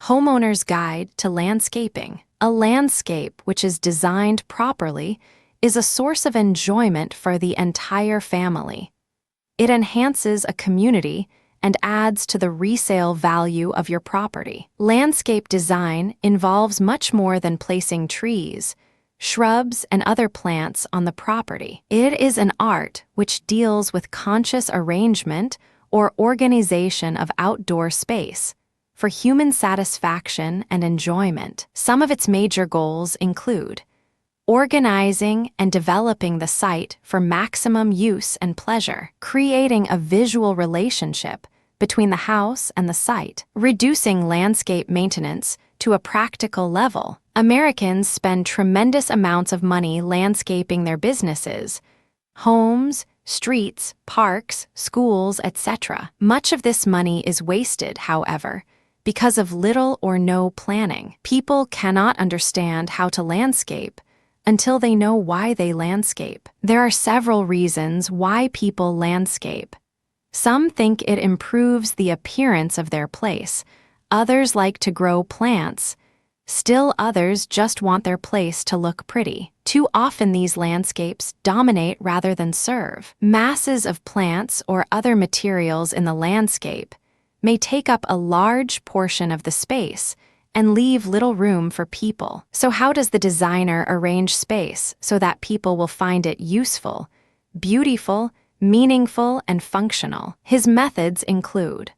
Homeowners Guide to Landscaping. A landscape which is designed properly is a source of enjoyment for the entire family. It enhances a community and adds to the resale value of your property. Landscape design involves much more than placing trees, shrubs, and other plants on the property. It is an art which deals with conscious arrangement or organization of outdoor space for human satisfaction and enjoyment. Some of its major goals include organizing and developing the site for maximum use and pleasure, creating a visual relationship between the house and the site, reducing landscape maintenance to a practical level. Americans spend tremendous amounts of money landscaping their businesses, homes, streets, parks, schools, etc. Much of this money is wasted, however, because of little or no planning. People cannot understand how to landscape until they know why they landscape. There are several reasons why people landscape. Some think it improves the appearance of their place. Others like to grow plants. Still others just want their place to look pretty. Too often these landscapes dominate rather than serve. Masses of plants or other materials in the landscape may take up a large portion of the space and leave little room for people. So how does the designer arrange space so that people will find it useful, beautiful, meaningful, and functional? His methods include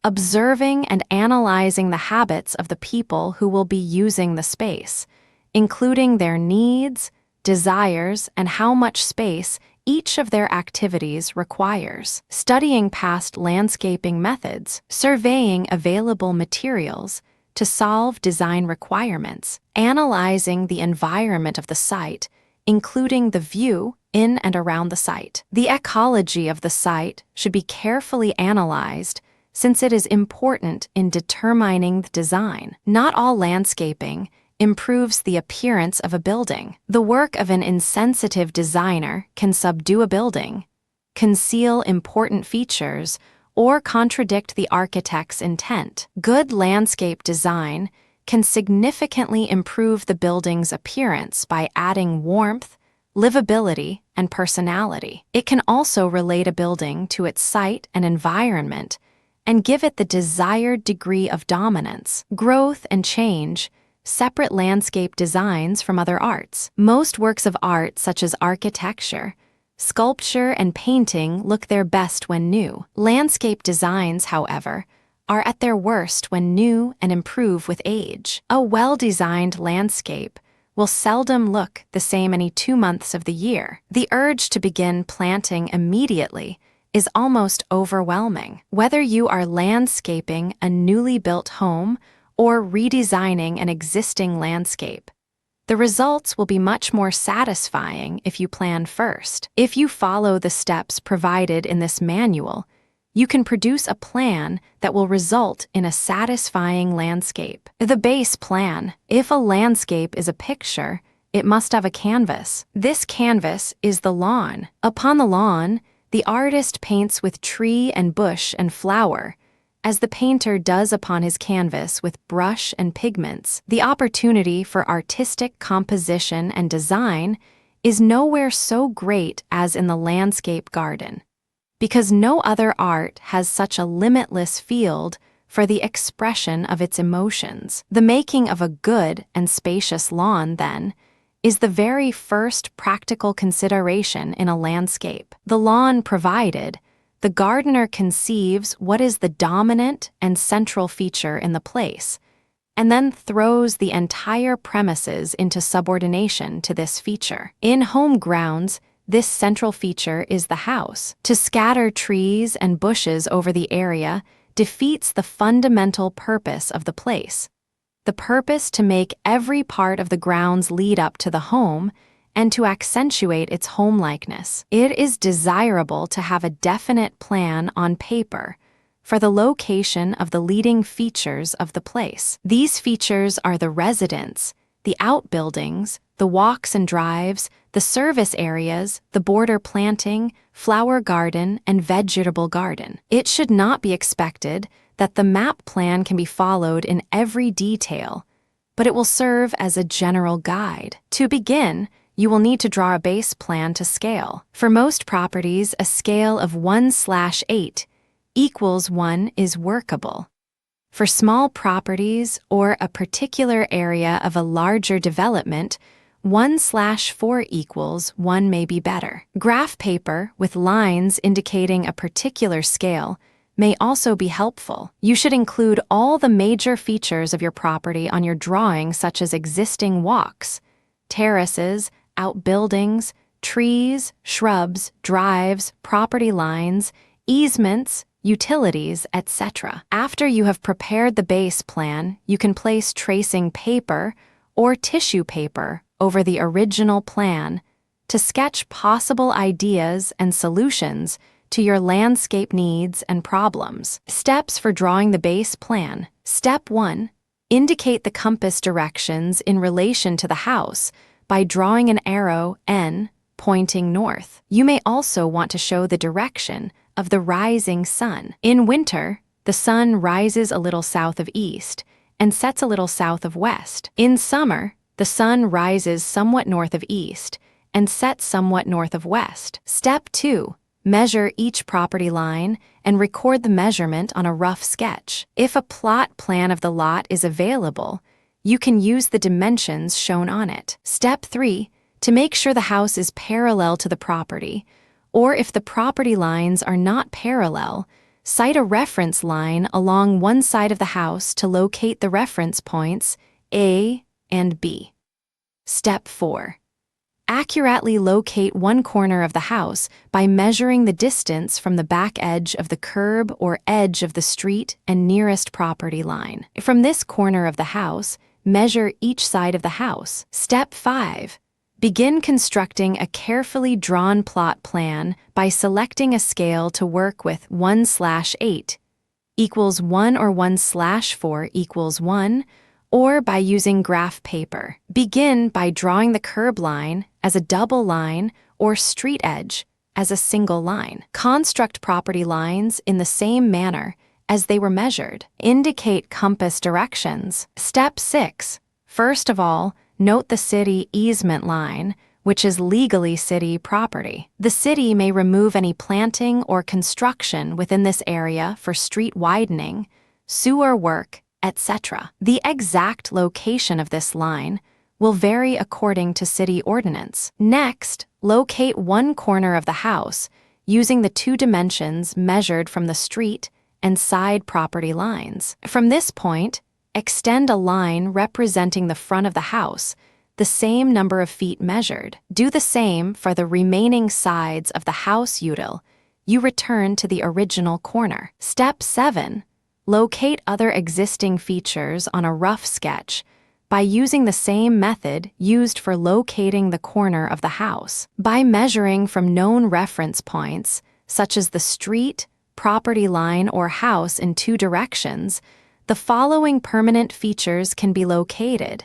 observing and analyzing the habits of the people who will be using the space, including their needs, desires, and how much space each of their activities requires, studying past landscaping methods, surveying available materials to solve design requirements, analyzing the environment of the site, including the view in and around the site. The ecology of the site should be carefully analyzed since it is important in determining the design. Not all landscaping improves the appearance of a building. The work of an insensitive designer can subdue a building, conceal important features, or contradict the architect's intent. Good landscape design can significantly improve the building's appearance by adding warmth, livability, and personality. It can also relate a building to its site and environment and give it the desired degree of dominance. Growth and change separate landscape designs from other arts. Most works of art, such as architecture, sculpture, and painting, look their best when new. Landscape designs, however, are at their worst when new and improve with age. A well-designed landscape will seldom look the same any 2 months of the year. The urge to begin planting immediately is almost overwhelming. Whether you are landscaping a newly built home or redesigning an existing landscape, the results will be much more satisfying if you plan first. If you follow the steps provided in this manual, you can produce a plan that will result in a satisfying landscape. The base plan. If a landscape is a picture, it must have a canvas. This canvas is the lawn. Upon the lawn, the artist paints with tree and bush and flower, as the painter does upon his canvas with brush and pigments. The opportunity for artistic composition and design is nowhere so great as in the landscape garden, because no other art has such a limitless field for the expression of its emotions. The making of a good and spacious lawn, then, is the very first practical consideration in a landscape. The lawn provided, the gardener conceives what is the dominant and central feature in the place, and then throws the entire premises into subordination to this feature. In home grounds, this central feature is the house. To scatter trees and bushes over the area defeats the fundamental purpose of the place. The purpose to make every part of the grounds lead up to the home and to accentuate its homelikeness. It is desirable to have a definite plan on paper for the location of the leading features of the place. These features are the residence, the outbuildings, the walks and drives, the service areas, the border planting, flower garden, and vegetable garden. It should not be expected that the map plan can be followed in every detail, but it will serve as a general guide. To begin, you will need to draw a base plan to scale. For most properties, a scale of 1/8 equals 1 is workable. For small properties or a particular area of a larger development, 1/4 equals 1 may be better. Graph paper with lines indicating a particular scale may also be helpful. You should include all the major features of your property on your drawing, such as existing walks, terraces, outbuildings, trees, shrubs, drives, property lines, easements, utilities, etc. After you have prepared the base plan, you can place tracing paper or tissue paper over the original plan to sketch possible ideas and solutions to your landscape needs and problems. Steps for drawing the base plan. Step 1. Indicate the compass directions in relation to the house by drawing an arrow N pointing north. You may also want to show the direction of the rising sun. In winter, the sun rises a little south of east and sets a little south of west. In summer, the sun rises somewhat north of east and sets somewhat north of west. Step 2. Measure each property line and record the measurement on a rough sketch. If a plot plan of the lot is available, you can use the dimensions shown on it. Step 3. To make sure the house is parallel to the property, or if the property lines are not parallel, cite a reference line along one side of the house to locate the reference points A and B. Step 4. Accurately locate one corner of the house by measuring the distance from the back edge of the curb or edge of the street and nearest property line. From this corner of the house, measure each side of the house. Step 5. Begin constructing a carefully drawn plot plan by selecting a scale to work with 1/8 equals 1 or 1/4 equals 1, or by using graph paper. Begin by drawing the curb line as a double line or street edge as a single line. Construct property lines in the same manner as they were measured. Indicate compass directions. Step 6. First of all, note the city easement line, which is legally city property. The city may remove any planting or construction within this area for street widening, sewer work, etc. The exact location of this line will vary according to city ordinance. Next, locate one corner of the house using the 2 dimensions measured from the street and side property lines. From this point, extend a line representing the front of the house, the same number of feet measured. Do the same for the remaining sides of the house util. You return to the original corner. Step 7. Locate other existing features on a rough sketch by using the same method used for locating the corner of the house. By measuring from known reference points, such as the street, property line, or house in 2 directions, the following permanent features can be located.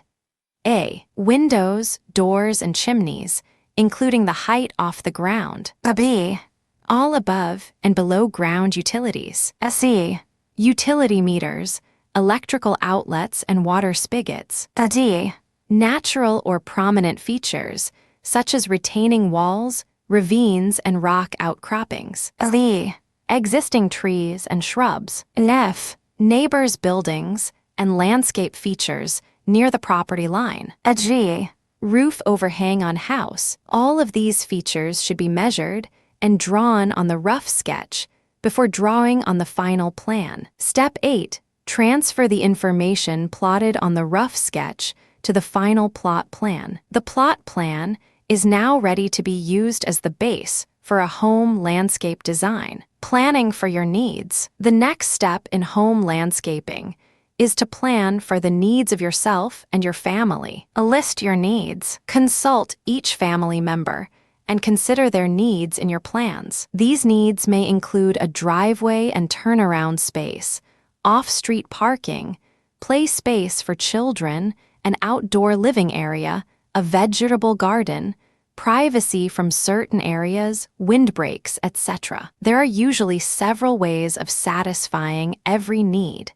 A. Windows, doors, and chimneys, including the height off the ground. B. All above and below ground utilities. C. Utility meters, electrical outlets, and water spigots. D. Natural or prominent features, such as retaining walls, ravines, and rock outcroppings. E. Existing trees and shrubs. F. Neighbors' buildings and landscape features near the property line. G. Roof overhang on house. All of these features should be measured and drawn on the rough sketch before drawing on the final plan. Step 8. Transfer the information plotted on the rough sketch to the final plot plan. The plot plan is now ready to be used as the base for a home landscape design. Planning for your needs. The next step in home landscaping is to plan for the needs of yourself and your family. List your needs. Consult each family member and consider their needs in your plans. These needs may include a driveway and turnaround space, off-street parking, play space for children, an outdoor living area, a vegetable garden, privacy from certain areas, windbreaks, etc. There are usually several ways of satisfying every need,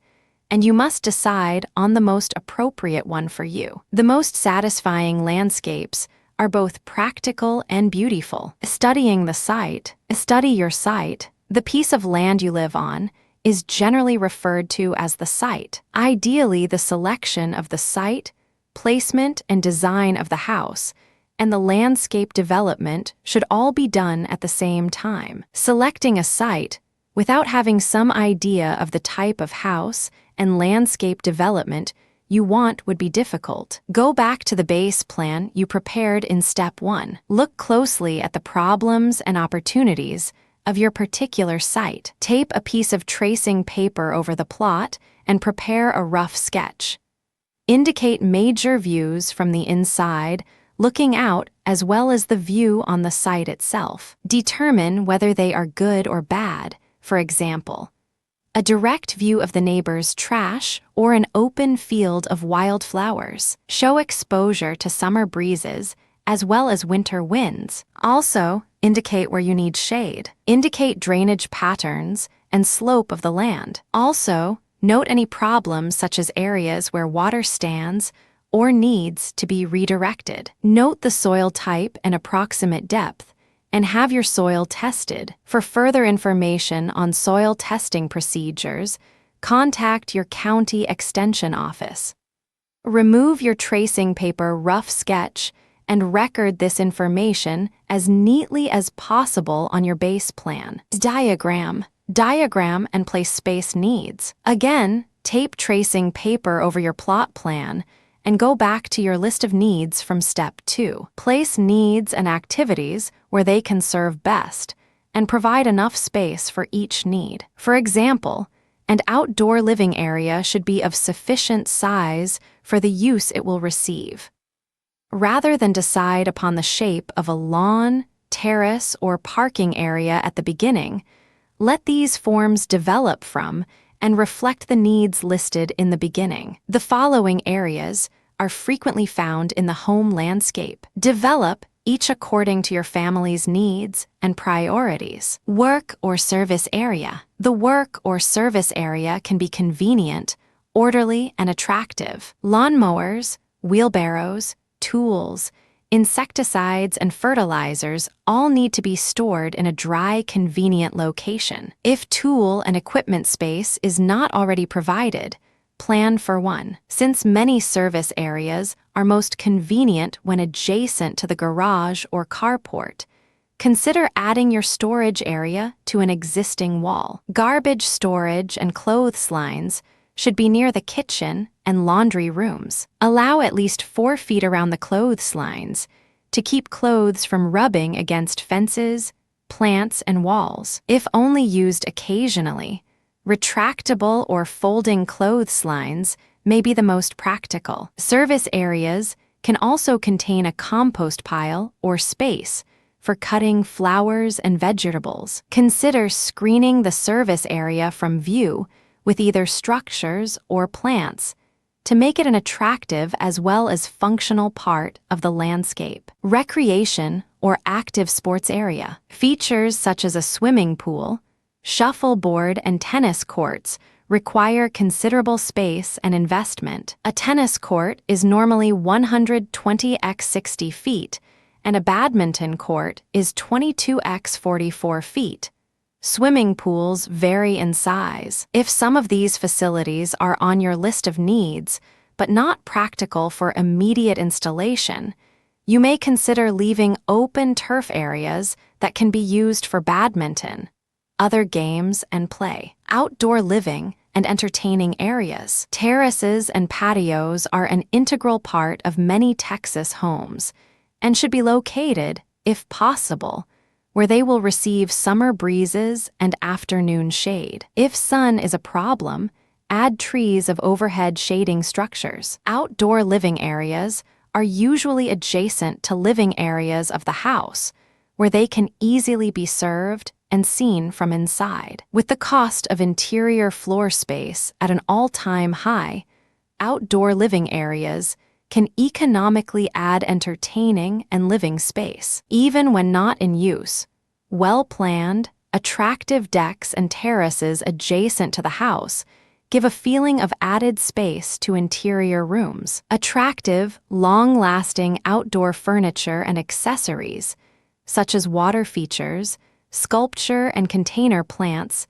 and you must decide on the most appropriate one for you. The most satisfying landscapes are both practical and beautiful. Study your site, the piece of land you live on, is generally referred to as the site. Ideally, the selection of the site, placement and design of the house, and the landscape development should all be done at the same time. Selecting a site without having some idea of the type of house and landscape development you want would be difficult. Go back to the base plan you prepared in Step 1. Look closely at the problems and opportunities of your particular site. Tape a piece of tracing paper over the plot and prepare a rough sketch. Indicate major views from the inside, looking out, as well as the view on the site itself. Determine whether they are good or bad. For example, a direct view of the neighbor's trash or an open field of wildflowers. Show exposure to summer breezes as well as winter winds. Also, indicate where you need shade. Indicate drainage patterns and slope of the land. Also, note any problems such as areas where water stands or needs to be redirected. Note the soil type and approximate depth, and have your soil tested. For further information on soil testing procedures, contact your county extension office. Remove your tracing paper rough sketch and record this information as neatly as possible on your base plan. Diagram and place space needs. Again, tape tracing paper over your plot plan and go back to your list of needs from Step 2. Place needs and activities where they can serve best and provide enough space for each need. For example, an outdoor living area should be of sufficient size for the use it will receive. Rather than decide upon the shape of a lawn, terrace, or parking area at the beginning, let these forms develop from and reflect the needs listed in the beginning. The following areas are frequently found in the home landscape. Develop each according to your family's needs and priorities. Work or service area. The work or service area can be convenient, orderly, and attractive. Lawnmowers, wheelbarrows, tools, insecticides, and fertilizers all need to be stored in a dry, convenient location. If tool and equipment space is not already provided, plan for one. Since many service areas are most convenient when adjacent to the garage or carport, consider adding your storage area to an existing wall. Garbage storage and clothes lines should be near the kitchen and laundry rooms. Allow at least 4 feet around the clothes lines to keep clothes from rubbing against fences, plants, and walls. If only used occasionally, retractable or folding clothes lines may be the most practical. Service areas can also contain a compost pile or space for cutting flowers and vegetables. Consider screening the service area from view with either structures or plants to make it an attractive as well as functional part of the landscape. Recreation or active sports area. Features such as a swimming pool, shuffleboard, and tennis courts require considerable space and investment. A tennis court is normally 120 x 60 feet, and a badminton court is 22 x 44 feet. Swimming pools vary in size. If some of these facilities are on your list of needs, but not practical for immediate installation, you may consider leaving open turf areas that can be used for badminton, other games, and play. Outdoor living and entertaining areas. Terraces and patios are an integral part of many Texas homes and should be located, if possible, where they will receive summer breezes and afternoon shade. If sun is a problem, add trees of overhead shading structures. Outdoor living areas are usually adjacent to living areas of the house, where they can easily be served and seen from inside. With the cost of interior floor space at an all-time high, outdoor living areas can economically add entertaining and living space. Even when not in use, well-planned, attractive decks and terraces adjacent to the house give a feeling of added space to interior rooms. Attractive, long-lasting outdoor furniture and accessories, such as water features, sculpture, and container plants,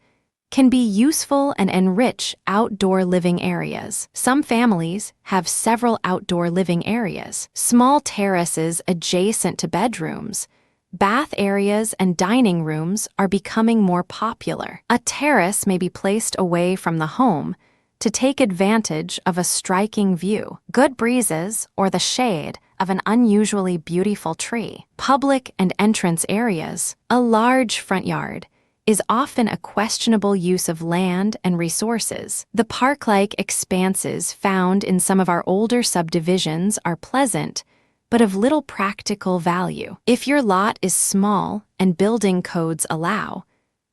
can be useful and enrich outdoor living areas. Some families have several outdoor living areas, small terraces adjacent to bedrooms. Bath areas and dining rooms are becoming more popular. A terrace may be placed away from the home to take advantage of a striking view, good breezes, or the shade of an unusually beautiful tree. Public and entrance areas, a large front yard, is often a questionable use of land and resources. The park-like expanses found in some of our older subdivisions are pleasant, but of little practical value. If your lot is small and building codes allow,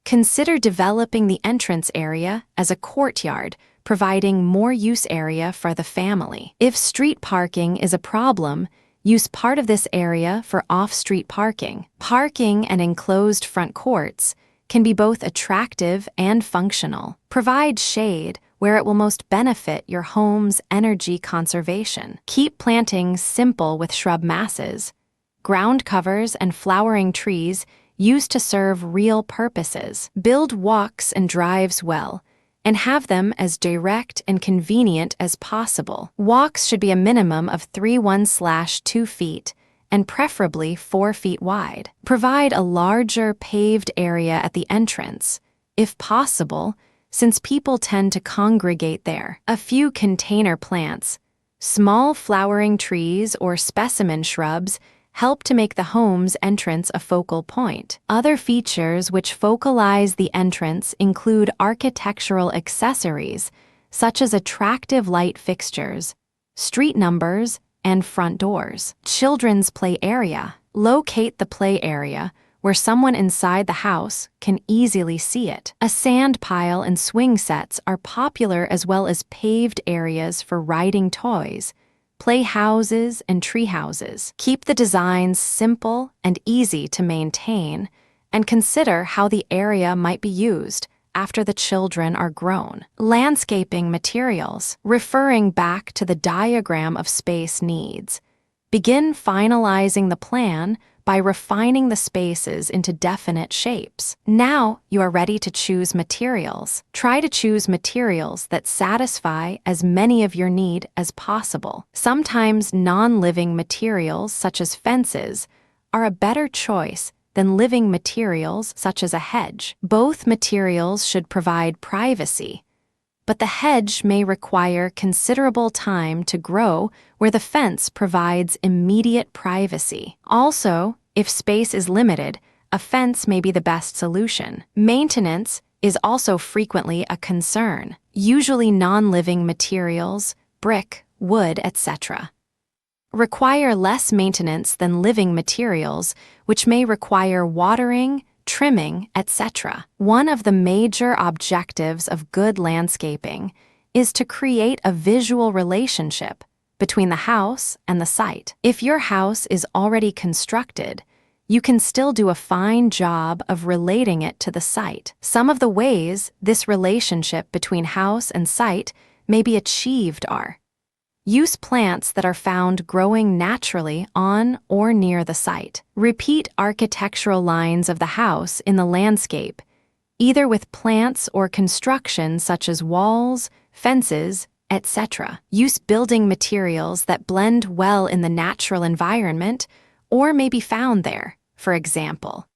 consider developing the entrance area as a courtyard, providing more use area for the family. If street parking is a problem, use part of this area for off-street parking. Parking and enclosed front courts can be both attractive and functional. Provide shade where it will most benefit your home's energy conservation. Keep planting simple with shrub masses, ground covers, and flowering trees used to serve real purposes. Build walks and drives well, and have them as direct and convenient as possible. Walks should be a minimum of 3/1/2 feet, and preferably 4 feet wide. Provide a larger paved area at the entrance, if possible, since people tend to congregate there. A few container plants, small flowering trees, or specimen shrubs help to make the home's entrance a focal point. Other features which focalize the entrance include architectural accessories, such as attractive light fixtures, street numbers, and front doors. Children's play area. Locate the play area where someone inside the house can easily see it. A sand pile and swing sets are popular, as well as paved areas for riding toys, playhouses, and tree houses. Keep the designs simple and easy to maintain, and consider how the area might be used after the children are grown. Landscaping materials. Referring back to the diagram of space needs, begin finalizing the plan by refining the spaces into definite shapes. Now you are ready to choose materials. Try to choose materials that satisfy as many of your needs as possible. Sometimes non-living materials, such as fences, are a better choice than living materials such as a hedge. Both materials should provide privacy, but the hedge may require considerable time to grow where the fence provides immediate privacy. Also, if space is limited, a fence may be the best solution. Maintenance is also frequently a concern. Usually non-living materials, brick, wood, etc., require less maintenance than living materials, which may require watering, trimming, etc. One of the major objectives of good landscaping is to create a visual relationship between the house and the site. If your house is already constructed, you can still do a fine job of relating it to the site. Some of the ways this relationship between house and site may be achieved are: use plants that are found growing naturally on or near the site. Repeat architectural lines of the house in the landscape, either with plants or construction such as walls, fences, etc. Use building materials that blend well in the natural environment or may be found there. For example,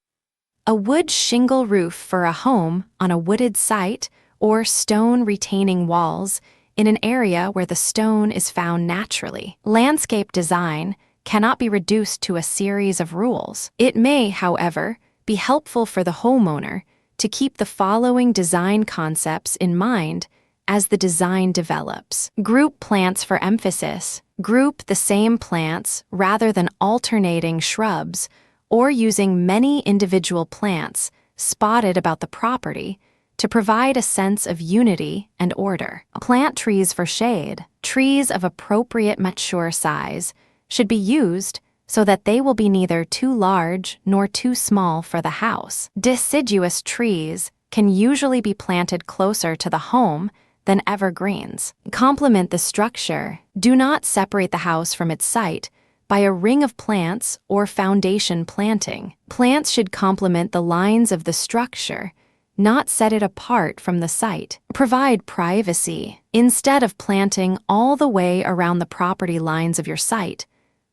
a wood shingle roof for a home on a wooded site, or stone retaining walls in an area where the stone is found naturally. Landscape design cannot be reduced to a series of rules. It may, however, be helpful for the homeowner to keep the following design concepts in mind as the design develops. Group plants for emphasis. Group the same plants rather than alternating shrubs or using many individual plants spotted about the property to provide a sense of unity and order. Plant trees for shade. Trees of appropriate mature size should be used so that they will be neither too large nor too small for the house. Deciduous trees can usually be planted closer to the home than evergreens. Complement the structure. Do not separate the house from its site by a ring of plants or foundation planting. Plants should complement the lines of the structure, not set it apart from the site. Provide privacy. Instead of planting all the way around the property lines of your site,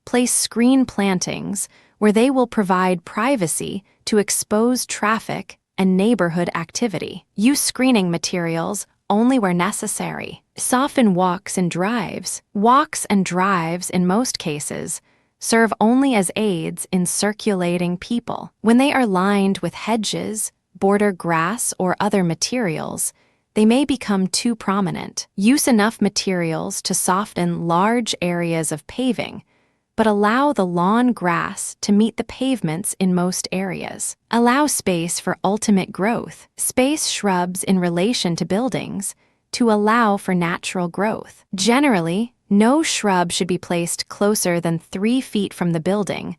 place screen plantings where they will provide privacy to expose traffic and neighborhood activity. Use screening materials only where necessary. Soften walks and drives. Walks and drives, in most cases, serve only as aids in circulating people. When they are lined with hedges, border grass, or other materials, they may become too prominent. Use enough materials to soften large areas of paving, but allow the lawn grass to meet the pavements in most areas. Allow space for ultimate growth. Space shrubs in relation to buildings to allow for natural growth. Generally, no shrub should be placed closer than 3 feet from the building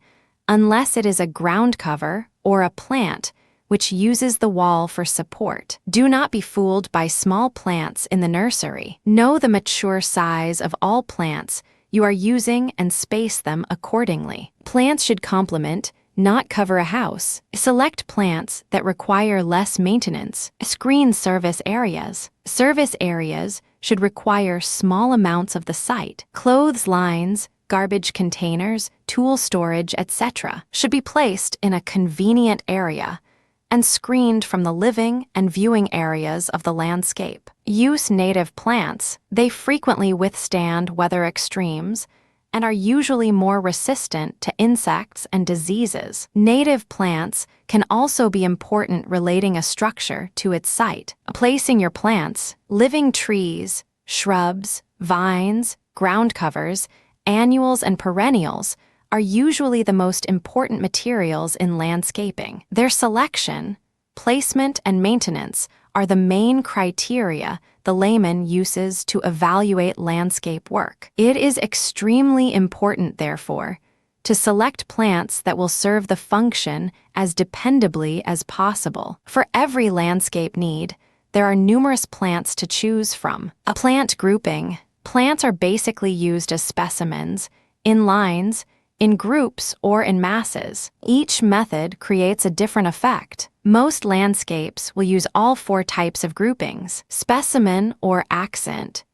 unless it is a ground cover or a plant which uses the wall for support. Do not be fooled by small plants in the nursery. Know the mature size of all plants you are using and space them accordingly. Plants should complement, not cover a house. Select plants that require less maintenance. Screen service areas. Service areas should require small amounts of the site. Clothes lines, garbage containers, tool storage, etc. should be placed in a convenient area and screened from the living and viewing areas of the landscape. Use native plants. They frequently withstand weather extremes and are usually more resistant to insects and diseases. Native plants can also be important relating a structure to its site. Placing your plants, living trees, shrubs, vines, ground covers, annuals, and perennials are usually the most important materials in landscaping. Their selection, placement, and maintenance are the main criteria the layman uses to evaluate landscape work. It is extremely important, therefore, to select plants that will serve the function as dependably as possible. For every landscape need, there are numerous plants to choose from. A plant grouping. Plants are basically used as specimens, in lines, in groups, or in masses. Each method creates a different effect. Most landscapes will use all 4 types of groupings. Specimen or accent.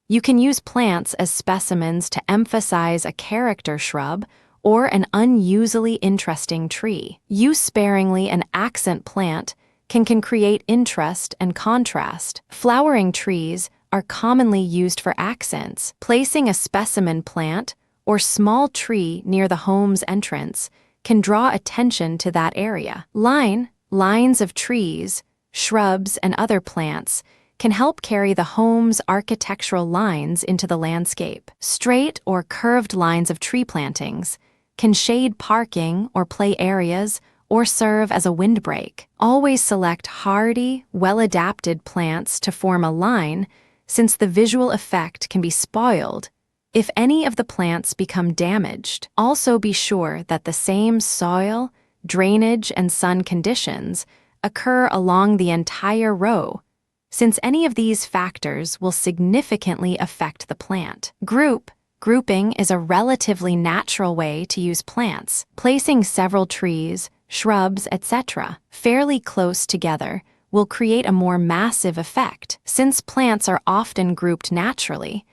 You can use plants as specimens to emphasize a character shrub or an unusually interesting tree. Use sparingly an accent plant can create interest and contrast. Flowering trees are commonly used for accents. Placing a specimen plant or small tree near the home's entrance can draw attention to that area. Lines of trees, shrubs, and other plants can help carry the home's architectural lines into the landscape. Straight or curved lines of tree plantings can shade parking or play areas or serve as a windbreak. Always select hardy, well-adapted plants to form a line, since the visual effect can be spoiled if any of the plants become damaged. Also be sure that the same soil, drainage, and sun conditions occur along the entire row, since any of these factors will significantly affect the plant. Grouping is a relatively natural way to use plants. Placing several trees, shrubs, etc. fairly close together will create a more massive effect. Since plants are often grouped naturally,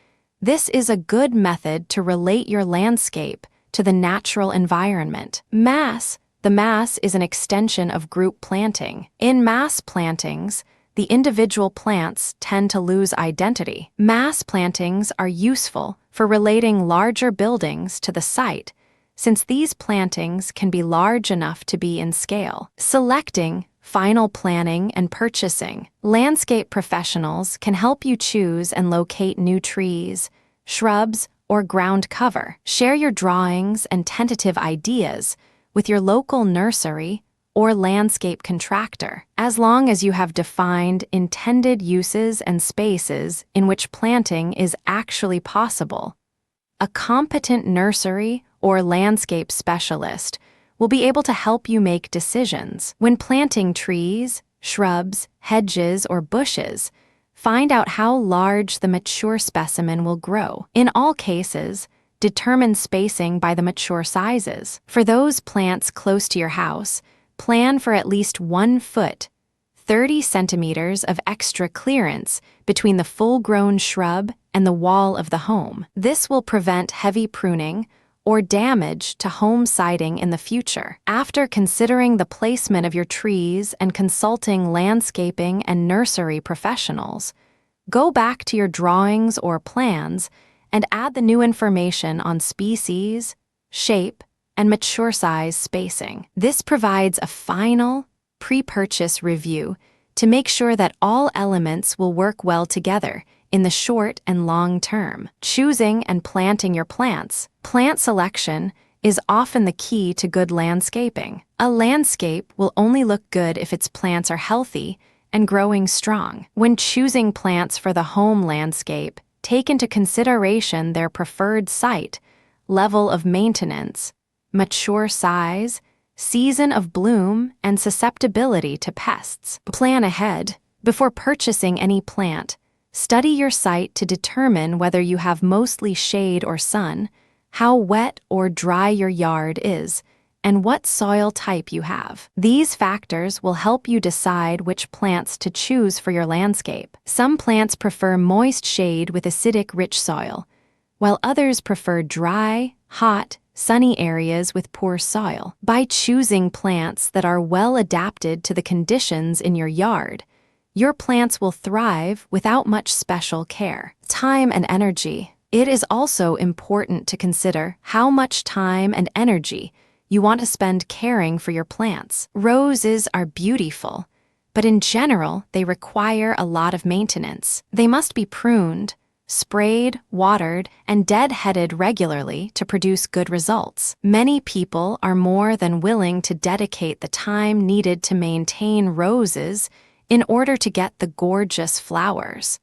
this is a good method to relate your landscape to the natural environment. The mass is an extension of group planting. In mass plantings, the individual plants tend to lose identity. Mass plantings are useful for relating larger buildings to the site, since these plantings can be large enough to be in scale. Selecting, final planning, and purchasing. Landscape professionals can help you choose and locate new trees, shrubs, or ground cover. Share your drawings and tentative ideas with your local nursery or landscape contractor, as long as you have defined intended uses and spaces in which planting is actually possible. A competent nursery or landscape specialist will be able to help you make decisions. When planting trees, shrubs, hedges, or bushes, find out how large the mature specimen will grow. In all cases, determine spacing by the mature sizes. For those plants close to your house, plan for at least 1 foot, 30 centimeters of extra clearance between the full-grown shrub and the wall of the home. This will prevent heavy pruning or damage to home siding in the future. After considering the placement of your trees and consulting landscaping and nursery professionals, go back to your drawings or plans and add the new information on species, shape, and mature size spacing. This provides a final, pre-purchase review to make sure that all elements will work well together in the short and long term. Choosing and planting your plants. Plant selection is often the key to good landscaping. A landscape will only look good if its plants are healthy and growing strong. When choosing plants for the home landscape, take into consideration their preferred site, level of maintenance, mature size, season of bloom, and susceptibility to pests. Plan ahead. Before purchasing any plant, study your site to determine whether you have mostly shade or sun, how wet or dry your yard is, and what soil type you have. These factors will help you decide which plants to choose for your landscape. Some plants prefer moist shade with acidic-rich soil, while others prefer dry, hot, sunny areas with poor soil. By choosing plants that are well adapted to the conditions in your yard, your plants will thrive without much special care. Time and energy. It is also important to consider how much time and energy you want to spend caring for your plants. Roses are beautiful, but in general, they require a lot of maintenance. They must be pruned, sprayed, watered, and deadheaded regularly to produce good results. Many people are more than willing to dedicate the time needed to maintain roses in order to get the gorgeous flowers.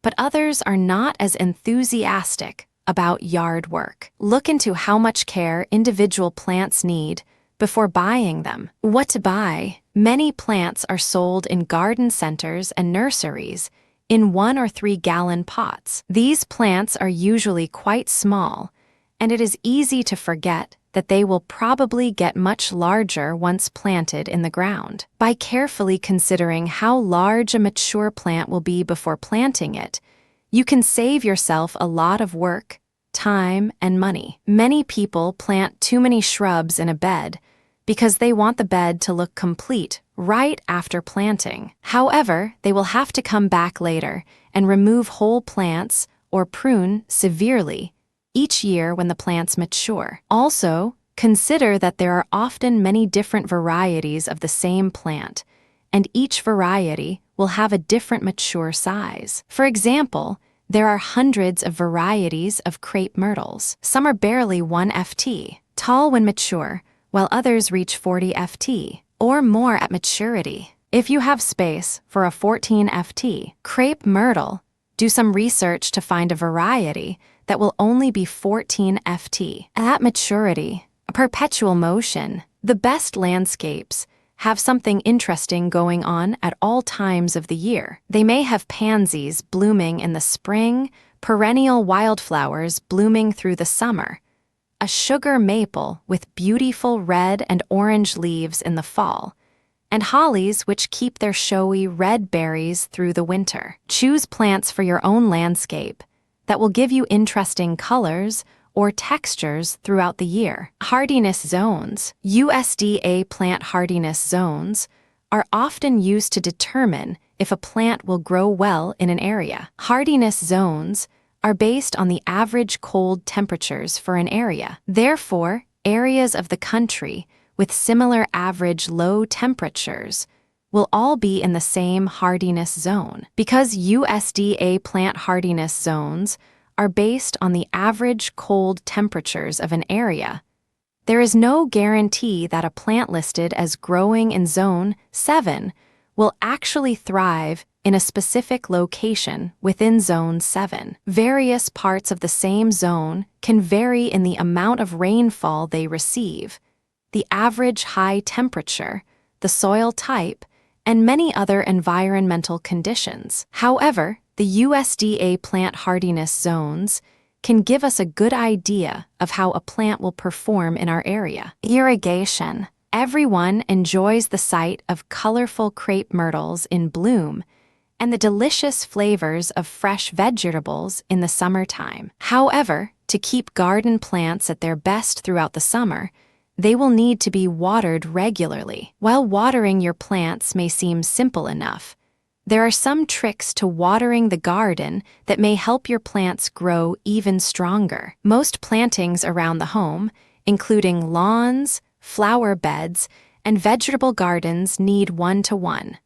But others are not as enthusiastic about yard work. Look into how much care individual plants need before buying them. What to buy? Many plants are sold in garden centers and nurseries in 1 or 3 gallon pots. These plants are usually quite small, and it is easy to forget that they will probably get much larger once planted in the ground. By carefully considering how large a mature plant will be before planting it, you can save yourself a lot of work, time, and money. Many people plant too many shrubs in a bed because they want the bed to look complete right after planting. However, they will have to come back later and remove whole plants or prune severely each year when the plants mature. Also, consider that there are often many different varieties of the same plant, and each variety will have a different mature size. For example, there are hundreds of varieties of crepe myrtles. Some are barely 1 ft tall when mature, while others reach 40 ft or more at maturity. If you have space for a 14 ft crepe myrtle, do some research to find a variety that will only be 14 ft. At maturity, a perpetual motion, the best landscapes have something interesting going on at all times of the year. They may have pansies blooming in the spring, perennial wildflowers blooming through the summer, a sugar maple with beautiful red and orange leaves in the fall, and hollies which keep their showy red berries through the winter. Choose plants for your own landscape that will give you interesting colors or textures throughout the year. Hardiness zones. USDA plant hardiness zones are often used to determine if a plant will grow well in an area. Hardiness zones are based on the average cold temperatures for an area. Therefore, areas of the country with similar average low temperatures will all be in the same hardiness zone. Because USDA plant hardiness zones are based on the average cold temperatures of an area, there is no guarantee that a plant listed as growing in Zone 7 will actually thrive in a specific location within Zone 7. Various parts of the same zone can vary in the amount of rainfall they receive, the average high temperature, the soil type, and many other environmental conditions. However, the USDA plant hardiness zones can give us a good idea of how a plant will perform in our area. Irrigation. Everyone enjoys the sight of colorful crepe myrtles in bloom and the delicious flavors of fresh vegetables in the summertime. However, to keep garden plants at their best throughout the summer, they will need to be watered regularly. While watering your plants may seem simple enough, there are some tricks to watering the garden that may help your plants grow even stronger. Most plantings around the home, including lawns, flower beds, and vegetable gardens, need 1-to-1.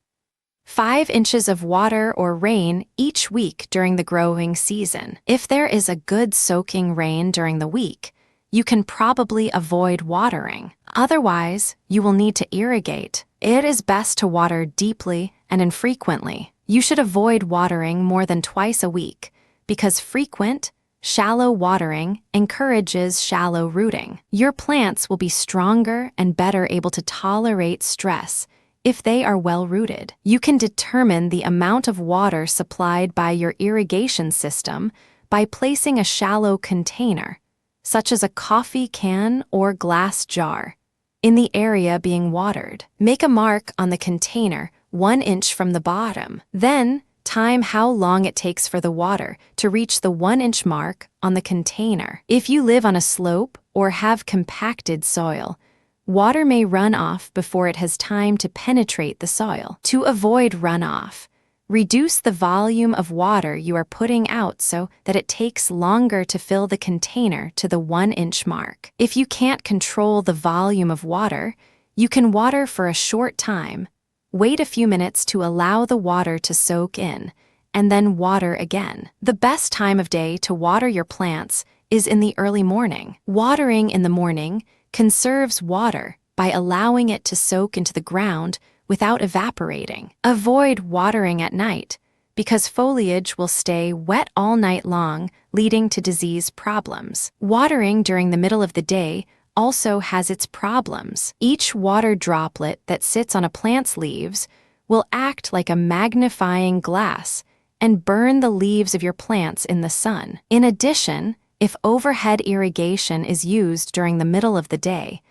5 inches of water or rain each week during the growing season. If there is a good soaking rain during the week, you can probably avoid watering. Otherwise, you will need to irrigate. It is best to water deeply and infrequently. You should avoid watering more than twice a week because frequent, shallow watering encourages shallow rooting. Your plants will be stronger and better able to tolerate stress if they are well rooted. You can determine the amount of water supplied by your irrigation system by placing a shallow container, such as a coffee can or glass jar, in the area being watered. Make a mark on the container 1 inch from the bottom. Then, time how long it takes for the water to reach the 1-inch mark on the container. If you live on a slope or have compacted soil, water may run off before it has time to penetrate the soil. To avoid runoff, reduce the volume of water you are putting out so that it takes longer to fill the container to the 1-inch mark. If you can't control the volume of water, you can water for a short time, wait a few minutes to allow the water to soak in, and then water again. The best time of day to water your plants is in the early morning. Watering in the morning conserves water by allowing it to soak into the ground without evaporating. Avoid watering at night because foliage will stay wet all night long, leading to disease problems. Watering during the middle of the day also has its problems. Each water droplet that sits on a plant's leaves will act like a magnifying glass and burn the leaves of your plants in the sun. In addition, if overhead irrigation is used during the middle of the day,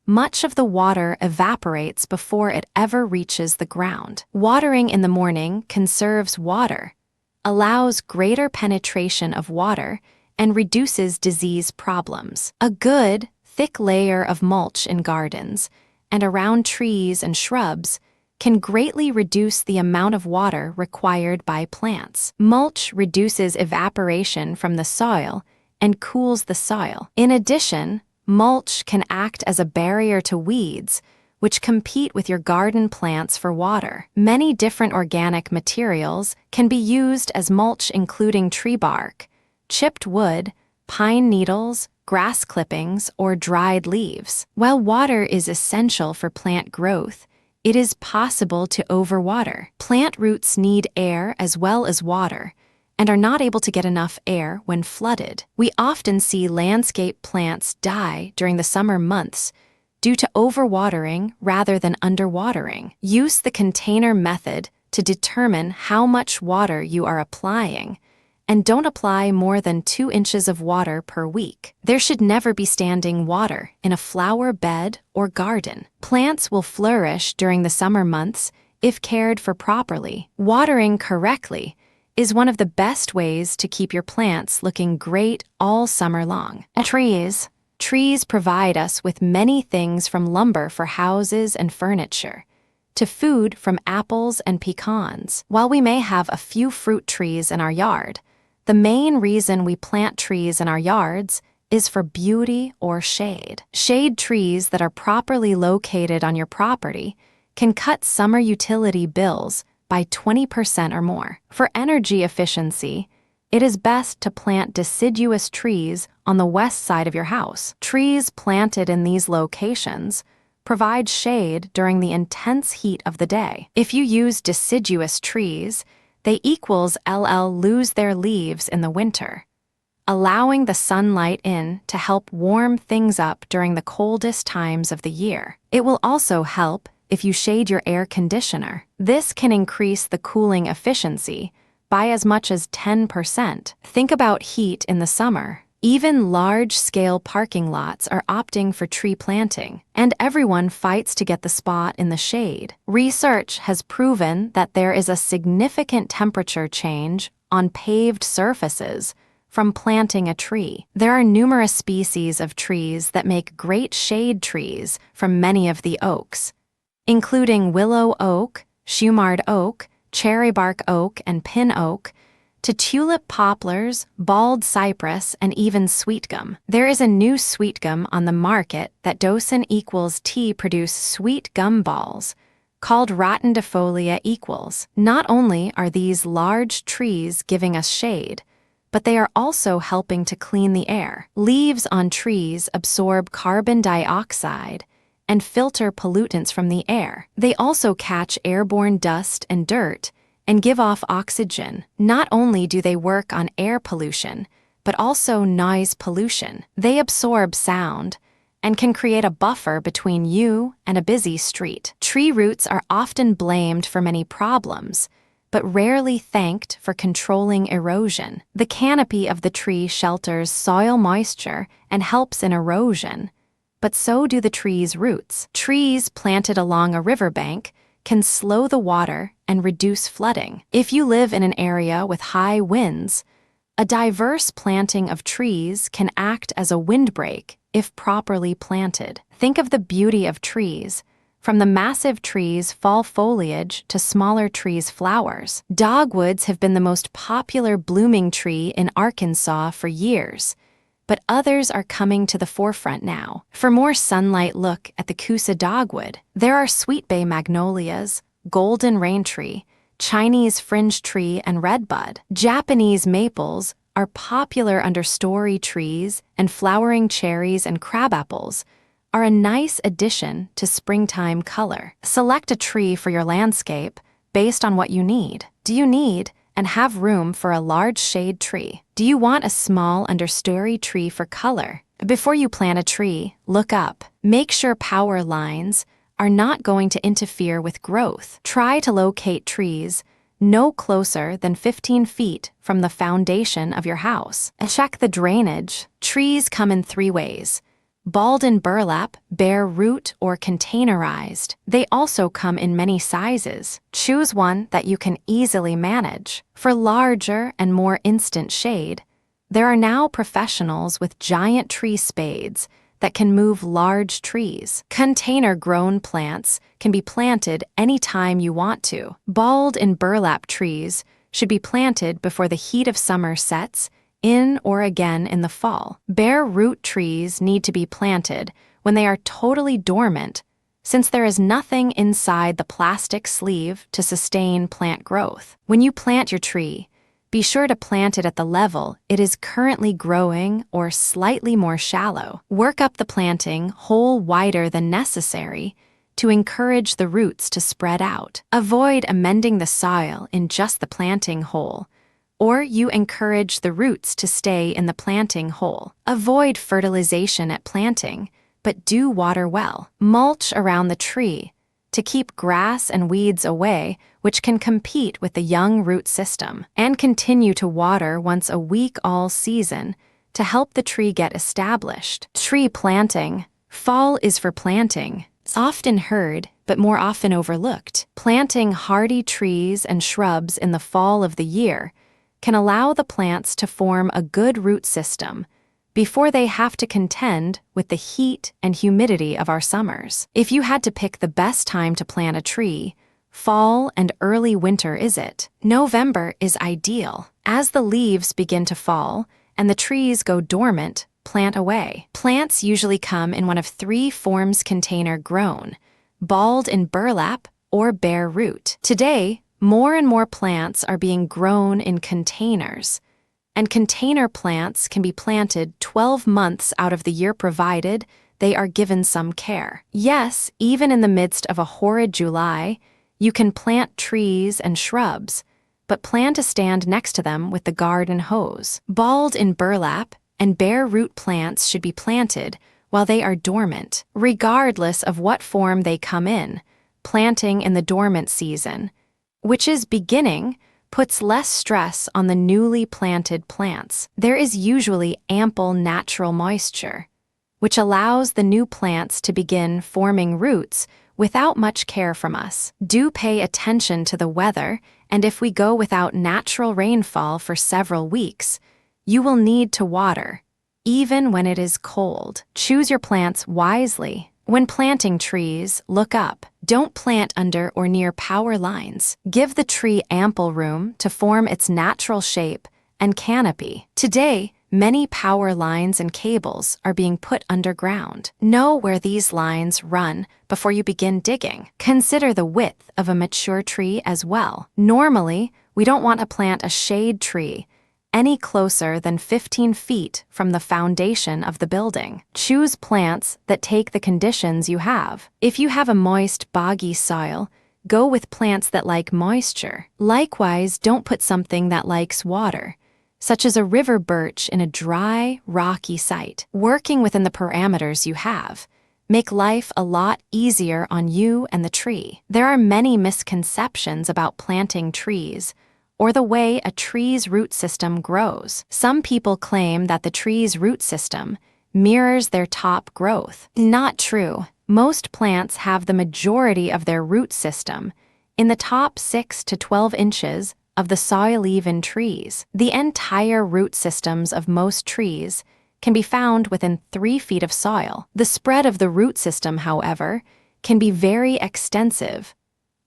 much of the water evaporates before it ever reaches the ground. Watering in the morning conserves water, allows greater penetration of water, and reduces disease problems. A good, thick layer of mulch in gardens and around trees and shrubs can greatly reduce the amount of water required by plants. Mulch reduces evaporation from the soil and cools the soil. In addition, mulch can act as a barrier to weeds, which compete with your garden plants for water. Many different organic materials can be used as mulch, including tree bark, chipped wood, pine needles, grass clippings, or dried leaves. While water is essential for plant growth, it is possible to overwater. Plant roots need air as well as water, and are not able to get enough air when flooded. We often see landscape plants die during the summer months due to overwatering rather than underwatering. Use the container method to determine how much water you are applying, and don't apply more than 2 inches of water per week. There should never be standing water in a flower bed or garden. Plants will flourish during the summer months if cared for properly. Watering correctly is one of the best ways to keep your plants looking great all summer long. Trees. Trees provide us with many things, from lumber for houses and furniture to food from apples and pecans. While we may have a few fruit trees in our yard, the main reason we plant trees in our yards is for beauty or shade. Shade trees that are properly located on your property can cut summer utility bills by 20% or more. For energy efficiency, it is best to plant deciduous trees on the west side of your house. Trees planted in these locations provide shade during the intense heat of the day. If you use deciduous trees, they lose their leaves in the winter, allowing the sunlight in to help warm things up during the coldest times of the year. It will also help if you shade your air conditioner. This can increase the cooling efficiency by as much as 10%. Think about heat in the summer. Even large-scale parking lots are opting for tree planting, and everyone fights to get the spot in the shade. Research has proven that there is a significant temperature change on paved surfaces from planting a tree. There are numerous species of trees that make great shade trees from many of the oaks, including willow oak, Shumard oak, cherrybark oak, and pin oak, to tulip poplars, bald cypress, and even sweetgum. There is a new sweetgum on the market that Docen T produce sweet gum balls, called Rotundifolia equals. Not only are these large trees giving us shade, but they are also helping to clean the air. Leaves on trees absorb carbon dioxide and filter pollutants from the air. They also catch airborne dust and dirt and give off oxygen. Not only do they work on air pollution, but also noise pollution. They absorb sound and can create a buffer between you and a busy street. Tree roots are often blamed for many problems, but rarely thanked for controlling erosion. The canopy of the tree shelters soil moisture and helps in erosion, but so do the tree's roots. Trees planted along a riverbank can slow the water and reduce flooding. If you live in an area with high winds, a diverse planting of trees can act as a windbreak if properly planted. Think of the beauty of trees, from the massive trees' fall foliage to smaller trees' flowers. Dogwoods have been the most popular blooming tree in Arkansas for years, but others are coming to the forefront now. For more sunlight, look at the Coosa dogwood. There are sweet bay magnolias, golden rain tree, Chinese fringe tree, and redbud. Japanese maples are popular understory trees, and flowering cherries and crabapples are a nice addition to springtime color. Select a tree for your landscape based on what you need. Do you need and have room for a large shade tree? Do you want a small understory tree for color? Before you plant a tree, look up. Make sure power lines are not going to interfere with growth. Try to locate trees no closer than 15 feet from the foundation of your house. Check the drainage. Trees come in 3 ways: balled in burlap, bare root, or containerized. They also come in many sizes. Choose one that you can easily manage. For larger and more instant shade, there are now professionals with giant tree spades that can move large trees. Container-grown plants can be planted anytime you want to. Balled in burlap trees should be planted before the heat of summer sets in or again in the fall. Bare root trees need to be planted when they are totally dormant, since there is nothing inside the plastic sleeve to sustain plant growth. When you plant your tree, be sure to plant it at the level it is currently growing or slightly more shallow. Work up the planting hole wider than necessary to encourage the roots to spread out. Avoid amending the soil in just the planting hole, or you encourage the roots to stay in the planting hole. Avoid fertilization at planting, but do water well. Mulch around the tree to keep grass and weeds away, which can compete with the young root system. And continue to water once a week all season to help the tree get established. Tree planting. Fall is for planting. It's often heard, but more often overlooked. Planting hardy trees and shrubs in the fall of the year can allow the plants to form a good root system before they have to contend with the heat and humidity of our summers. If you had to pick the best time to plant a tree, fall and early winter is it? November is ideal. As the leaves begin to fall and the trees go dormant, plant away. Plants usually come in one of 3 forms: container grown, balled in burlap, or bare root. Today, more and more plants are being grown in containers. And container plants can be planted 12 months out of the year provided they are given some care. Yes, even in the midst of a horrid July, you can plant trees and shrubs, but plan to stand next to them with the garden hose. Balled in burlap and bare root plants should be planted while they are dormant, regardless of what form they come in. Planting in the dormant season, which is beginning, puts less stress on the newly planted plants. There is usually ample natural moisture, which allows the new plants to begin forming roots without much care from us. Do pay attention to the weather, and if we go without natural rainfall for several weeks, you will need to water, even when it is cold. Choose your plants wisely. When planting trees, look up. Don't plant under or near power lines. Give the tree ample room to form its natural shape and canopy. Today, many power lines and cables are being put underground. Know where these lines run before you begin digging. Consider the width of a mature tree as well. Normally, we don't want to plant a shade tree any closer than 15 feet from the foundation of the building. Choose plants that take the conditions you have. If you have a moist, boggy soil, go with plants that like moisture. Likewise, don't put something that likes water, such as a river birch in a dry, rocky site. Working within the parameters you have make life a lot easier on you and the tree. There are many misconceptions about planting trees or the way a tree's root system grows. Some people claim that the tree's root system mirrors their top growth. Not true. Most plants have the majority of their root system in the top 6 to 12 inches of the soil-even trees. The entire root systems of most trees can be found within 3 feet of soil. The spread of the root system, however, can be very extensive,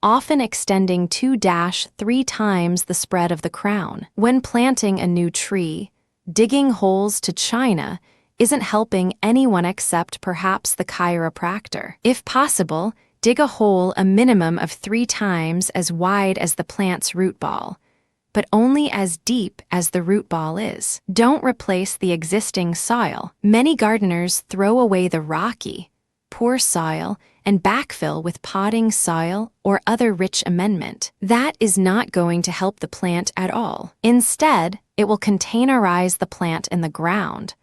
often extending 2-3 times the spread of the crown. When planting a new tree, digging holes to China isn't helping anyone except perhaps the chiropractor. If possible, dig a hole a minimum of 3 times as wide as the plant's root ball, but only as deep as the root ball is. Don't replace the existing soil. Many gardeners throw away the rocky, poor soil and backfill with potting soil or other rich amendment. That is not going to help the plant at all. Instead, it will containerize the plant in the ground,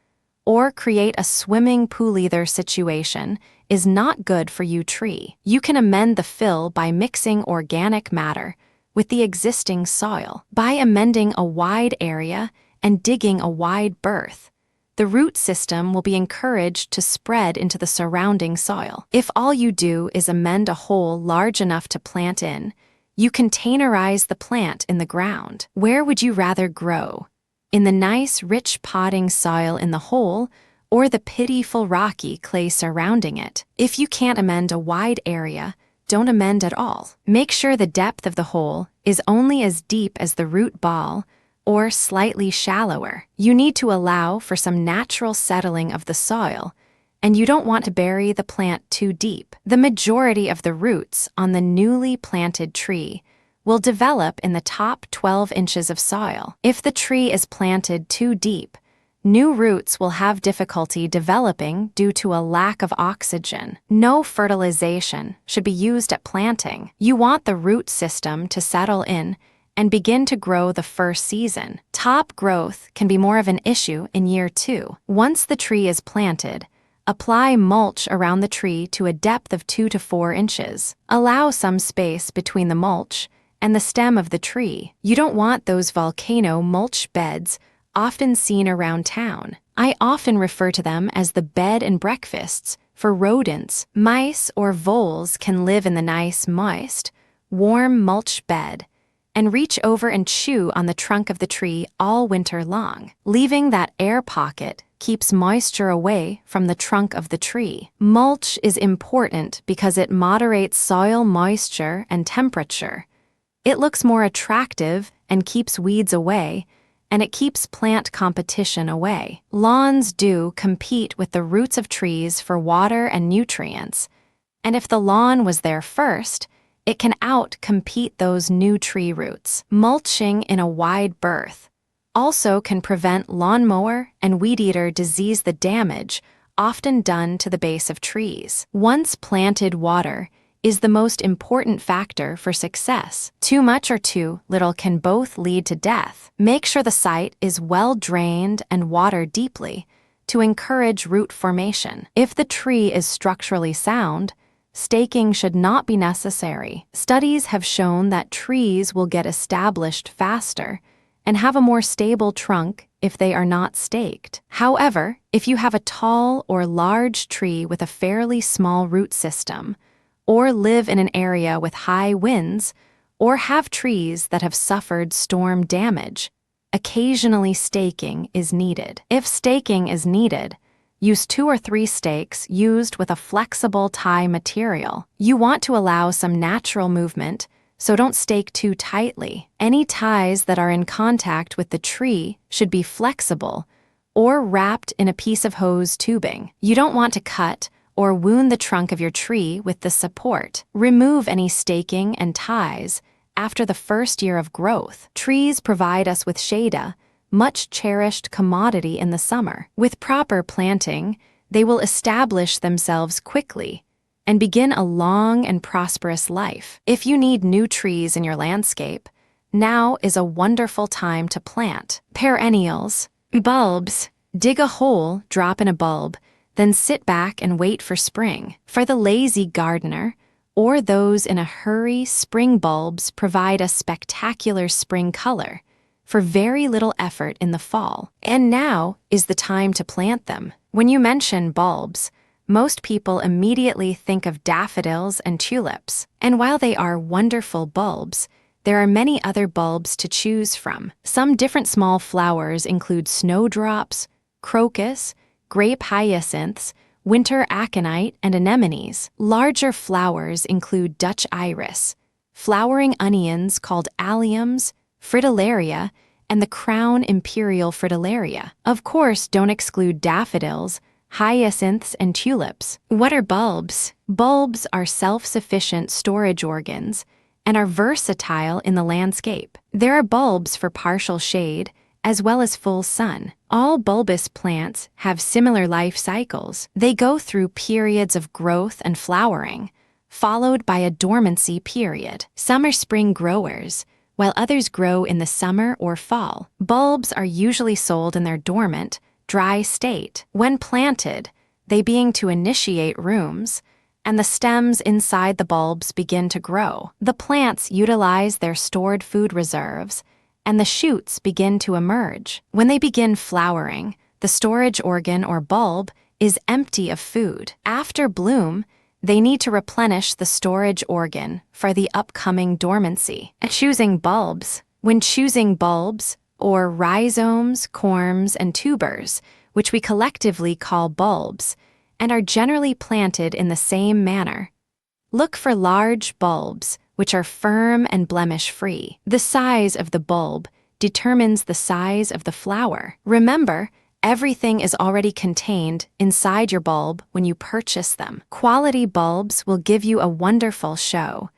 or create a swimming pool. Either situation is not good for your tree. You can amend the fill by mixing organic matter with the existing soil. By amending a wide area and digging a wide berth, the root system will be encouraged to spread into the surrounding soil. If all you do is amend a hole large enough to plant in, you containerize the plant in the ground. Where would you rather grow? In the nice, rich potting soil in the hole, or the pitiful rocky clay surrounding it? If you can't amend a wide area, don't amend at all. Make sure the depth of the hole is only as deep as the root ball, or slightly shallower. You need to allow for some natural settling of the soil, and you don't want to bury the plant too deep. The majority of the roots on the newly planted tree will develop in the top 12 inches of soil. If the tree is planted too deep, new roots will have difficulty developing due to a lack of oxygen. No fertilization should be used at planting. You want the root system to settle in and begin to grow the first season. Top growth can be more of an issue in year 2. Once the tree is planted, apply mulch around the tree to a depth of 2 to 4 inches. Allow some space between the mulch and the stem of the tree. You don't want those volcano mulch beds often seen around town. I often refer to them as the bed and breakfasts for rodents. Mice or voles can live in the nice, moist, warm mulch bed and reach over and chew on the trunk of the tree all winter long. Leaving that air pocket keeps moisture away from the trunk of the tree. Mulch is important because it moderates soil moisture and temperature. It looks more attractive and keeps weeds away, and it keeps plant competition away. Lawns do compete with the roots of trees for water and nutrients, and if the lawn was there first, it can out-compete those new tree roots. Mulching in a wide berth, also can prevent lawnmower and weed-eater disease, the damage often done to the base of trees. Once planted, water is the most important factor for success. Too much or too little can both lead to death. Make sure the site is well drained and watered deeply to encourage root formation. If the tree is structurally sound, staking should not be necessary. Studies have shown that trees will get established faster and have a more stable trunk if they are not staked. However, if you have a tall or large tree with a fairly small root system, or live in an area with high winds, or have trees that have suffered storm damage, occasionally staking is needed. If staking is needed, use 2 or 3 stakes used with a flexible tie material. You want to allow some natural movement, so don't stake too tightly. Any ties that are in contact with the tree should be flexible or wrapped in a piece of hose tubing. You don't want to cut or wound the trunk of your tree with the support. Remove any staking and ties after the first year of growth. Trees provide us with shade, a much cherished commodity in the summer. With proper planting, they will establish themselves quickly and begin a long and prosperous life. If you need new trees in your landscape, now is a wonderful time to plant. Perennials, bulbs. Dig a hole, drop in a bulb, then sit back and wait for spring. For the lazy gardener, or those in a hurry, spring bulbs provide a spectacular spring color for very little effort in the fall. And now is the time to plant them. When you mention bulbs, most people immediately think of daffodils and tulips. And while they are wonderful bulbs, there are many other bulbs to choose from. Some different small flowers include snowdrops, crocus, grape hyacinths, winter aconite, and anemones. Larger flowers include Dutch iris, flowering onions called alliums, fritillaria, and the crown imperial fritillaria. Of course, don't exclude daffodils, hyacinths, and tulips. What are bulbs? Bulbs are self-sufficient storage organs and are versatile in the landscape. There are bulbs for partial shade, as well as full sun. All bulbous plants have similar life cycles. They go through periods of growth and flowering, followed by a dormancy period. Some are spring growers, while others grow in the summer or fall. Bulbs are usually sold in their dormant, dry state. When planted, they begin to initiate rooms, and the stems inside the bulbs begin to grow. The plants utilize their stored food reserves, and the shoots begin to emerge. When they begin flowering, the storage organ or bulb is empty of food. After bloom, they need to replenish the storage organ for the upcoming dormancy. Choosing bulbs. When choosing bulbs, or rhizomes, corms, and tubers, which we collectively call bulbs, and are generally planted in the same manner, look for large bulbs, which are firm and blemish-free. The size of the bulb determines the size of the flower. Remember, everything is already contained inside your bulb when you purchase them. Quality bulbs will give you a wonderful show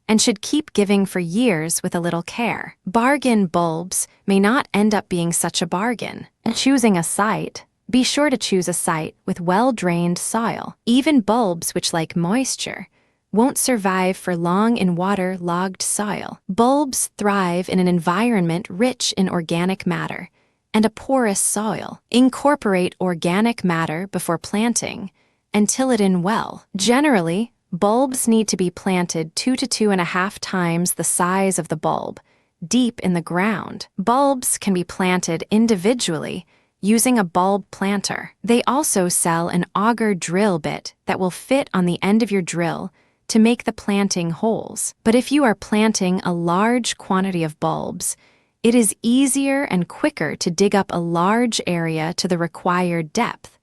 and should keep giving for years with a little care. Bargain bulbs may not end up being such a bargain. Choosing a site. Be sure to choose a site with well-drained soil. Even bulbs which like moisture won't survive for long in water-logged soil. Bulbs thrive in an environment rich in organic matter and a porous soil. Incorporate organic matter before planting and till it in well. Generally, bulbs need to be planted 2 to 2.5 times the size of the bulb, deep in the ground. Bulbs can be planted individually using a bulb planter. They also sell an auger drill bit that will fit on the end of your drill to make the planting holes. But if you are planting a large quantity of bulbs, it is easier and quicker to dig up a large area to the required depth.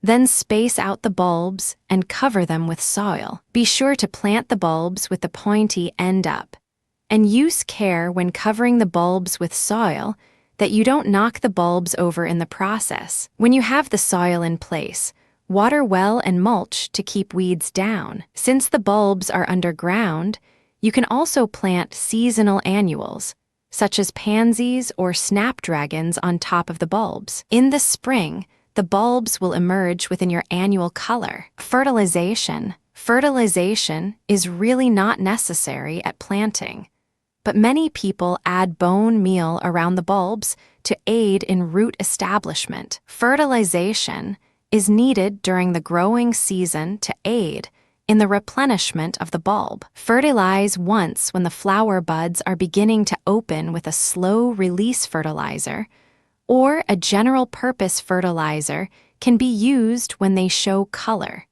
Then space out the bulbs and cover them with soil. Be sure to plant the bulbs with the pointy end up, and use care when covering the bulbs with soil that you don't knock the bulbs over in the process. When you have the soil in place, water well and mulch to keep weeds down. Since the bulbs are underground, you can also plant seasonal annuals, such as pansies or snapdragons on top of the bulbs. In the spring, the bulbs will emerge within your annual color. Fertilization. Fertilization is really not necessary at planting, but many people add bone meal around the bulbs to aid in root establishment. Fertilization is needed during the growing season to aid in the replenishment of the bulb. Fertilize once when the flower buds are beginning to open with a slow-release fertilizer, or a general-purpose fertilizer can be used when they show color,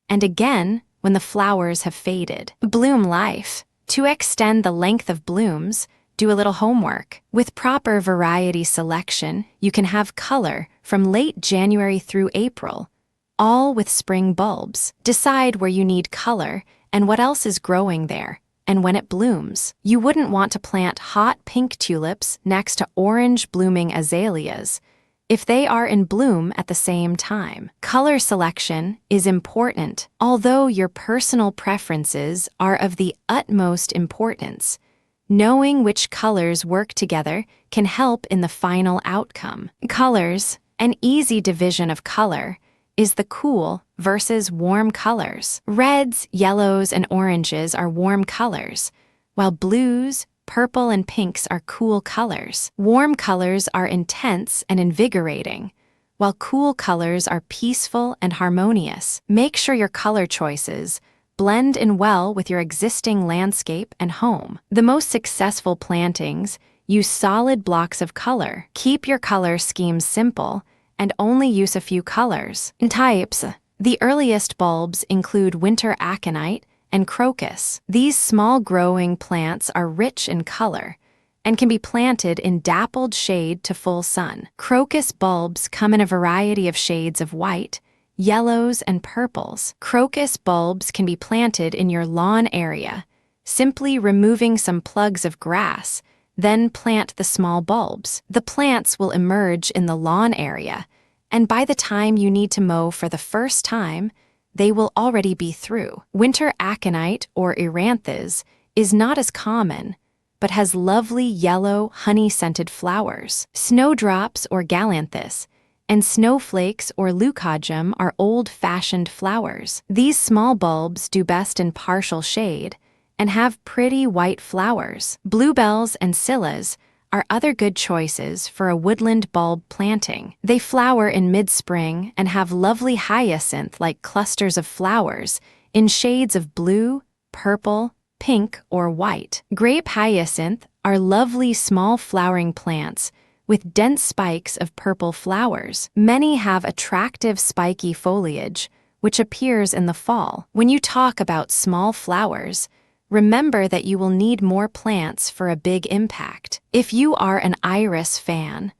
and again when the flowers have faded. Bloom life. To extend the length of blooms, do a little homework. With proper variety selection, you can have color from late January through April, all with spring bulbs. Decide where you need color and what else is growing there, and when it blooms. You wouldn't want to plant hot pink tulips next to orange blooming azaleas if they are in bloom at the same time. Color selection is important, although your personal preferences are of the utmost importance. Knowing which colors work together can help in the final outcome. Colors. An easy division of color is the cool versus warm colors. Reds, yellows, and oranges are warm colors, while blues, purple, and pinks are cool colors. Warm colors are intense and invigorating, while cool colors are peaceful and harmonious. Make sure your color choices blend in well with your existing landscape and home. The most successful plantings use solid blocks of color. Keep your color schemes simple and only use a few colors. Types. The earliest bulbs include winter aconite and crocus. These small growing plants are rich in color and can be planted in dappled shade to full sun. Crocus bulbs come in a variety of shades of white, yellows, and purples. Crocus bulbs can be planted in your lawn area, simply removing some plugs of grass, then plant the small bulbs. The plants will emerge in the lawn area, and by the time you need to mow for the first time, they will already be through. Winter aconite, or eranthis, is not as common, but has lovely yellow, honey-scented flowers. Snowdrops, or galanthus, and snowflakes, or leucojum, are old-fashioned flowers. These small bulbs do best in partial shade and have pretty white flowers. Bluebells and scillas are other good choices for a woodland bulb planting. They flower in mid-spring and have lovely hyacinth-like clusters of flowers in shades of blue, purple, pink, or white. Grape hyacinth are lovely small flowering plants with dense spikes of purple flowers. Many have attractive spiky foliage, which appears in the fall. When you talk about small flowers, remember that you will need more plants for a big impact. If you are an iris fan,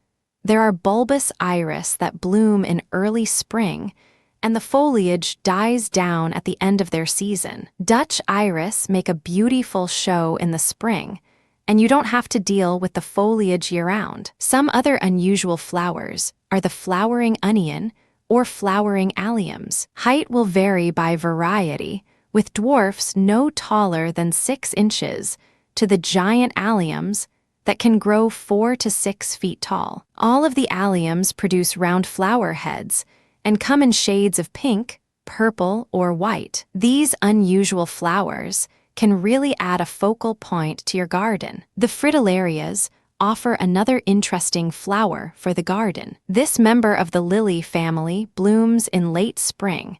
there are bulbous iris that bloom in early spring, and the foliage dies down at the end of their season. Dutch iris make a beautiful show in the spring, and you don't have to deal with the foliage year-round. Some other unusual flowers are the flowering onion or flowering alliums. Height will vary by variety, with dwarfs no taller than 6 inches to the giant alliums that can grow 4 to 6 feet tall. All of the alliums produce round flower heads and come in shades of pink, purple, or white. These unusual flowers can really add a focal point to your garden. The fritillarias offer another interesting flower for the garden. This member of the lily family blooms in late spring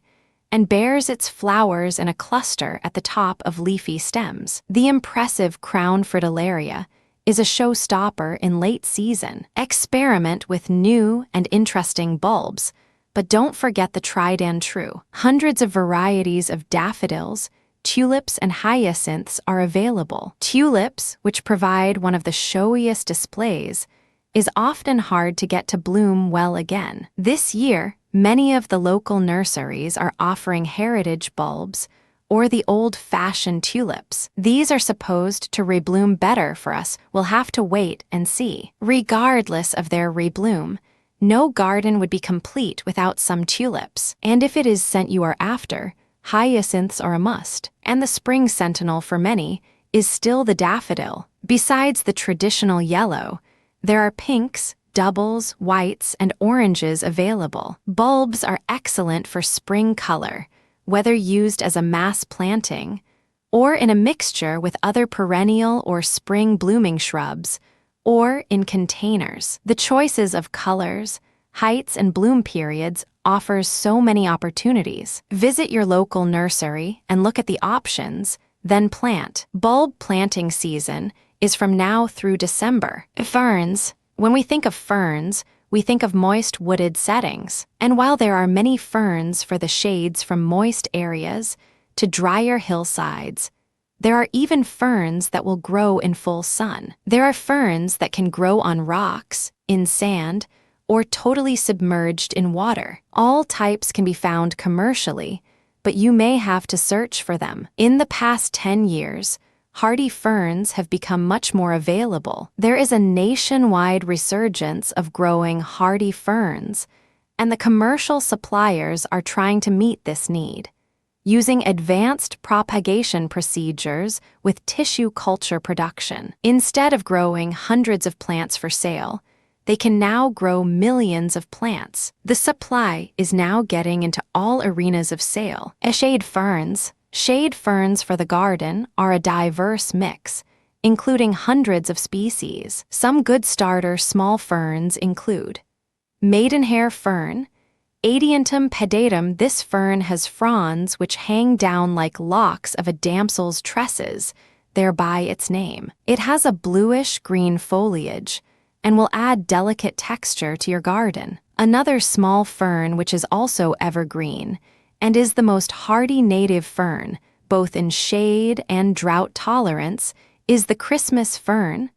and bears its flowers in a cluster at the top of leafy stems. The impressive crown fritillaria is a showstopper in late season. Experiment with new and interesting bulbs, but don't forget the tried and true. Hundreds of varieties of daffodils, tulips, and hyacinths are available. Tulips, which provide one of the showiest displays, is often hard to get to bloom well again. This year, many of the local nurseries are offering heritage bulbs or the old-fashioned tulips. These are supposed to rebloom better for us. We'll have to wait and see. Regardless of their rebloom, no garden would be complete without some tulips. And if it is scent you are after, hyacinths are a must. And the spring sentinel for many is still the daffodil. Besides the traditional yellow, there are pinks, doubles, whites, and oranges available. Bulbs are excellent for spring color, whether used as a mass planting or in a mixture with other perennial or spring blooming shrubs, or in containers. The choices of colors, heights, and bloom periods offers so many opportunities. Visit your local nursery and look at the options, then plant. Bulb planting season is from now through December. Ferns. When we think of ferns, we think of moist wooded settings. And while there are many ferns for the shades from moist areas to drier hillsides, there are even ferns that will grow in full sun. There are ferns that can grow on rocks, in sand, or totally submerged in water. All types can be found commercially, but you may have to search for them. In the past 10 years, hardy ferns have become much more available. There is a nationwide resurgence of growing hardy ferns, and the commercial suppliers are trying to meet this need, using advanced propagation procedures with tissue culture production. Instead of growing hundreds of plants for sale, they can now grow millions of plants. The supply is now getting into all arenas of sale. Shade ferns. Shade ferns for the garden are a diverse mix, including hundreds of species. Some good starter small ferns include maidenhair fern, Adiantum pedatum. This fern has fronds which hang down like locks of a damsel's tresses, thereby its name. It has a bluish-green foliage and will add delicate texture to your garden. Another small fern which is also evergreen and is the most hardy native fern, both in shade and drought tolerance, is the Christmas fern,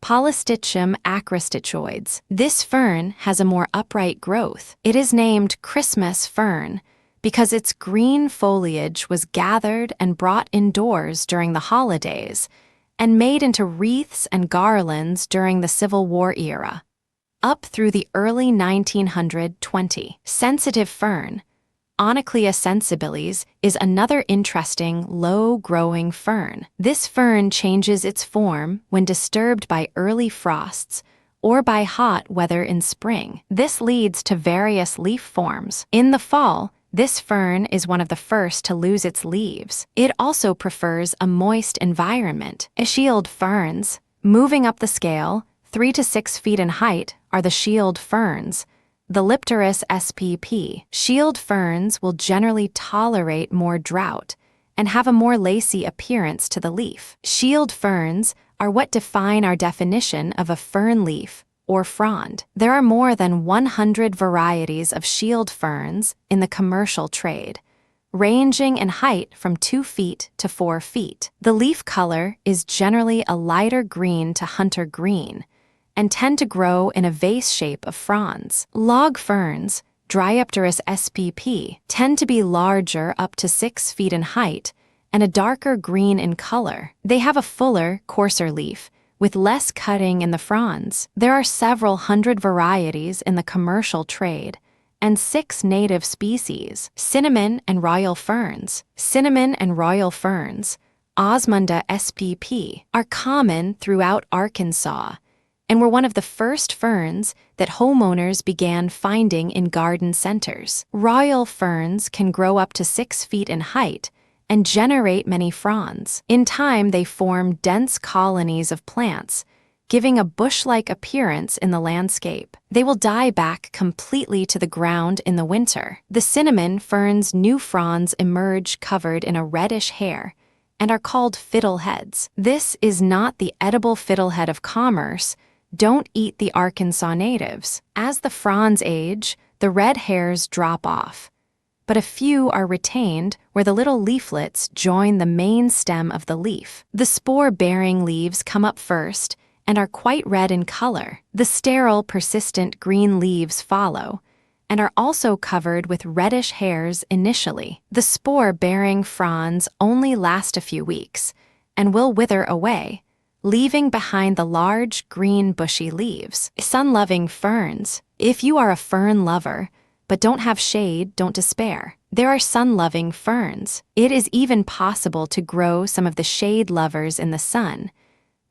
Polystichum acrostichoides. This fern has a more upright growth. It is named Christmas fern because its green foliage was gathered and brought indoors during the holidays and made into wreaths and garlands during the Civil War era. Up through the early 1920s, sensitive fern, Onoclea sensibilis, is another interesting, low-growing fern. This fern changes its form when disturbed by early frosts or by hot weather in spring. This leads to various leaf forms. In the fall, this fern is one of the first to lose its leaves. It also prefers a moist environment. Shield ferns, moving up the scale, 3 to 6 feet in height, are the shield ferns. The Lipteris spp. Shield ferns will generally tolerate more drought and have a more lacy appearance to the leaf. Shield ferns are what define our definition of a fern leaf or frond. There are more than 100 varieties of shield ferns in the commercial trade, ranging in height from 2 feet to 4 feet. The leaf color is generally a lighter green to hunter green, and tend to grow in a vase shape of fronds. Log ferns, Dryopteris spp, tend to be larger up to 6 feet in height and a darker green in color. They have a fuller, coarser leaf, with less cutting in the fronds. There are several hundred varieties in the commercial trade, and 6 native species. Cinnamon and royal ferns. Cinnamon and royal ferns, Osmunda spp, are common throughout Arkansas, and were one of the first ferns that homeowners began finding in garden centers. Royal ferns can grow up to 6 feet in height and generate many fronds. In time, they form dense colonies of plants, giving a bush-like appearance in the landscape. They will die back completely to the ground in the winter. The cinnamon fern's new fronds emerge covered in a reddish hair and are called fiddleheads. This is not the edible fiddlehead of commerce. Don't eat the Arkansas natives. As the fronds age, the red hairs drop off, but a few are retained where the little leaflets join the main stem of the leaf. The spore-bearing leaves come up first and are quite red in color. The sterile, persistent green leaves follow and are also covered with reddish hairs initially. The spore-bearing fronds only last a few weeks and will wither away, leaving behind the large, green, bushy leaves. Sun-loving ferns. If you are a fern lover, but don't have shade, don't despair. There are sun-loving ferns. It is even possible to grow some of the shade lovers in the sun,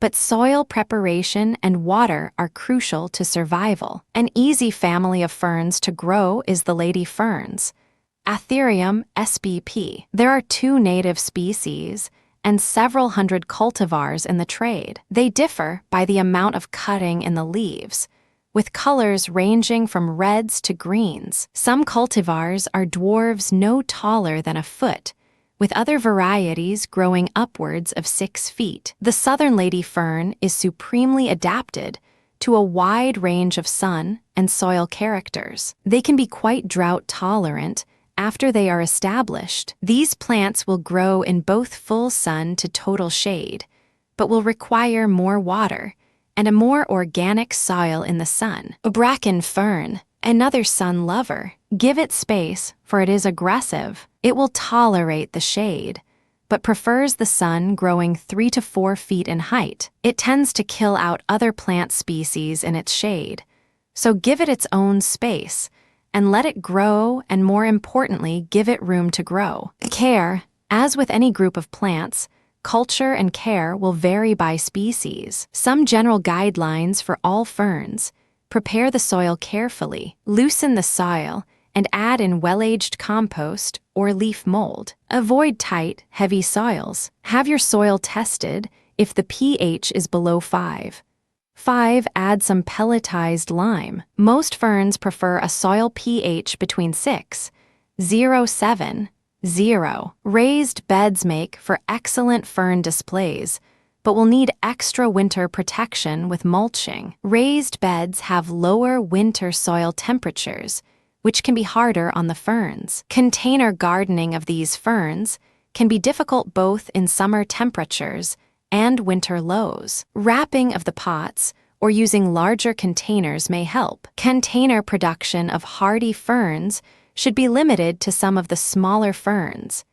but soil preparation and water are crucial to survival. An easy family of ferns to grow is the lady ferns, Atherium spp. There are 2 native species and several hundred cultivars in the trade. They differ by the amount of cutting in the leaves, with colors ranging from reds to greens. Some cultivars are dwarves no taller than a foot, with other varieties growing upwards of 6 feet. The southern lady fern is supremely adapted to a wide range of sun and soil characters. They can be quite drought tolerant after they are established. These plants will grow in both full sun to total shade, but will require more water and a more organic soil in the sun. Bracken fern, another sun lover. Give it space, for it is aggressive. It will tolerate the shade, but prefers the sun growing 3 to 4 feet in height. It tends to kill out other plant species in its shade, so give it its own space and let it grow, and more importantly, give it room to grow. Care. As with any group of plants, culture and care will vary by species. Some general guidelines for all ferns: prepare the soil carefully, loosen the soil, and add in well-aged compost or leaf mold. Avoid tight, heavy soils. Have your soil tested if the pH is below 5. 5. Add some pelletized lime. Most ferns prefer a soil pH between 6, 0.7, 0. Raised beds make for excellent fern displays, but will need extra winter protection with mulching. Raised beds have lower winter soil temperatures, which can be harder on the ferns. Container gardening of these ferns can be difficult both in summer temperatures and winter lows. Wrapping of the pots or using larger containers may help. Container production of hardy ferns should be limited to some of the smaller ferns,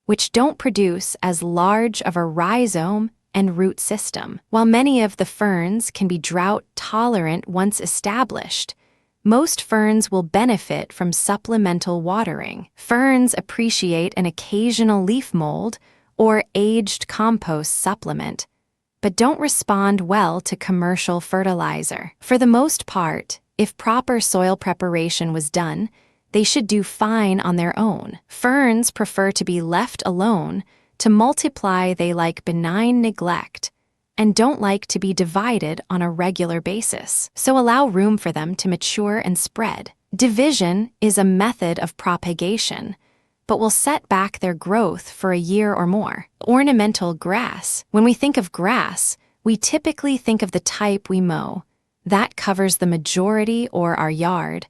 which don't produce as large of a rhizome and root system. While many of the ferns can be drought tolerant once established, most ferns will benefit from supplemental watering. Ferns appreciate an occasional leaf mold or aged compost supplement, but don't respond well to commercial fertilizer. For the most part, if proper soil preparation was done, they should do fine on their own. Ferns prefer to be left alone. To multiply, they like benign neglect and don't like to be divided on a regular basis, so allow room for them to mature and spread. Division is a method of propagation, but will set back their growth for a year or more. Ornamental grass. When we think of grass, we typically think of the type we mow. That covers the majority or our yard,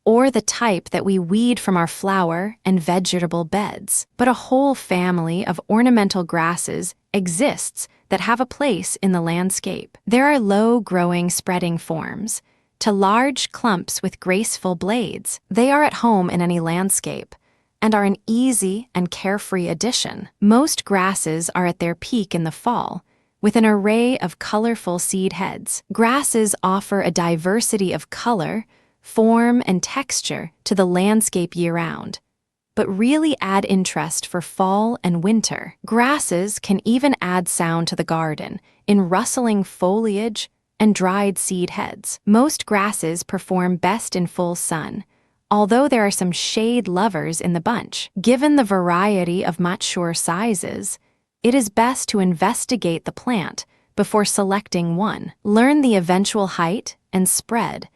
or the type that we weed from our flower and vegetable beds. But a whole family of ornamental grasses exists that have a place in the landscape. There are low-growing spreading forms to large clumps with graceful blades. They are at home in any landscape and are an easy and carefree addition. Most grasses are at their peak in the fall, with an array of colorful seed heads. Grasses offer a diversity of color, form, and texture to the landscape year-round, but really add interest for fall and winter. Grasses can even add sound to the garden in rustling foliage and dried seed heads. Most grasses perform best in full sun, although there are some shade lovers in the bunch. Given the variety of mature sizes, it is best to investigate the plant before selecting one. Learn the eventual height and spread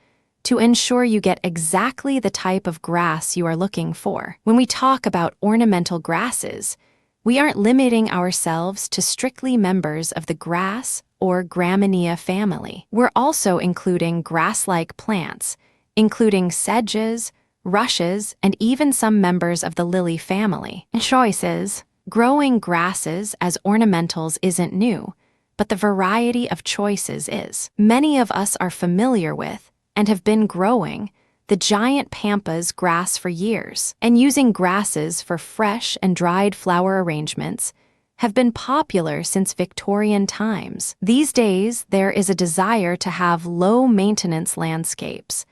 to ensure you get exactly the type of grass you are looking for. When we talk about ornamental grasses, we aren't limiting ourselves to strictly members of the grass or Gramineae family. We're also including grass-like plants, including sedges, rushes, and even some members of the lily family. Choices. Growing grasses as ornamentals isn't new, but the variety of choices is. Many of us are familiar with and have been growing the giant pampas grass for years, and using grasses for fresh and dried flower arrangements have been popular since Victorian times. These days, there is a desire to have low-maintenance landscapes,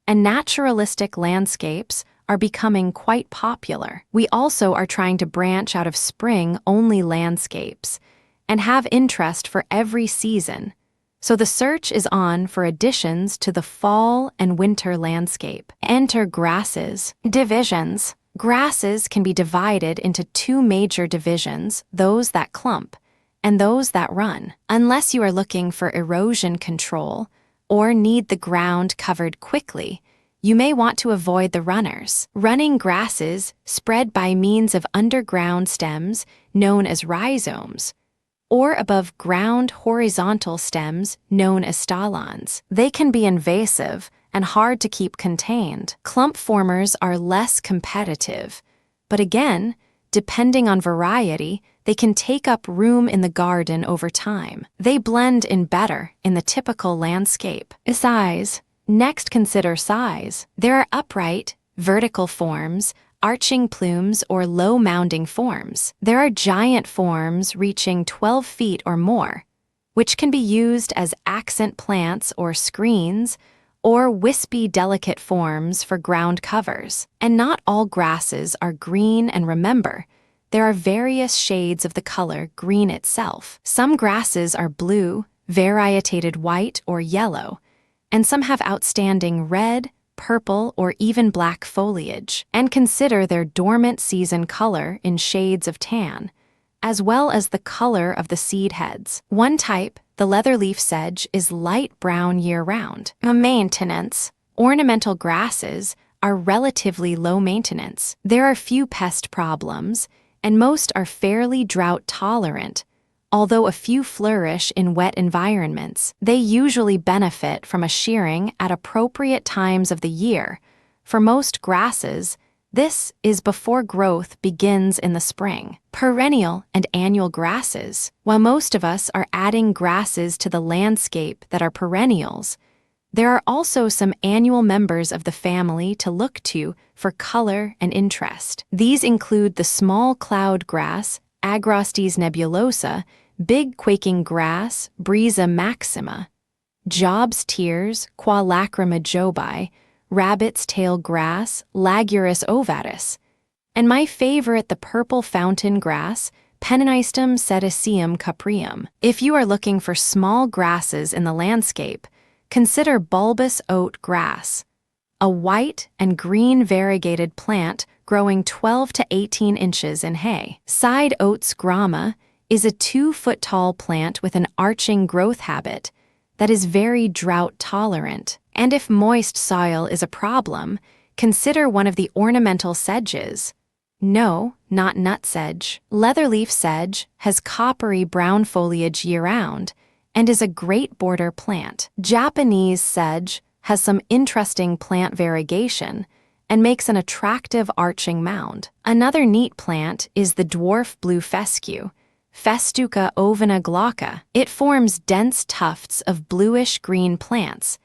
and naturalistic landscapes are becoming quite popular. We also are trying to branch out of spring-only landscapes and have interest for every season, so the search is on for additions to the fall and winter landscape. Enter grasses. Divisions. Grasses can be divided into two major divisions, those that clump and those that run. Unless you are looking for erosion control or need the ground covered quickly, you may want to avoid the runners. Running grasses spread by means of underground stems known as rhizomes, or above ground horizontal stems known as stolons. They can be invasive and hard to keep contained. Clump formers are less competitive, but again, depending on variety, they can take up room in the garden over time. They blend in better in the typical landscape. Size. Next, consider size. There are upright, vertical forms, arching plumes, or low mounding forms. There are giant forms reaching 12 feet or more, which can be used as accent plants or screens, or wispy, delicate forms for ground covers. And not all grasses are green, and remember, there are various shades of the color green itself. Some grasses are blue, variegated white, or yellow, and some have outstanding red, purple, or even black foliage. And consider their dormant season color in shades of tan, as well as the color of the seed heads. One type, the leatherleaf sedge, is light brown year-round. Maintenance. Ornamental grasses are relatively low maintenance. There are few pest problems, and most are fairly drought-tolerant. Although a few flourish in wet environments, they usually benefit from a shearing at appropriate times of the year. For most grasses, this is before growth begins in the spring. Perennial and annual grasses. While most of us are adding grasses to the landscape that are perennials, there are also some annual members of the family to look to for color and interest. These include the small cloud grass, Agrostes nebulosa, big quaking grass, Brisa maxima, Job's tears, Qua lacrima jobi, rabbit's tail grass, Lagurus ovatus, and my favorite, the purple fountain grass, Penninistum sediceum capreum. If you are looking for small grasses in the landscape, consider bulbous oat grass, a white and green variegated plant growing 12 to 18 inches in hay. Side oats grama is a 2-foot-tall plant with an arching growth habit that is very drought-tolerant. And if moist soil is a problem, consider one of the ornamental sedges. No, not nutsedge. Leatherleaf sedge has coppery brown foliage year-round and is a great border plant. Japanese sedge has some interesting plant variegation and makes an attractive arching mound. Another neat plant is the dwarf blue fescue, Festuca ovina glauca. It forms dense tufts of bluish-green plants.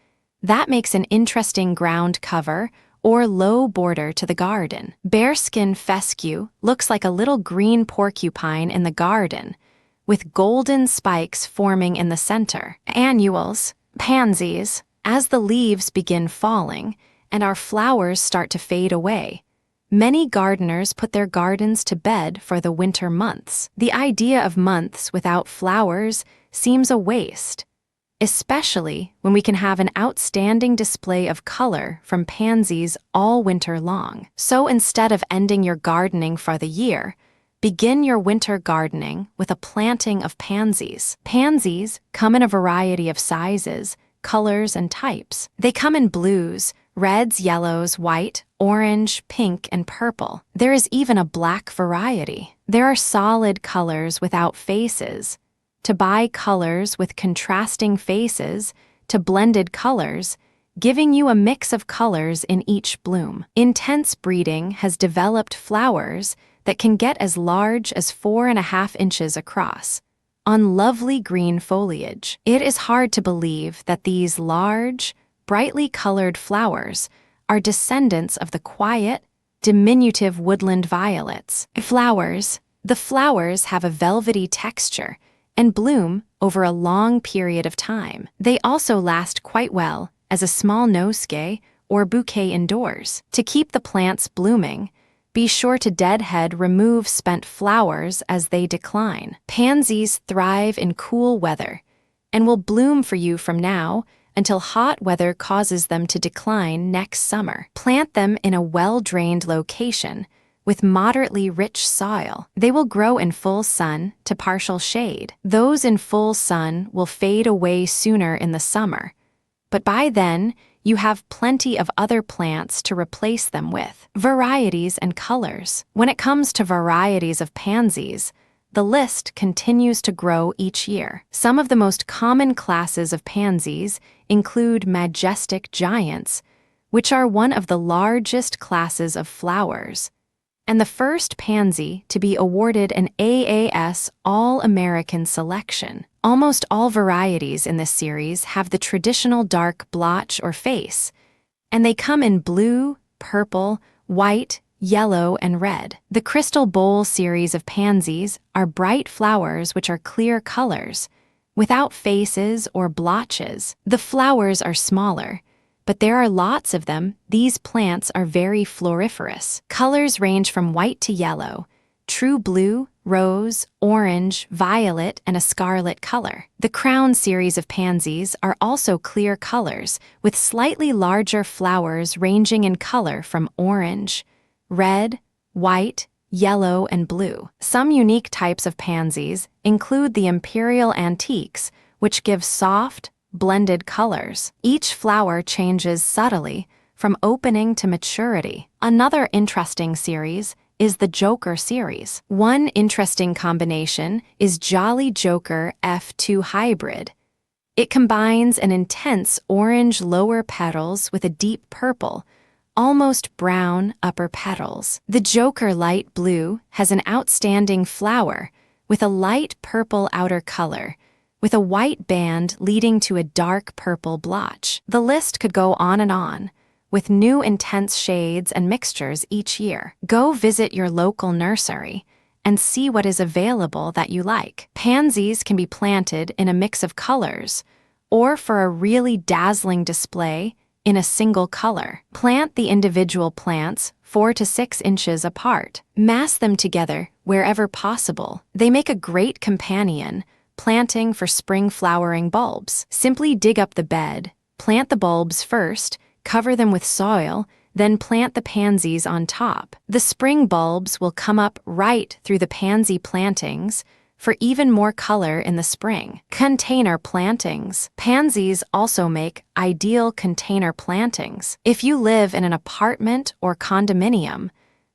That makes an interesting ground cover or low border to the garden. Bearskin fescue looks like a little green porcupine in the garden, with golden spikes forming in the center. Annuals, pansies. As the leaves begin falling and our flowers start to fade away, many gardeners put their gardens to bed for the winter months. The idea of months without flowers seems a waste, especially when we can have an outstanding display of color from pansies all winter long. So instead of ending your gardening for the year, begin your winter gardening with a planting of pansies. Pansies come in a variety of sizes, colors, and types. They come in blues, reds, yellows, white, orange, pink, and purple. There is even a black variety. There are solid colors without faces, to bi-colors with contrasting faces, to blended colors, giving you a mix of colors in each bloom. Intense breeding has developed flowers that can get as large as 4.5 inches across, on lovely green foliage. It is hard to believe that these large, brightly colored flowers are descendants of the quiet, diminutive woodland violets. Flowers. The flowers have a velvety texture and bloom over a long period of time. They also last quite well as a small nosegay or bouquet indoors. To keep the plants blooming, Be sure to deadhead remove spent flowers as they decline. Pansies thrive in cool weather and will bloom for you from now until hot weather causes them to decline next summer. Plant them in a well-drained location with moderately rich soil. They will grow in full sun to partial shade. Those in full sun will fade away sooner in the summer, but by then, you have plenty of other plants to replace them with. Varieties and colors. When it comes to varieties of pansies, the list continues to grow each year. Some of the most common classes of pansies include majestic giants, which are one of the largest classes of flowers, and the first pansy to be awarded an AAS All-American selection. Almost all varieties in this series have the traditional dark blotch or face, and they come in blue, purple, white, yellow, and red. The Crystal Bowl series of pansies are bright flowers which are clear colors, without faces or blotches. The flowers are smaller, but there are lots of them. These plants are very floriferous. Colors range from white to yellow, true blue, rose, orange, violet, and a scarlet color. The Crown series of pansies are also clear colors, with slightly larger flowers ranging in color from orange, red, white, yellow, and blue. Some unique types of pansies include the Imperial Antiques, which give soft, blended colors. Each flower changes subtly from opening to maturity. Another interesting series is the Joker series. One interesting combination is Jolly Joker F2 Hybrid. It combines an intense orange lower petals with a deep purple, almost brown upper petals. The Joker Light Blue has an outstanding flower with a light purple outer color, with a white band leading to a dark purple blotch. The list could go on, with new intense shades and mixtures each year. Go visit your local nursery and see what is available that you like. Pansies can be planted in a mix of colors, or for a really dazzling display in a single color. Plant the individual plants 4 to 6 inches apart. Mass them together wherever possible. They make a great companion, planting for spring flowering bulbs. Simply dig up the bed, plant the bulbs first, cover them with soil, then plant the pansies on top. The spring bulbs will come up right through the pansy plantings for even more color in the spring. Container plantings. Pansies also make ideal container plantings. If you live in an apartment or condominium,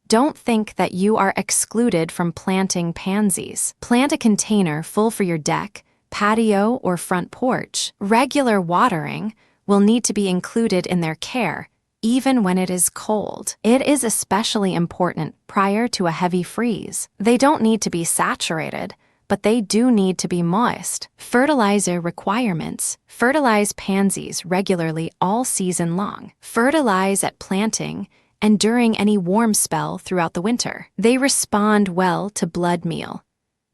don't think that you are excluded from planting pansies. Plant a container full for your deck, patio, or front porch. Regular watering will need to be included in their care, even when it is cold. It is especially important prior to a heavy freeze. They don't need to be saturated, but they do need to be moist. Fertilizer requirements. Fertilize pansies regularly all season long. Fertilize at planting and during any warm spell throughout the winter. They respond well to blood meal,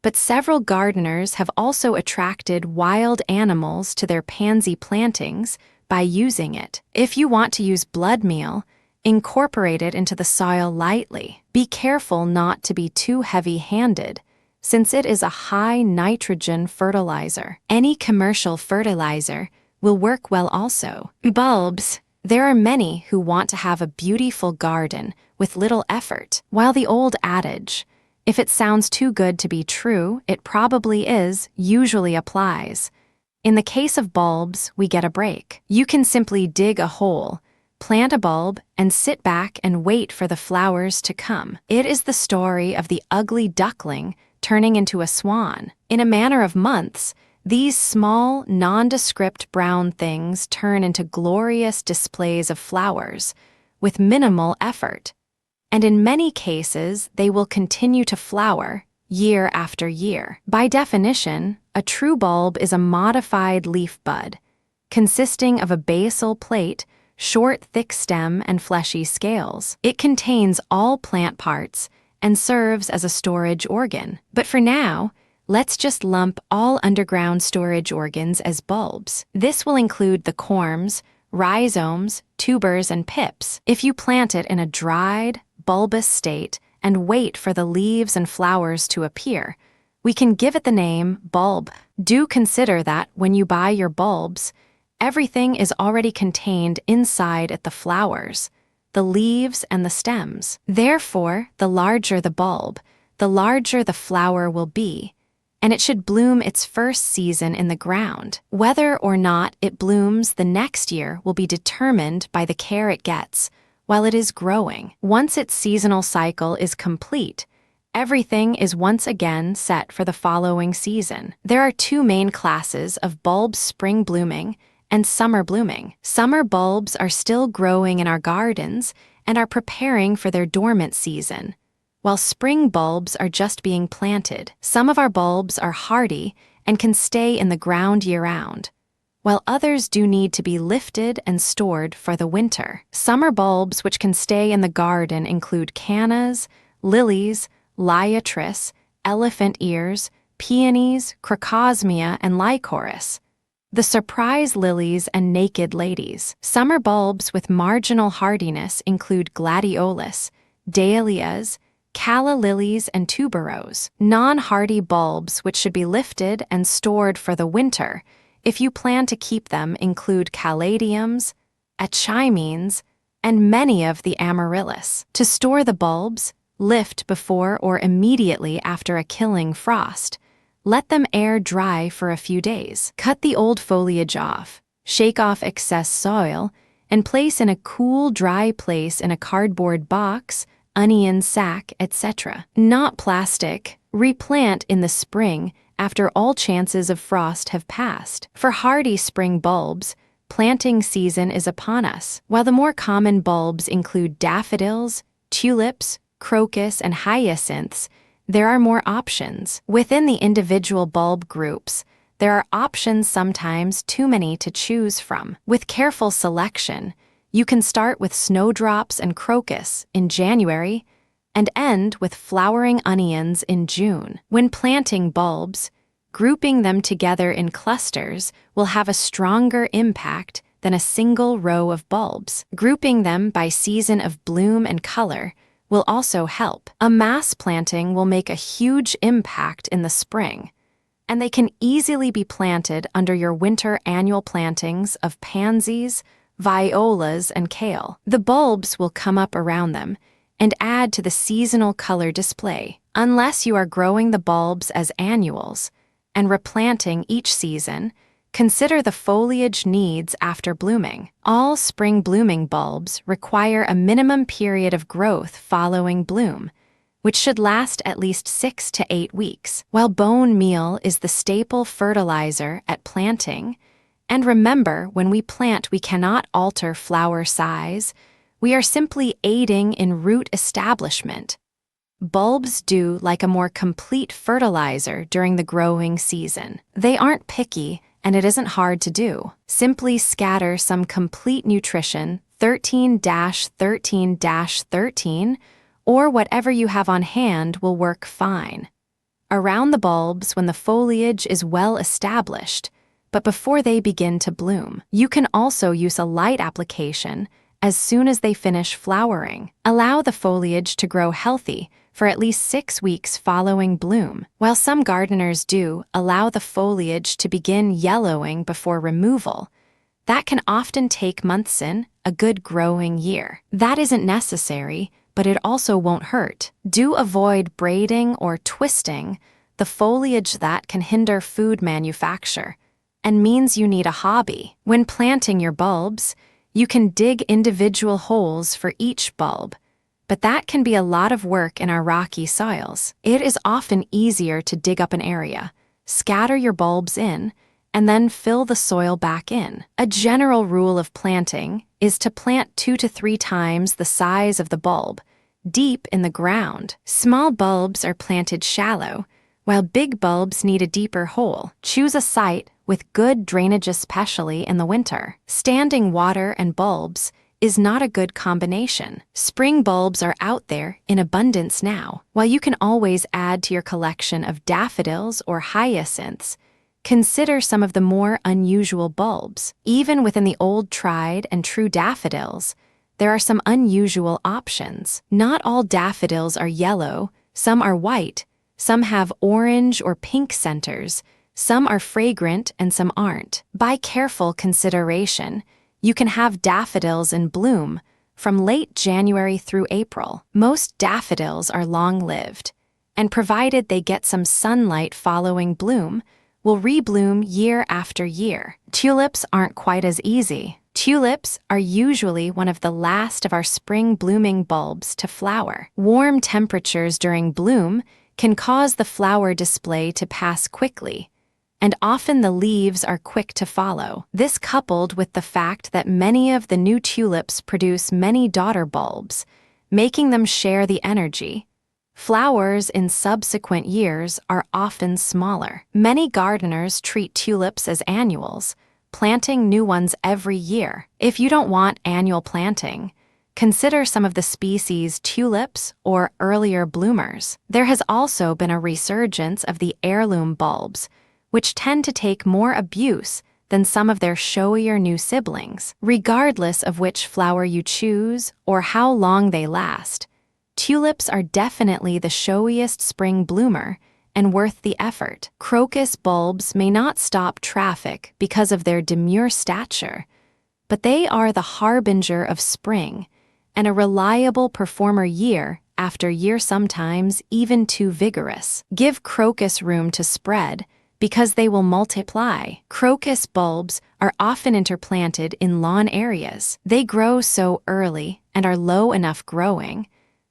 but several gardeners have also attracted wild animals to their pansy plantings by using it. If you want to use blood meal, incorporate it into the soil lightly. Be careful not to be too heavy-handed, since it is a high nitrogen fertilizer. Any commercial fertilizer will work well also. Bulbs. There are many who want to have a beautiful garden with little effort. While the old adage, if it sounds too good to be true, it probably is, usually applies. In the case of bulbs, we get a break. You can simply dig a hole, plant a bulb, and sit back and wait for the flowers to come. It is the story of the ugly duckling turning into a swan. In a matter of months, these small, nondescript brown things turn into glorious displays of flowers with minimal effort. And in many cases, they will continue to flower year after year. By definition, a true bulb is a modified leaf bud, consisting of a basal plate, short, thick stem, and fleshy scales. It contains all plant parts and serves as a storage organ. But for now, let's just lump all underground storage organs as bulbs. This will include the corms, rhizomes, tubers, and pips. If you plant it in a dried, bulbous state and wait for the leaves and flowers to appear, we can give it the name bulb. Do consider that when you buy your bulbs, everything is already contained inside at the flowers, the leaves and the stems. Therefore, the larger the bulb, the larger the flower will be, and it should bloom its first season in the ground. Whether or not it blooms the next year will be determined by the care it gets while it is growing. Once its seasonal cycle is complete, everything is once again set for the following season. There are two main classes of bulbs: spring blooming and summer blooming. Summer bulbs are still growing in our gardens and are preparing for their dormant season, while spring bulbs are just being planted. Some of our bulbs are hardy and can stay in the ground year-round, while others do need to be lifted and stored for the winter. Summer bulbs which can stay in the garden include cannas, lilies, liatris, elephant ears, peonies, crocosmia, and lycoris, the surprise lilies, and naked ladies. Summer bulbs with marginal hardiness include gladiolus, dahlias, calla lilies, and tuberose. Non-hardy bulbs which should be lifted and stored for the winter, if you plan to keep them, include caladiums, achymines, and many of the amaryllis. To store the bulbs, lift before or immediately after a killing frost. Let them air dry for a few days. Cut the old foliage off, shake off excess soil, and place in a cool, dry place in a cardboard box, onion sack, etc. Not plastic. Replant in the spring after all chances of frost have passed. For hardy spring bulbs, planting season is upon us. While the more common bulbs include daffodils, tulips, crocus, and hyacinths, there are more options. Within the individual bulb groups, there are options, sometimes too many to choose from. With careful selection, you can start with snowdrops and crocus in January and end with flowering onions in June. When planting bulbs, grouping them together in clusters will have a stronger impact than a single row of bulbs. Grouping them by season of bloom and color will also help. A mass planting will make a huge impact in the spring, and they can easily be planted under your winter annual plantings of pansies, violas, and kale. The bulbs will come up around them and add to the seasonal color display. Unless you are growing the bulbs as annuals and replanting each season, consider the foliage needs after blooming. All spring blooming bulbs require a minimum period of growth following bloom, which should last at least 6 to 8 weeks. While bone meal is the staple fertilizer at planting, and remember, when we plant, we cannot alter flower size. We are simply aiding in root establishment. Bulbs do like a more complete fertilizer during the growing season. They aren't picky, and it isn't hard to do. Simply scatter some complete nutrition, 13-13-13, or whatever you have on hand will work fine, around the bulbs when the foliage is well established, but before they begin to bloom. You can also use a light application as soon as they finish flowering. Allow the foliage to grow healthy for at least 6 weeks following bloom. While some gardeners do allow the foliage to begin yellowing before removal, that can often take months in a good growing year. That isn't necessary, but it also won't hurt. Do avoid braiding or twisting the foliage. That can hinder food manufacture and means you need a hobby. When planting your bulbs, you can dig individual holes for each bulb, but that can be a lot of work in our rocky soils. It is often easier to dig up an area, scatter your bulbs in, and then fill the soil back in. A general rule of planting is to plant 2 to 3 times the size of the bulb, deep in the ground. Small bulbs are planted shallow, while big bulbs need a deeper hole. Choose a site with good drainage, especially in the winter. Standing water and bulbs is not a good combination. Spring bulbs are out there in abundance now. While you can always add to your collection of daffodils or hyacinths, consider some of the more unusual bulbs. Even within the old tried and true daffodils, there are some unusual options. Not all daffodils are yellow, some are white, some have orange or pink centers, some are fragrant and some aren't. By careful consideration, you can have daffodils in bloom from late January through April. Most daffodils are long-lived, and provided they get some sunlight following bloom, will rebloom year after year. Tulips aren't quite as easy. Tulips are usually one of the last of our spring blooming bulbs to flower. Warm temperatures during bloom can cause the flower display to pass quickly, and often the leaves are quick to follow. This, coupled with the fact that many of the new tulips produce many daughter bulbs, making them share the energy, flowers in subsequent years are often smaller. Many gardeners treat tulips as annuals, planting new ones every year. If you don't want annual planting, consider some of the species' tulips or earlier bloomers. There has also been a resurgence of the heirloom bulbs, which tend to take more abuse than some of their showier new siblings. Regardless of which flower you choose or how long they last, tulips are definitely the showiest spring bloomer and worth the effort. Crocus bulbs may not stop traffic because of their demure stature, but they are the harbinger of spring and a reliable performer year after year, sometimes even too vigorous. Give crocus room to spread because they will multiply. Crocus bulbs are often interplanted in lawn areas. They grow so early and are low enough growing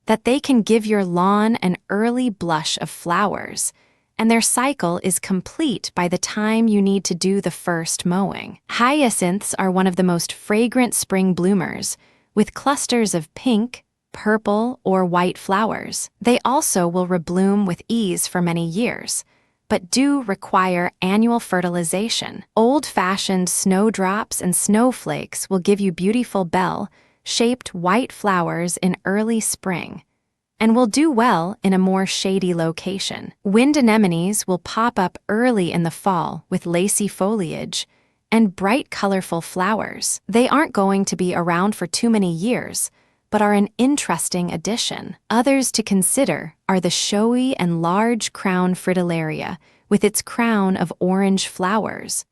that they can give your lawn an early blush of flowers, and their cycle is complete by the time you need to do the first mowing. Hyacinths are one of the most fragrant spring bloomers, with clusters of pink, purple, or white flowers. They also will rebloom with ease for many years, but do require annual fertilization. Old-fashioned snowdrops and snowflakes will give you beautiful bell-shaped white flowers in early spring, and will do well in a more shady location. Wind anemones will pop up early in the fall with lacy foliage and bright, colorful flowers. They aren't going to be around for too many years, but are an interesting addition. Others to consider are the showy and large crown fritillaria with its crown of orange flowers,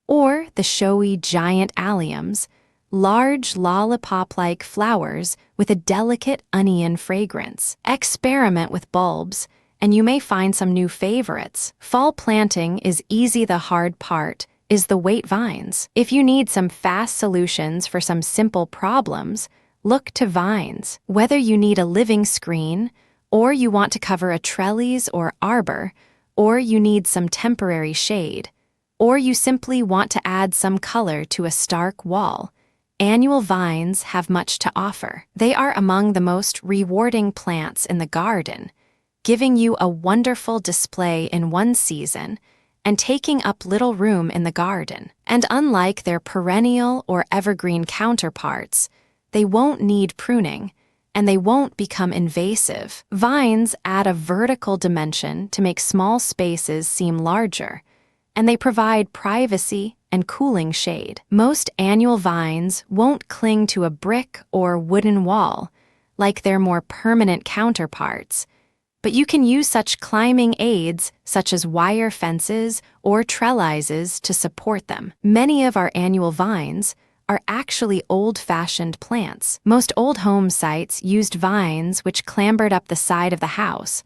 or the showy giant alliums, large lollipop-like flowers with a delicate onion fragrance. Experiment with bulbs, and you may find some new favorites. Fall planting is easy. The hard part is the wait vines. If you need some fast solutions for some simple problems, look to vines. Whether you need a living screen, or you want to cover a trellis or arbor, or you need some temporary shade, or you simply want to add some color to a stark wall, annual vines have much to offer. They are among the most rewarding plants in the garden, giving you a wonderful display in one season and taking up little room in the garden. And unlike their perennial or evergreen counterparts, they won't need pruning, and they won't become invasive. Vines add a vertical dimension to make small spaces seem larger, and they provide privacy and cooling shade. Most annual vines won't cling to a brick or wooden wall like their more permanent counterparts, but you can use such climbing aids such as wire fences or trellises to support them. Many of our annual vines are actually old-fashioned plants. Most old home sites used vines which clambered up the side of the house,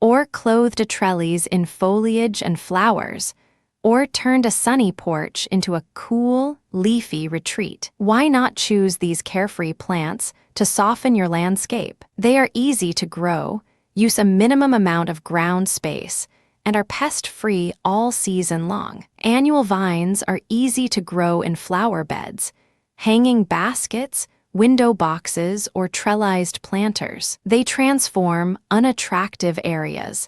or clothed a trellis in foliage and flowers, or turned a sunny porch into a cool, leafy retreat. Why not choose these carefree plants to soften your landscape? They are easy to grow, use a minimum amount of ground space, and are pest-free all season long. Annual vines are easy to grow in flower beds, hanging baskets, window boxes, or trellised planters. They transform unattractive areas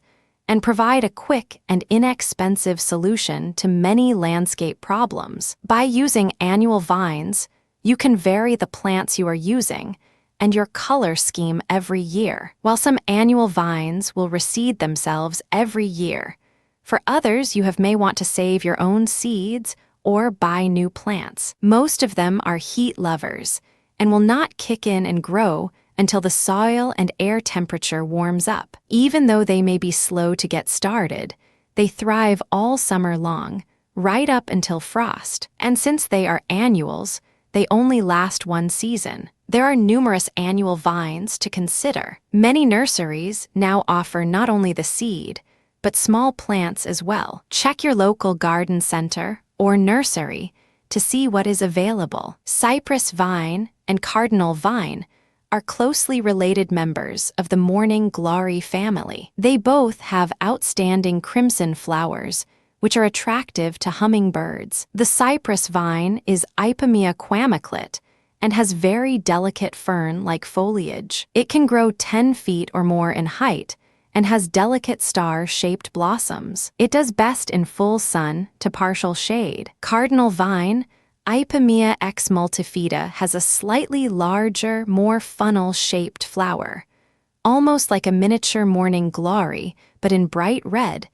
and provide a quick and inexpensive solution to many landscape problems. By using annual vines, you can vary the plants you are using and your color scheme every year. While some annual vines will reseed themselves every year, for others you may want to save your own seeds or buy new plants. Most of them are heat lovers and will not kick in and grow until the soil and air temperature warms up. Even though they may be slow to get started, they thrive all summer long, right up until frost. And since they are annuals, they only last one season. There are numerous annual vines to consider. Many nurseries now offer not only the seed, but small plants as well. Check your local garden center or nursery to see what is available. Cypress vine and cardinal vine are closely related members of the morning glory family. They both have outstanding crimson flowers, which are attractive to hummingbirds. The cypress vine is Ipomoea quamaclit and has very delicate fern-like foliage. It can grow 10 feet or more in height and has delicate star-shaped blossoms. It does best in full sun to partial shade. Cardinal vine, Ipomoea ex multifida, has a slightly larger, more funnel-shaped flower, almost like a miniature morning glory, but in bright red.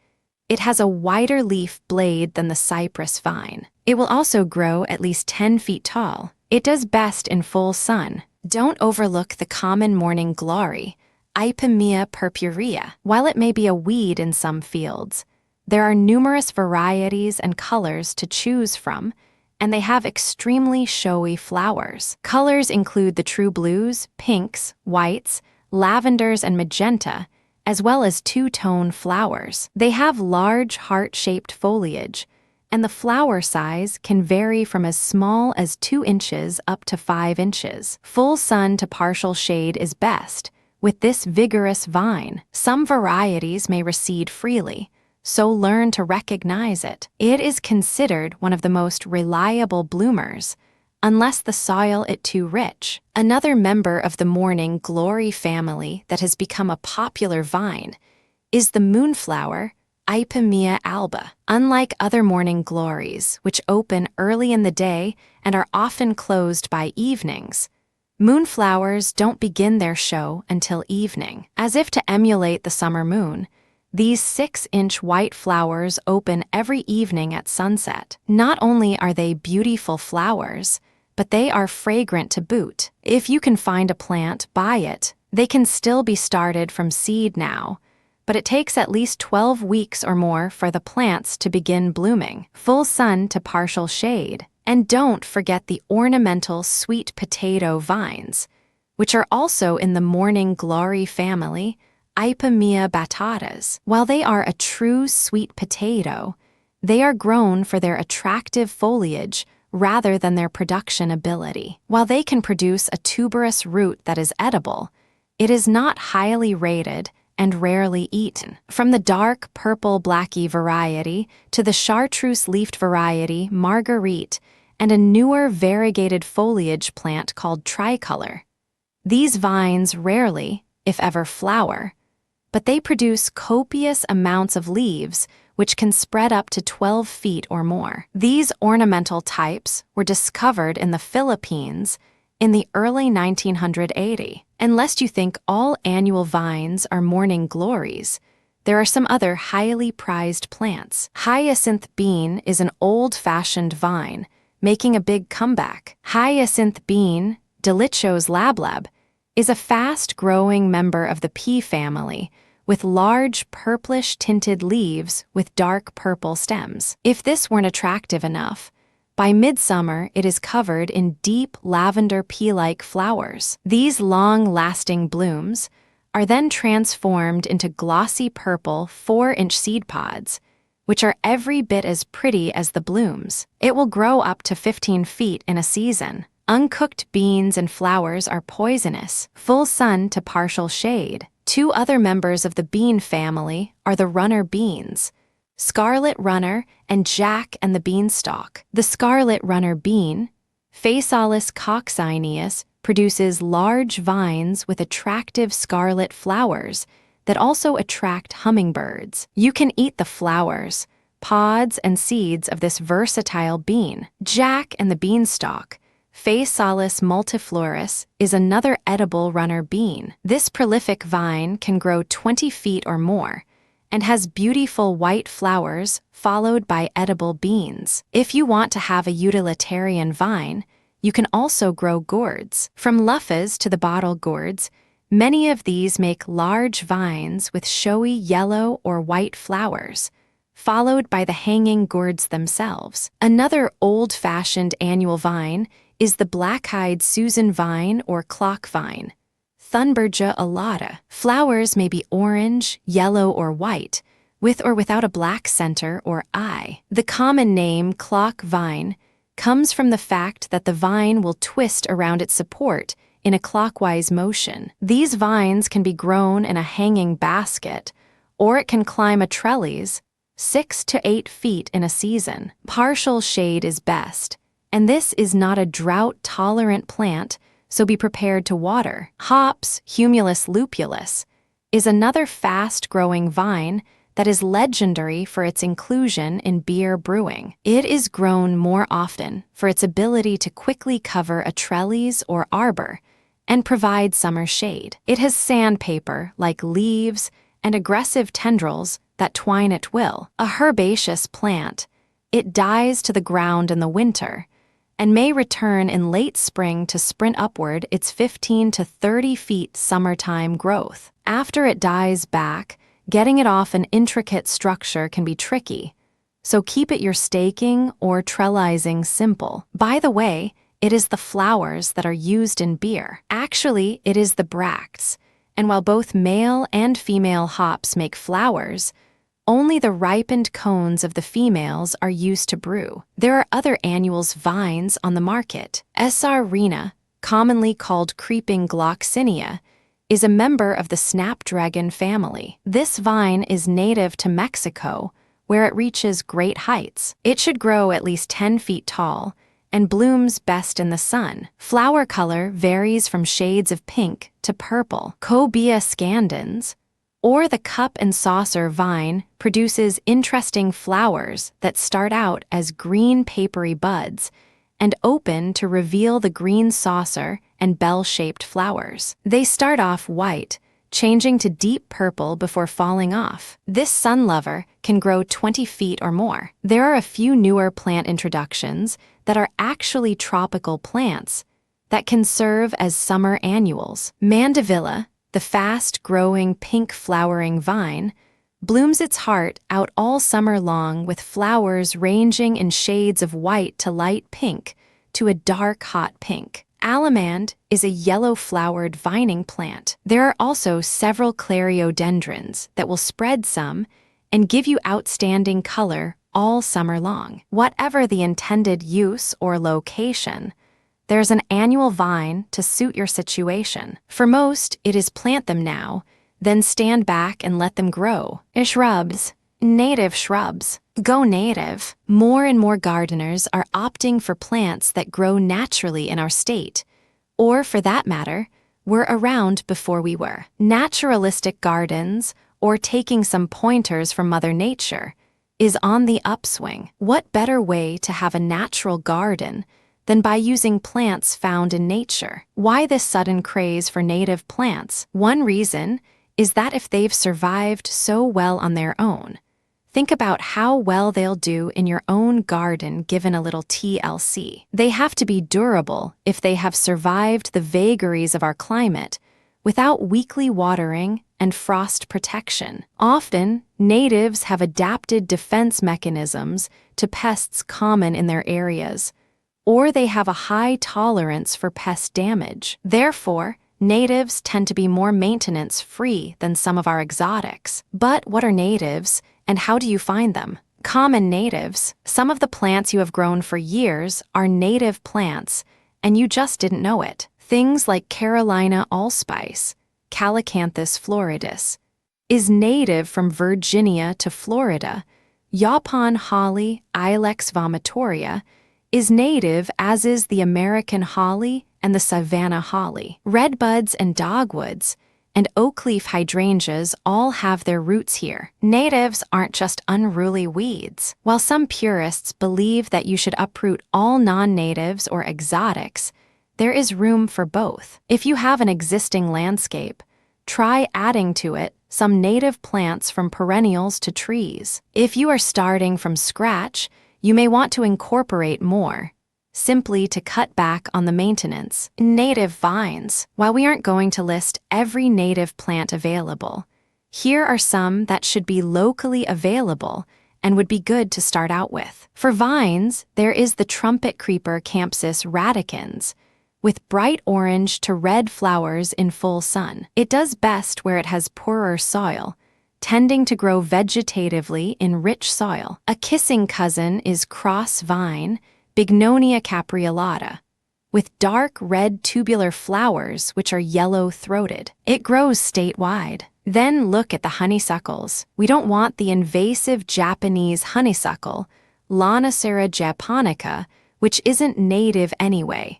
It has a wider leaf blade than the cypress vine. It will also grow at least 10 feet tall. It does best in full sun. Don't overlook the common morning glory, Ipomoea purpurea. While it may be a weed in some fields, there are numerous varieties and colors to choose from, and they have extremely showy flowers. Colors include the true blues, pinks, whites, lavenders, and magenta, as well as two-tone flowers. They have large heart-shaped foliage, and the flower size can vary from as small as 2 inches up to 5 inches. Full sun to partial shade is best with this vigorous vine. Some varieties may recede freely, so learn to recognize it. It is considered one of the most reliable bloomers, unless the soil is too rich. Another member of the morning glory family that has become a popular vine is the moonflower, Ipomoea alba. Unlike other morning glories, which open early in the day and are often closed by evenings, moonflowers don't begin their show until evening. As if to emulate the summer moon, these 6-inch white flowers open every evening at sunset. Not only are they beautiful flowers, but they are fragrant to boot. If you can find a plant, buy it. They can still be started from seed now, but it takes at least 12 weeks or more for the plants to begin blooming. Full sun to partial shade. And don't forget the ornamental sweet potato vines, which are also in the morning glory family, Ipomoea batatas. While they are a true sweet potato, they are grown for their attractive foliage rather than their production ability. While they can produce a tuberous root that is edible, it is not highly rated and rarely eaten. From the dark purple blackie variety to the chartreuse-leafed variety Marguerite and a newer variegated foliage plant called tricolor. These vines rarely, if ever, flower, but they produce copious amounts of leaves which can spread up to 12 feet or more. These ornamental types were discovered in the Philippines in the early 1980s. And lest you think all annual vines are morning glories, there are some other highly prized plants. Hyacinth bean is an old-fashioned vine, making a big comeback. Hyacinth bean, Dolichos lablab, is a fast-growing member of the pea family, with large purplish-tinted leaves with dark purple stems. If this weren't attractive enough, by midsummer it is covered in deep lavender pea-like flowers. These long-lasting blooms are then transformed into glossy purple 4-inch seed pods, which are every bit as pretty as the blooms. It will grow up to 15 feet in a season. Uncooked beans and flowers are poisonous. Full sun to partial shade. 2 other members of the bean family are the runner beans, scarlet runner and Jack and the beanstalk. The scarlet runner bean, Phasalis coccineus, produces large vines with attractive scarlet flowers that also attract hummingbirds. You can eat the flowers, pods, and seeds of this versatile bean. Jack and the beanstalk, Phasalis multiflorus, is another edible runner bean. This prolific vine can grow 20 feet or more and has beautiful white flowers followed by edible beans. If you want to have a utilitarian vine, You can also grow gourds. From loofahs to the bottle gourds, many of these make large vines with showy yellow or white flowers, followed by the hanging gourds themselves. Another old-fashioned annual vine is the black-eyed Susan vine or clock vine, Thunbergia alata. Flowers may be orange, yellow, or white, with or without a black center or eye. The common name clock vine comes from the fact that the vine will twist around its support in a clockwise motion. These vines can be grown in a hanging basket, or it can climb a trellis 6 to 8 feet in a season. Partial shade is best, and this is not a drought-tolerant plant, so be prepared to water. Hops, Humulus lupulus, is another fast-growing vine that is legendary for its inclusion in beer brewing. It is grown more often for its ability to quickly cover a trellis or arbor and provide summer shade. It has sandpaper-like leaves and aggressive tendrils that twine at will. A herbaceous plant, it dies to the ground in the winter and may return in late spring to sprint upward its 15 to 30 feet summertime growth. After it dies back, getting it off an intricate structure can be tricky, so keep it your staking or trellising simple. By the way, it is the flowers that are used in beer. Actually, it is the bracts, and while both male and female hops make flowers, only the ripened cones of the females are used to brew. There are other annuals vines on the market. SR rena, commonly called creeping gloxinia, is a member of the snapdragon family. This vine is native to Mexico, where it reaches great heights. It should grow at least 10 feet tall and blooms best in the sun. Flower color varies from shades of pink to purple. Cobia scandens, or the cup and saucer vine, produces interesting flowers that start out as green papery buds and open to reveal the green saucer and bell-shaped flowers. They start off white, changing to deep purple before falling off. This sun lover can grow 20 feet or more. There are a few newer plant introductions that are actually tropical plants that can serve as summer annuals. Mandevilla, the fast-growing pink-flowering vine, blooms its heart out all summer long with flowers ranging in shades of white to light pink to a dark hot pink. Allamand is a yellow-flowered vining plant. There are also several clariodendrons that will spread some and give you outstanding color all summer long. Whatever the intended use or location, there's an annual vine to suit your situation. For most, it is plant them now, then stand back and let them grow. Shrubs, native shrubs. Go native. More and more gardeners are opting for plants that grow naturally in our state, or for that matter, were around before we were. Naturalistic gardens, or taking some pointers from Mother Nature, is on the upswing. What better way to have a natural garden than by using plants found in nature? Why this sudden craze for native plants? One reason is that if they've survived so well on their own, think about how well they'll do in your own garden given a little TLC. They have to be durable if they have survived the vagaries of our climate without weekly watering and frost protection. Often, natives have adapted defense mechanisms to pests common in their areas, or they have a high tolerance for pest damage. Therefore, natives tend to be more maintenance-free than some of our exotics. But what are natives, and how do you find them? Common natives. Some of the plants you have grown for years are native plants, and you just didn't know it. Things like Carolina allspice, Calycanthus floridus, is native from Virginia to Florida. Yaupon holly, Ilex vomitoria, is native, as is the American holly and the Savannah holly. Redbuds and dogwoods and oakleaf hydrangeas all have their roots here. Natives aren't just unruly weeds. While some purists believe that you should uproot all non-natives or exotics, there is room for both. If you have an existing landscape, try adding to it some native plants from perennials to trees. If you are starting from scratch, you may want to incorporate more simply to cut back on the maintenance. Native vines. While we aren't going to list every native plant available, here are some that should be locally available and would be good to start out with. For vines, there is the trumpet creeper Campsis radicans, with bright orange to red flowers in full sun. It does best where it has poorer soil, tending to grow vegetatively in rich soil. A kissing cousin is cross vine, Bignonia capreolata, with dark red tubular flowers which are yellow-throated. It grows statewide. Then look at the honeysuckles. We don't want the invasive Japanese honeysuckle, Lonicera japonica, which isn't native anyway.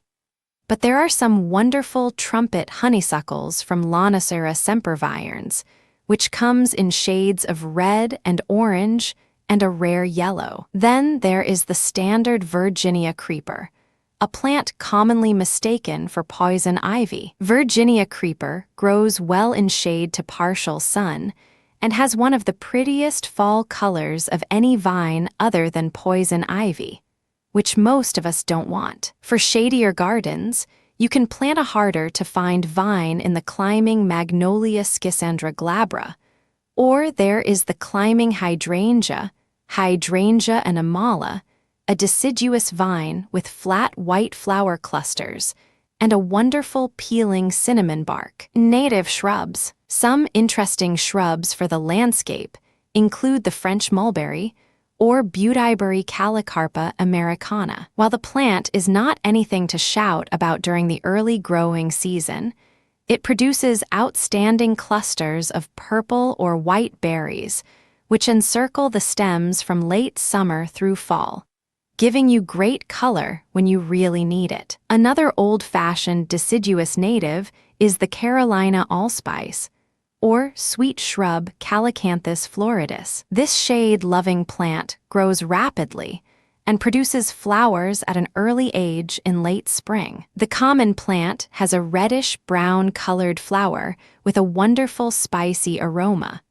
But there are some wonderful trumpet honeysuckles from Lonicera sempervirens, which comes in shades of red and orange and a rare yellow. Then there is the standard Virginia creeper, a plant commonly mistaken for poison ivy. Virginia creeper grows well in shade to partial sun and has one of the prettiest fall colors of any vine other than poison ivy, which most of us don't want. For shadier gardens, you can plant a harder to find vine in the climbing Magnolia schisandra glabra, or there is the climbing hydrangea anamala, a deciduous vine with flat white flower clusters and a wonderful peeling cinnamon bark. Native shrubs. Some interesting shrubs for the landscape include the French mulberry or Butyberry Calicarpa americana. While the plant is not anything to shout about during the early growing season, it produces outstanding clusters of purple or white berries, which encircle the stems from late summer through fall, giving you great color when you really need it. Another old-fashioned deciduous native is the Carolina allspice, or sweet shrub Calycanthus floridus. This shade-loving plant grows rapidly and produces flowers at an early age in late spring. The common plant has a reddish-brown colored flower with a wonderful spicy aroma.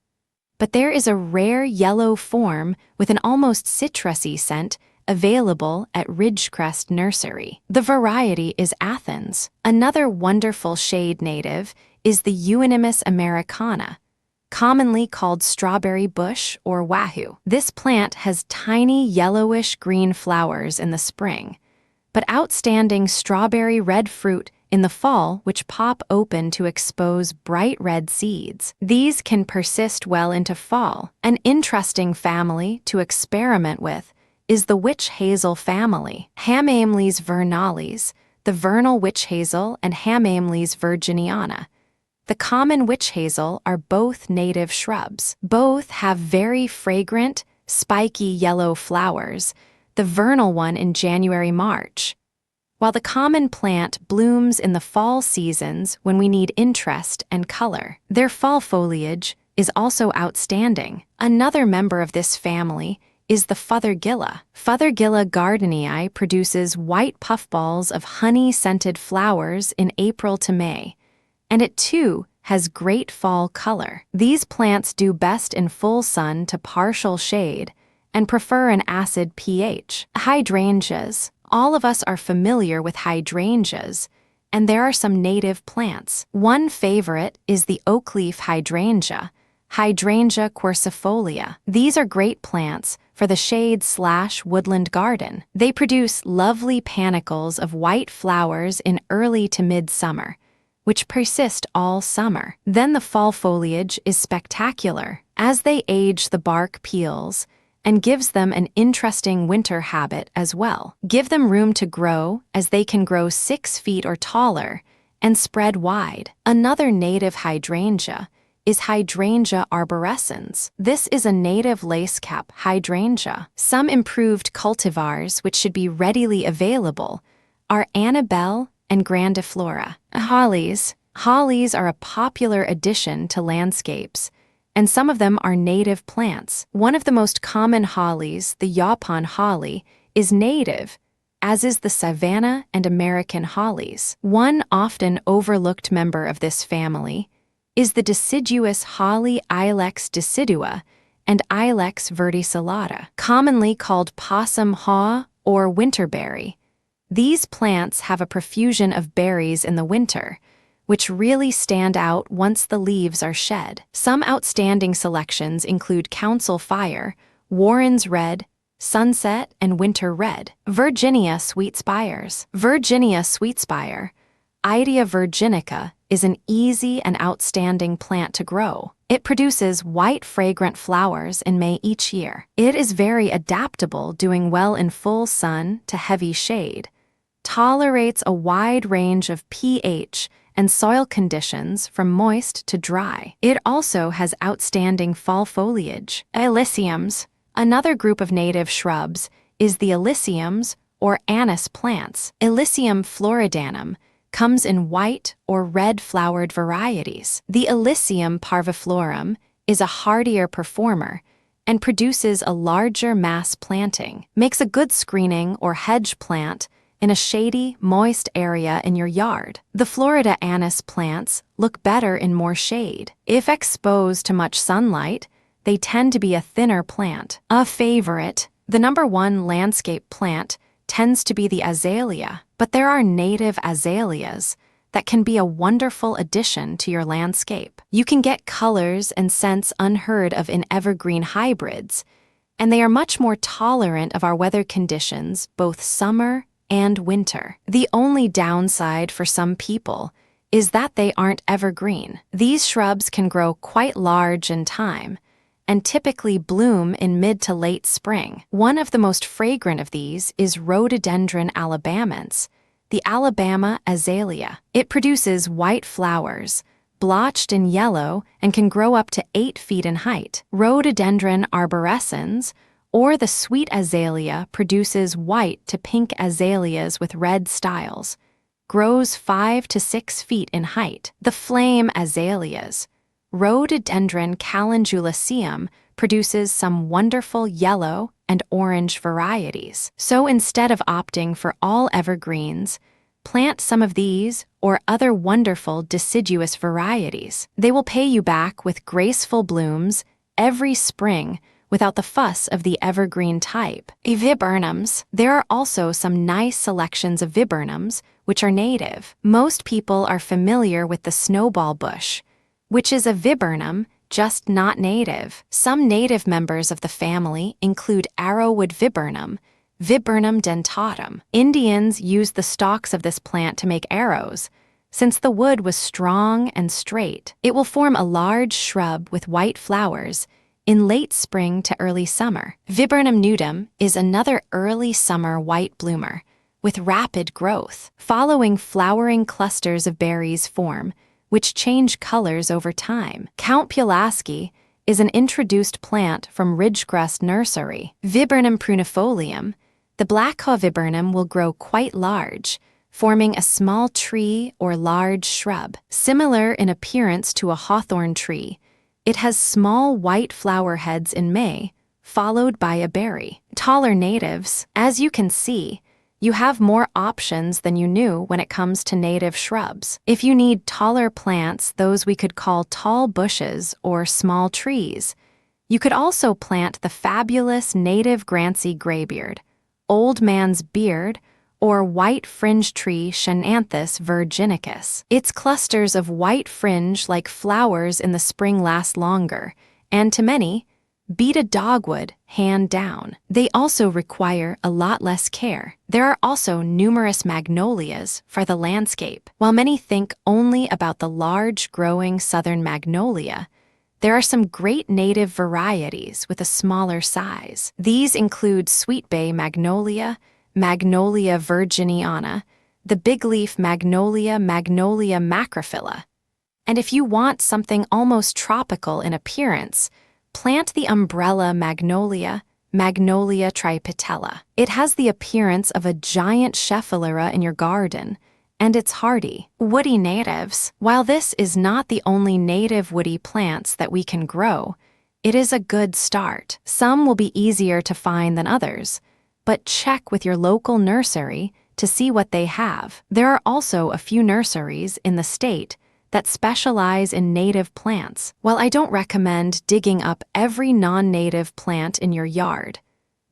But there is a rare yellow form with an almost citrusy scent available at Ridgecrest Nursery. The variety is Athens. Another wonderful shade native is the Euonymus americana, commonly called strawberry bush or wahoo. This plant has tiny yellowish-green flowers in the spring, but outstanding strawberry red fruit in the fall which pop open to expose bright red seeds. These can persist well into fall. An interesting family to experiment with is the witch hazel family, Hamamles vernalis, the vernal witch hazel, and Hamamles virginiana. The common witch hazel are both native shrubs. Both have very fragrant, spiky yellow flowers, the vernal one in January-March, while the common plant blooms in the fall seasons when we need interest and color. Their fall foliage is also outstanding. Another member of this family is the Fothergilla. Fothergilla gardenii produces white puffballs of honey-scented flowers in April to May, and it too has great fall color. These plants do best in full sun to partial shade and prefer an acid pH. Hydrangeas. All of us are familiar with hydrangeas, and there are some native plants. One favorite is the oakleaf hydrangea, Hydrangea quercifolia. These are great plants for the shade/woodland garden. They produce lovely panicles of white flowers in early to mid-summer, which persist all summer. Then the fall foliage is spectacular. As they age, the bark peels and gives them an interesting winter habit as well. Give them room to grow, as they can grow 6 feet or taller and spread wide. Another native hydrangea is Hydrangea arborescens. This is a native lacecap hydrangea. Some improved cultivars which should be readily available are Annabelle and grandiflora. Hollies. Hollies are a popular addition to landscapes, and some of them are native plants. One of the most common hollies, the Yaupon holly, is native, as is the Savannah and American hollies. One often overlooked member of this family is the deciduous holly Ilex decidua and Ilex verticillata, commonly called possum haw or winterberry. These plants have a profusion of berries in the winter, which really stand out once the leaves are shed. Some outstanding selections include Council Fire, Warren's Red, Sunset, and Winter Red. Virginia Sweet Spires. Virginia Sweet Spire, Idea virginica, is an easy and outstanding plant to grow. It produces white fragrant flowers in May each year. It is very adaptable, doing well in full sun to heavy shade, tolerates a wide range of pH and soil conditions from moist to dry. It also has outstanding fall foliage. Alyssiums. Another group of native shrubs is the alyssiums or anise plants. Alyssium floridanum comes in white or red-flowered varieties. The Alyssium parviflorum is a hardier performer and produces a larger mass planting, makes a good screening or hedge plant in a shady, moist area in your yard. The Florida anise plants look better in more shade. If exposed to much sunlight, they tend to be a thinner plant. A favorite, the #1 landscape plant, tends to be the azalea, but there are native azaleas that can be a wonderful addition to your landscape. You can get colors and scents unheard of in evergreen hybrids, and they are much more tolerant of our weather conditions, both summer and winter. The only downside for some people is that they aren't evergreen. These shrubs can grow quite large in time and typically bloom in mid to late spring. One of the most fragrant of these is Rhododendron alabamans, the Alabama azalea. It produces white flowers, blotched in yellow, and can grow up to 8 feet in height. Rhododendron arborescens, or the sweet azalea, produces white to pink azaleas with red styles, grows 5 to 6 feet in height. The flame azaleas, Rhododendron calendulaceum, produces some wonderful yellow and orange varieties. So instead of opting for all evergreens, plant some of these or other wonderful deciduous varieties. They will pay you back with graceful blooms every spring without the fuss of the evergreen type. Viburnums. There are also some nice selections of viburnums, which are native. Most people are familiar with the snowball bush, which is a viburnum, just not native. Some native members of the family include arrowwood viburnum, Viburnum dentatum. Indians used the stalks of this plant to make arrows. Since the wood was strong and straight, it will form a large shrub with white flowers in late spring to early summer. Viburnum nudum is another early summer white bloomer with rapid growth. Following flowering clusters of berries form, which change colors over time. Count Pulaski is an introduced plant from Ridgecrest Nursery. Viburnum prunifolium, the black-haw viburnum, will grow quite large, forming a small tree or large shrub. Similar in appearance to a hawthorn tree, it has small white flower heads in May, followed by a berry. Taller natives, as you can see, you have more options than you knew when it comes to native shrubs. If you need taller plants, those we could call tall bushes or small trees, you could also plant the fabulous native Grancy graybeard, old man's beard, or white fringe tree Shenanthus virginicus. Its clusters of white fringe-like flowers in the spring last longer, and to many, beat a dogwood hand down. They also require a lot less care. There are also numerous magnolias for the landscape. While many think only about the large growing southern magnolia, there are some great native varieties with a smaller size. These include sweet bay magnolia, Magnolia virginiana, the bigleaf magnolia, Magnolia macrophylla. And if you want something almost tropical in appearance, plant the umbrella magnolia, Magnolia tripetala. It has the appearance of a giant schefflera in your garden, and it's hardy. Woody natives. While this is not the only native woody plants that we can grow, it is a good start. Some will be easier to find than others, but check with your local nursery to see what they have. There are also a few nurseries in the state that specialize in native plants. While I don't recommend digging up every non-native plant in your yard,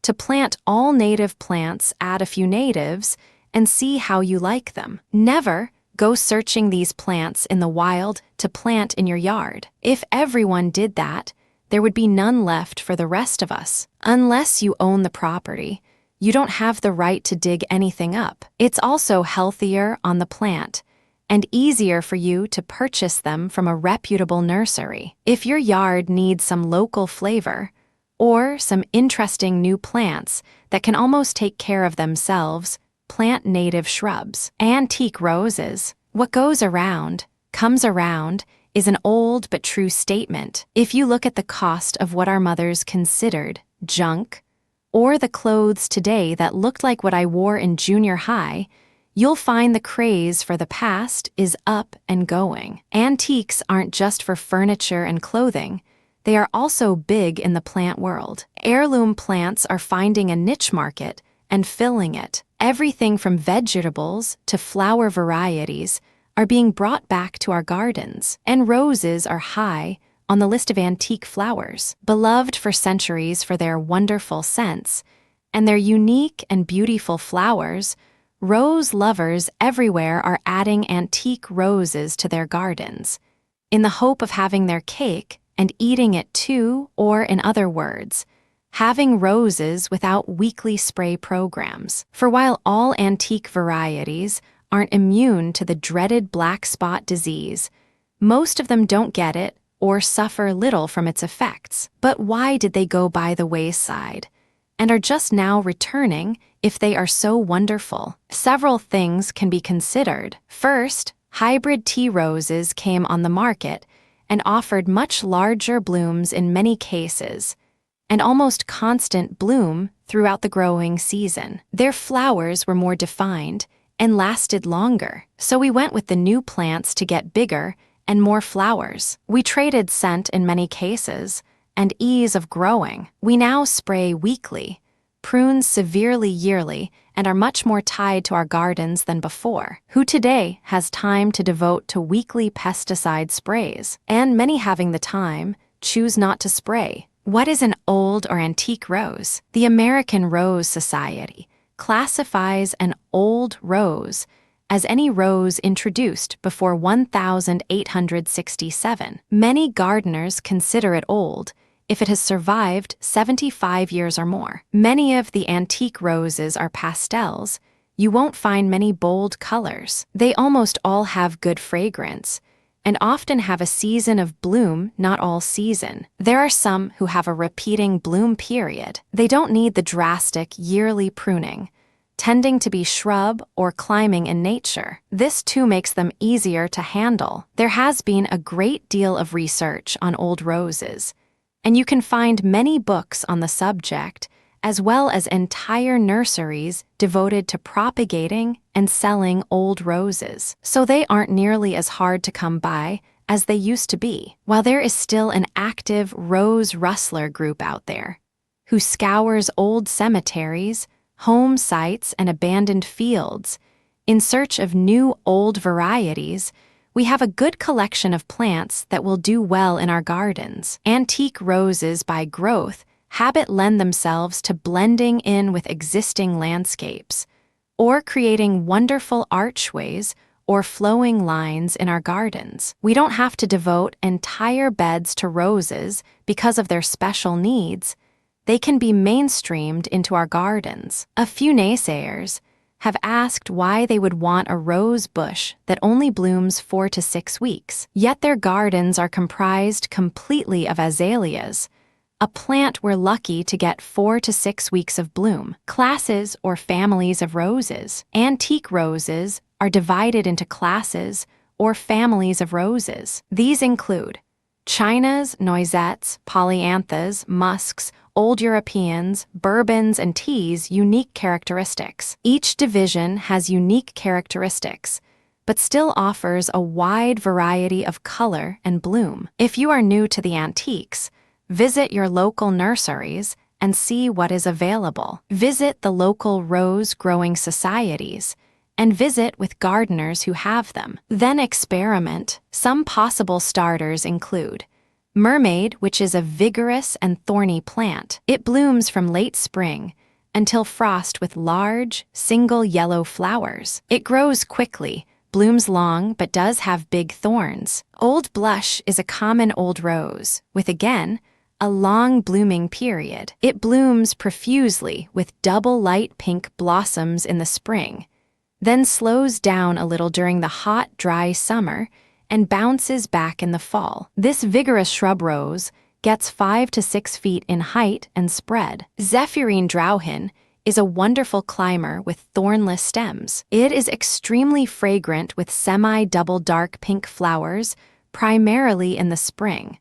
to plant all native plants, add a few natives, and see how you like them. Never go searching these plants in the wild to plant in your yard. If everyone did that, there would be none left for the rest of us. Unless you own the property, you don't have the right to dig anything up. It's also healthier on the plant and easier for you to purchase them from a reputable nursery. If your yard needs some local flavor or some interesting new plants that can almost take care of themselves, plant native shrubs. Antique roses. What goes around comes around is an old but true statement. If you look at the cost of what our mothers considered junk, or the clothes today that looked like what I wore in junior high, you'll find the craze for the past is up and going. Antiques aren't just for furniture and clothing. They are also big in the plant world. Heirloom plants are finding a niche market and filling it. Everything from vegetables to flower varieties are being brought back to our gardens, and roses are high on the list of antique flowers. Beloved for centuries for their wonderful scents and their unique and beautiful flowers, rose lovers everywhere are adding antique roses to their gardens, in the hope of having their cake and eating it too, or in other words, having roses without weekly spray programs. For while all antique varieties aren't immune to the dreaded black spot disease, most of them don't get it or suffer little from its effects. But why did they go by the wayside and are just now returning if they are so wonderful? Several things can be considered. First, hybrid tea roses came on the market and offered much larger blooms in many cases, and almost constant bloom throughout the growing season. Their flowers were more defined and lasted longer, so we went with the new plants to get bigger and more flowers. We traded scent in many cases and ease of growing. We now spray weekly, prune severely yearly, and are much more tied to our gardens than before. Who today has time to devote to weekly pesticide sprays? And many having the time choose not to spray. What is an old or antique rose? The American Rose Society classifies an old rose as any rose introduced before 1867. Many gardeners consider it old if it has survived 75 years or more. Many of the antique roses are pastels. You won't find many bold colors. They almost all have good fragrance and often have a season of bloom, not all season. There are some who have a repeating bloom period. They don't need the drastic yearly pruning, tending to be shrub or climbing in nature. This too makes them easier to handle. There has been a great deal of research on old roses, and you can find many books on the subject, as well as entire nurseries devoted to propagating and selling old roses. So they aren't nearly as hard to come by as they used to be. While there is still an active rose rustler group out there who scours old cemeteries, home sites, and abandoned fields in search of new old varieties, we have a good collection of plants that will do well in our gardens. Antique roses by growth habit lend themselves to blending in with existing landscapes or creating wonderful archways or flowing lines in our gardens. We don't have to devote entire beds to roses because of their special needs. They can be mainstreamed into our gardens. A few naysayers have asked why they would want a rose bush that only blooms 4 to 6 weeks, yet their gardens are comprised completely of azaleas, a plant we're lucky to get 4 to 6 weeks of bloom. Classes or families of roses. Antique roses are divided into classes or families of roses. These include Chinas, noisettes, polyanthas, musks, Old Europeans, bourbons, and teas. Unique characteristics. Each division has unique characteristics, but still offers a wide variety of color and bloom. If you are new to the antiques, visit your local nurseries and see what is available. Visit the local rose growing societies and visit with gardeners who have them. Then experiment. Some possible starters include mermaid, which is a vigorous and thorny plant. It blooms from late spring until frost with large, single yellow flowers. It grows quickly, blooms long but does have big thorns. Old blush is a common old rose, with again, a long blooming period. It blooms profusely with double light pink blossoms in the spring, then slows down a little during the hot, dry summer and bounces back in the fall. This vigorous shrub rose gets 5 to 6 feet in height and spread. Zephyrine Drauhin is a wonderful climber with thornless stems. It is extremely fragrant with semi-double dark pink flowers, primarily in the spring,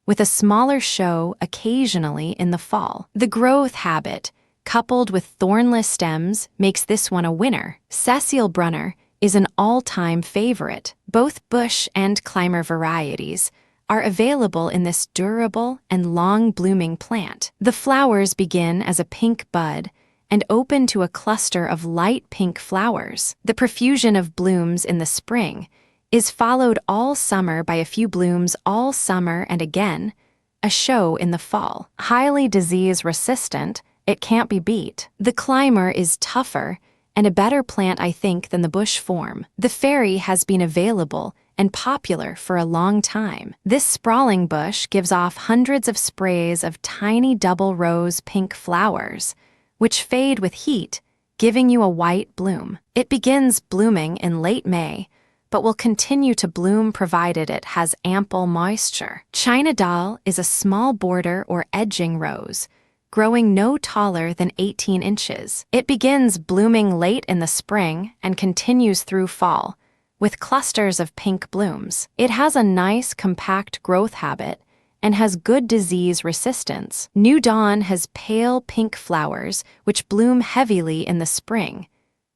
with a smaller show occasionally in the fall. The growth habit, coupled with thornless stems, makes this one a winner. Cecile Brunner is an all-time favorite. Both bush and climber varieties are available in this durable and long-blooming plant. The flowers begin as a pink bud and open to a cluster of light pink flowers. The profusion of blooms in the spring is followed all summer by a few blooms all summer and again, a show in the fall. Highly disease-resistant, it can't be beat. The climber is tougher and a better plant, I think, than the bush form. The fairy has been available and popular for a long time. This sprawling bush gives off hundreds of sprays of tiny double rose pink flowers, which fade with heat, giving you a white bloom. It begins blooming in late May, but will continue to bloom provided it has ample moisture. China Doll is a small border or edging rose, growing no taller than 18 inches. It begins blooming late in the spring and continues through fall, with clusters of pink blooms. It has a nice, compact growth habit and has good disease resistance. New Dawn has pale pink flowers which bloom heavily in the spring,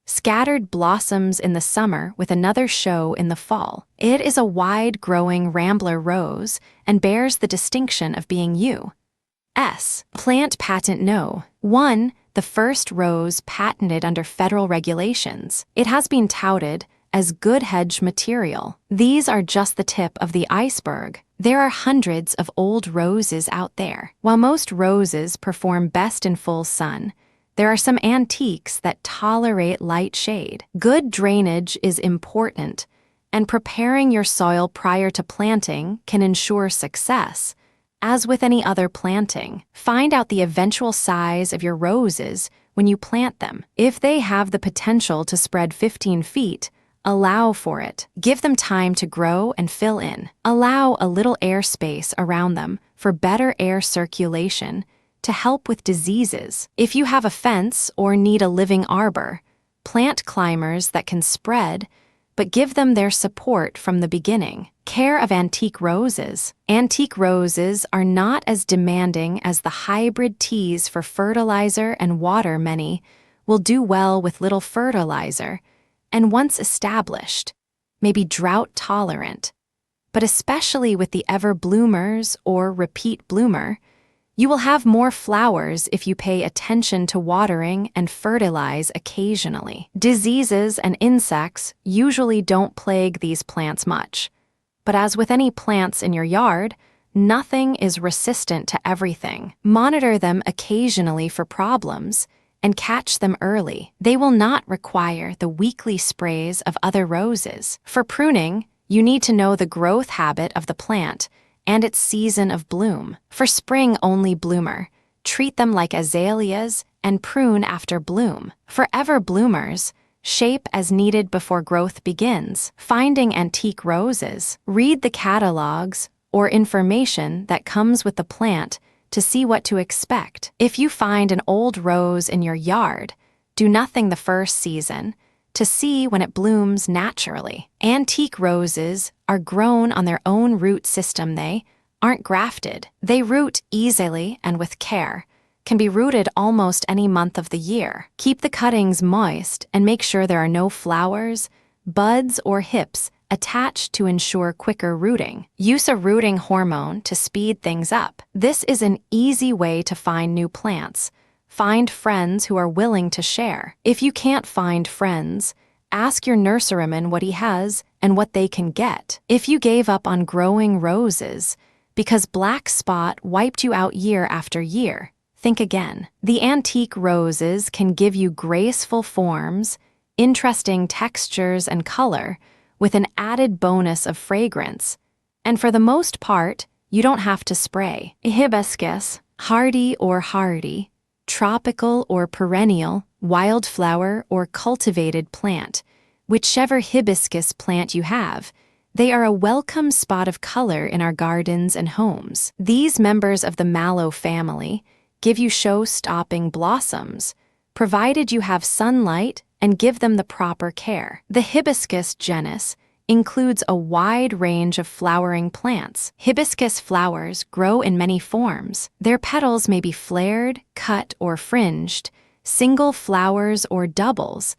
scattered blossoms in the summer with another show in the fall. It is a wide-growing rambler rose and bears the distinction of being U.S. Plant Patent No. 1, the first rose patented under federal regulations. It has been touted as good hedge material. These are just the tip of the iceberg. There are hundreds of old roses out there. While most roses perform best in full sun, there are some antiques that tolerate light shade. Good drainage is important, and preparing your soil prior to planting can ensure success. As with any other planting, find out the eventual size of your roses when you plant them. If they have the potential to spread 15 feet, allow for it. Give them time to grow and fill in. Allow a little air space around them for better air circulation to help with diseases. If you have a fence or need a living arbor, plant climbers that can spread, but give them their support from the beginning. Care of antique roses. Antique roses are not as demanding as the hybrid teas for fertilizer and water. Many will do well with little fertilizer, and once established, may be drought tolerant. But especially with the ever bloomers or repeat bloomer, you will have more flowers if you pay attention to watering and fertilize occasionally. Diseases and insects usually don't plague these plants much, but as with any plants in your yard, nothing is resistant to everything. Monitor them occasionally for problems and catch them early. They will not require the weekly sprays of other roses. For pruning, you need to know the growth habit of the plant and its season of bloom. For spring-only bloomer, treat them like azaleas and prune after bloom. For ever bloomers, shape as needed before growth begins. Finding antique roses. Read the catalogs or information that comes with the plant to see what to expect. If you find an old rose in your yard, do nothing the first season to see when it blooms naturally. Antique roses are grown on their own root system. They aren't grafted. They root easily and with care, can be rooted almost any month of the year. Keep the cuttings moist and make sure there are no flowers, buds, or hips attached to ensure quicker rooting. Use a rooting hormone to speed things up. This is an easy way to find new plants. Find friends who are willing to share. If you can't find friends, ask your nurseryman what he has and what they can get. If you gave up on growing roses because black spot wiped you out year after year, think again. The antique roses can give you graceful forms, interesting textures and color, with an added bonus of fragrance. And for the most part, you don't have to spray. Hibiscus, hardy or hardy, tropical or perennial, wildflower or cultivated plant. Whichever hibiscus plant you have, they are a welcome spot of color in our gardens and homes. These members of the mallow family give you show-stopping blossoms, provided you have sunlight and give them the proper care. The hibiscus genus includes a wide range of flowering plants. Hibiscus flowers grow in many forms. Their petals may be flared, cut, or fringed, single flowers or doubles,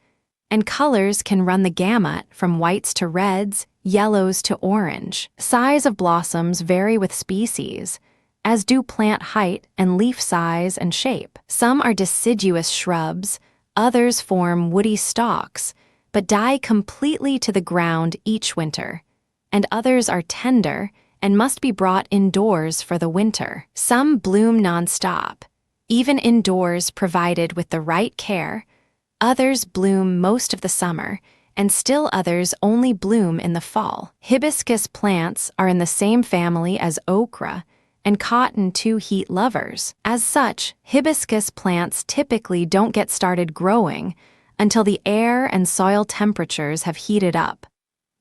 and colors can run the gamut from whites to reds, yellows to orange. Size of blossoms vary with species, as do plant height and leaf size and shape. Some are deciduous shrubs, others form woody stalks, but die completely to the ground each winter, and others are tender and must be brought indoors for the winter. Some bloom nonstop, even indoors provided with the right care. Others bloom most of the summer, and still others only bloom in the fall. Hibiscus plants are in the same family as okra and cotton heat lovers. As such, hibiscus plants typically don't get started growing until the air and soil temperatures have heated up.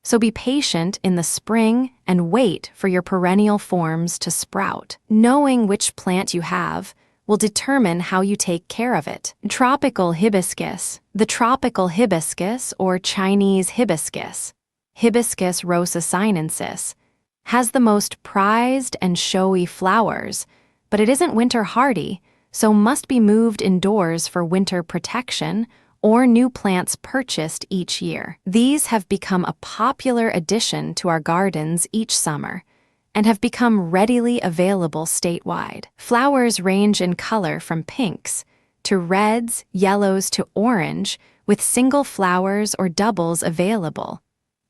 So be patient in the spring and wait for your perennial forms to sprout. Knowing which plant you have will determine how you take care of it. Tropical hibiscus. The tropical hibiscus, or Chinese hibiscus, Hibiscus rosa sinensis, has the most prized and showy flowers, but it isn't winter hardy, so must be moved indoors for winter protection or new plants purchased each year. These have become a popular addition to our gardens each summer and have become readily available statewide. Flowers range in color from pinks to reds, yellows to orange, with single flowers or doubles available,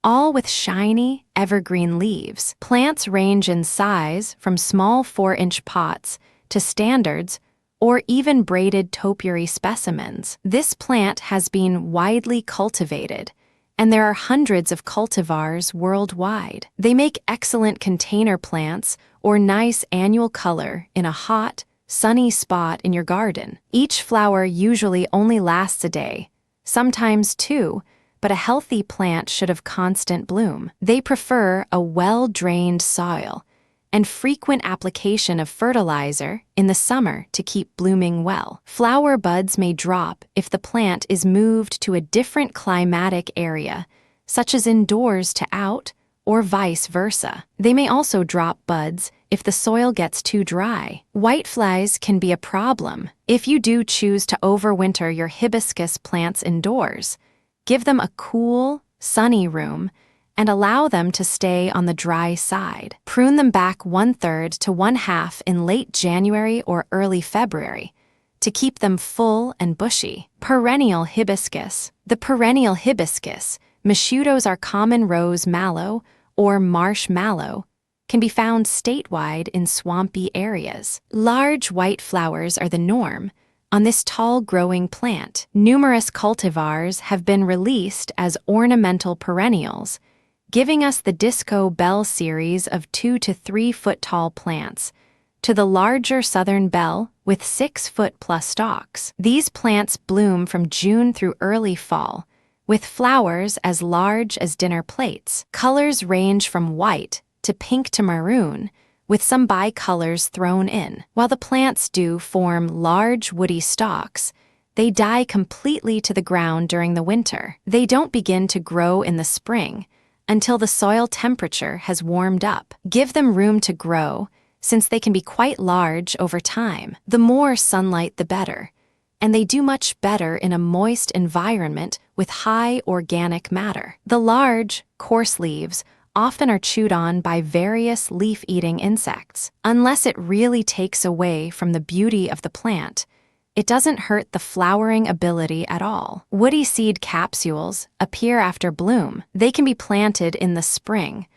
all with shiny, evergreen leaves. Plants range in size from small 4-inch pots to standards or even braided topiary specimens. This plant has been widely cultivated, and there are hundreds of cultivars worldwide. They make excellent container plants or nice annual color in a hot, sunny spot in your garden. Each flower usually only lasts a day, sometimes 2, but a healthy plant should have constant bloom. They prefer a well-drained soil and frequent application of fertilizer in the summer to keep blooming well. Flower buds may drop if the plant is moved to a different climatic area, such as indoors to out, or vice versa. They may also drop buds if the soil gets too dry. Whiteflies can be a problem. If you do choose to overwinter your hibiscus plants indoors, give them a cool, sunny room and allow them to stay on the dry side. Prune them back 1/3 to 1/2 in late January or early February to keep them full and bushy. Perennial hibiscus. The perennial hibiscus, Mishuto's our common rose mallow or marsh mallow, can be found statewide in swampy areas. Large white flowers are the norm on this tall-growing plant. Numerous cultivars have been released as ornamental perennials, giving us the Disco Bell series of 2 to 3 foot tall plants, to the larger Southern Bell with 6-foot-plus stalks. These plants bloom from June through early fall, with flowers as large as dinner plates. Colors range from white to pink to maroon, with some bicolors thrown in. While the plants do form large woody stalks, they die completely to the ground during the winter. They don't begin to grow in the spring until the soil temperature has warmed up. Give them room to grow, since they can be quite large over time. The more sunlight, the better, and they do much better in a moist environment with high organic matter. The large, coarse leaves often are chewed on by various leaf-eating insects. Unless it really takes away from the beauty of the plant, it doesn't hurt the flowering ability at all. Woody seed capsules appear after bloom. They can be planted in the spring,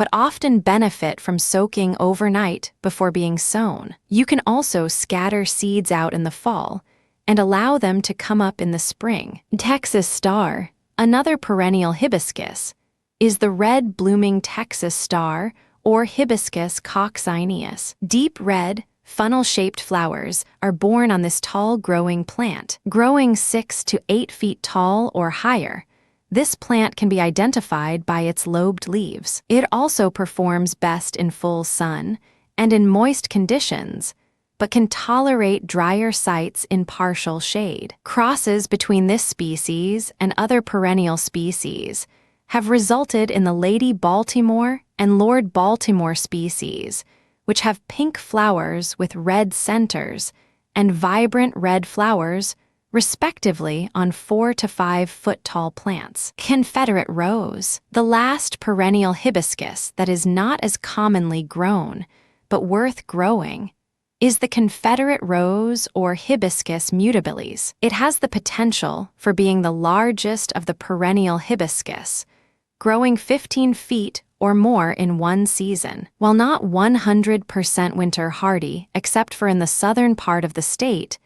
but often benefit from soaking overnight before being sown. You can also scatter seeds out in the fall and allow them to come up in the spring. Texas star, another perennial hibiscus, is the red blooming Texas star or Hibiscus coccineus. Deep red, funnel-shaped flowers are born on this tall growing plant. Growing 6 to 8 feet tall or higher, this plant can be identified by its lobed leaves. It also performs best in full sun and in moist conditions, but can tolerate drier sites in partial shade. Crosses between this species and other perennial species have resulted in the Lady Baltimore and Lord Baltimore species, which have pink flowers with red centers and vibrant red flowers, respectively, on 4 to 5 foot tall plants. Confederate rose, the last perennial hibiscus that is not as commonly grown, but worth growing, is the Confederate rose or Hibiscus mutabilis. It has the potential for being the largest of the perennial hibiscus, growing 15 feet or more in one season. While not 100% winter hardy, except for in the southern part of the state,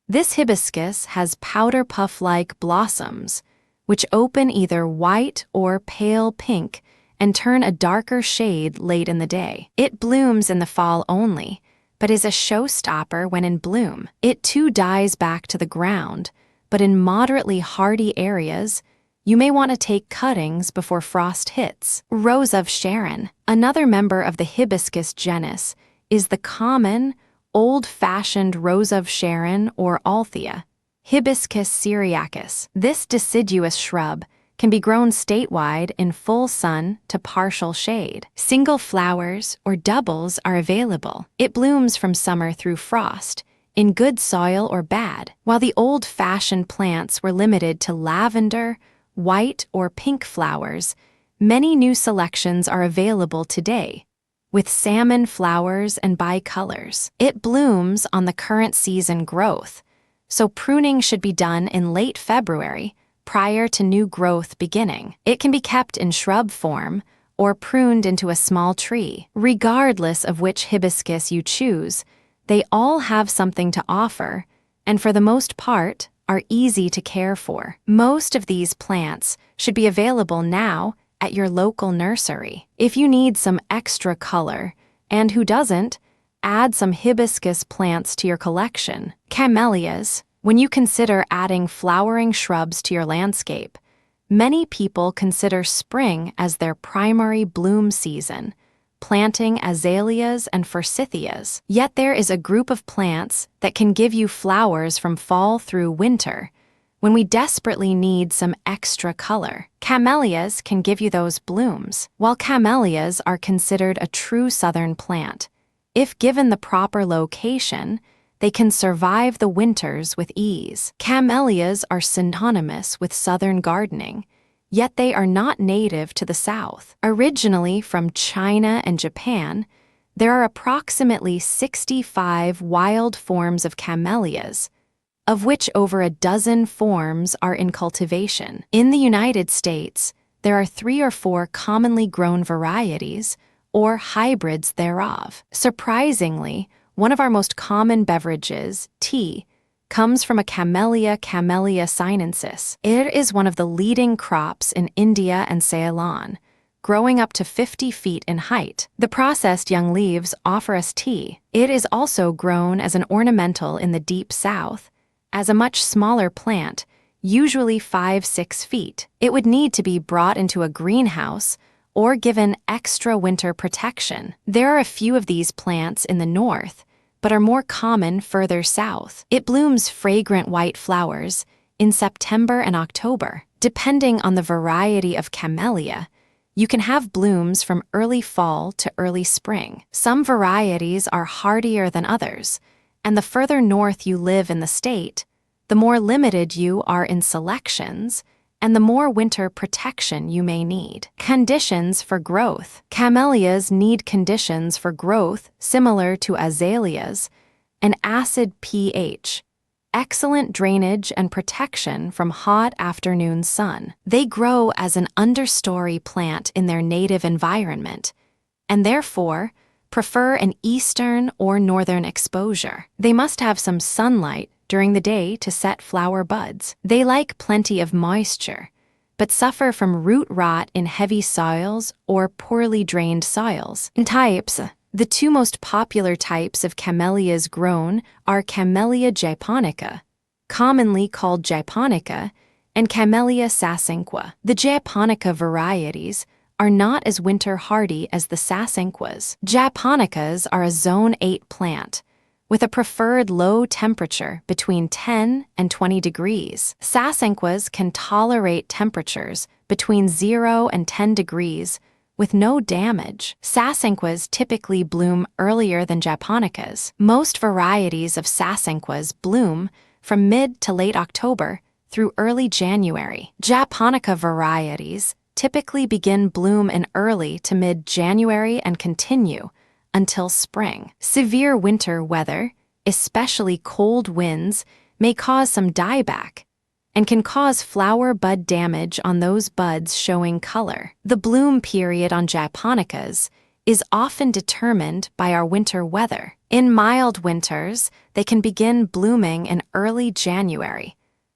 this hibiscus has powder puff-like blossoms, which open either white or pale pink and turn a darker shade late in the day. It blooms in the fall only, but is a showstopper when in bloom. It too dies back to the ground, but in moderately hardy areas, you may want to take cuttings before frost hits. Rose of Sharon, another member of the hibiscus genus, is the common, old-fashioned rose of Sharon or Althea, Hibiscus syriacus. This deciduous shrub can be grown statewide in full sun to partial shade. Single flowers or doubles are available. It blooms from summer through frost, in good soil or bad. While the old-fashioned plants were limited to lavender, white, or pink flowers, many new selections are available today, with salmon flowers and bicolors. It blooms on the current season growth, so pruning should be done in late February, prior to new growth beginning. It can be kept in shrub form or pruned into a small tree. Regardless of which hibiscus you choose, they all have something to offer, and for the most part, are easy to care for. Most of these plants should be available now at your local nursery. If you need some extra color, and who doesn't, add some hibiscus plants to your collection. Camellias. When you consider adding flowering shrubs to your landscape, many people consider spring as their primary bloom season, planting azaleas and forsythias. Yet there is a group of plants that can give you flowers from fall through winter, when we desperately need some extra color. Camellias can give you those blooms. While camellias are considered a true southern plant, if given the proper location, they can survive the winters with ease. Camellias are synonymous with southern gardening, yet they are not native to the South. Originally from China and Japan, there are approximately 65 wild forms of camellias, of which over a dozen forms are in cultivation. In the United States, there are 3 or 4 commonly grown varieties, or hybrids thereof. Surprisingly, one of our most common beverages, tea, comes from a Camellia sinensis. It is one of the leading crops in India and Ceylon, growing up to 50 feet in height. The processed young leaves offer us tea. It is also grown as an ornamental in the deep south, as a much smaller plant, usually 5-6 feet. It would need to be brought into a greenhouse or given extra winter protection. There are a few of these plants in the north, but are more common further south. It blooms fragrant white flowers in September and October. Depending on the variety of camellia, you can have blooms from early fall to early spring. Some varieties are hardier than others, and the further north you live in the state, the more limited you are in selections, and the more winter protection you may need. Conditions for growth. Camellias need conditions for growth similar to azaleas, an acid pH, excellent drainage and protection from hot afternoon sun. They grow as an understory plant in their native environment, and therefore prefer an eastern or northern exposure. They must have some sunlight during the day to set flower buds. They like plenty of moisture, but suffer from root rot in heavy soils or poorly drained soils. In types, the two most popular types of camellias grown are Camellia japonica, commonly called japonica, and Camellia sasanqua. The japonica varieties are not as winter hardy as the sasanquas. Japonicas are a zone 8 plant, with a preferred low temperature between 10 and 20 degrees. Sasanquas can tolerate temperatures between 0 and 10 degrees with no damage. Sasanquas typically bloom earlier than japonicas. Most varieties of sasanquas bloom from mid to late October through early January. Japonica varieties typically begin bloom in early to mid-January and continue until spring. Severe winter weather, especially cold winds, may cause some dieback and can cause flower bud damage on those buds showing color. The bloom period on japonicas is often determined by our winter weather. In mild winters, they can begin blooming in early January,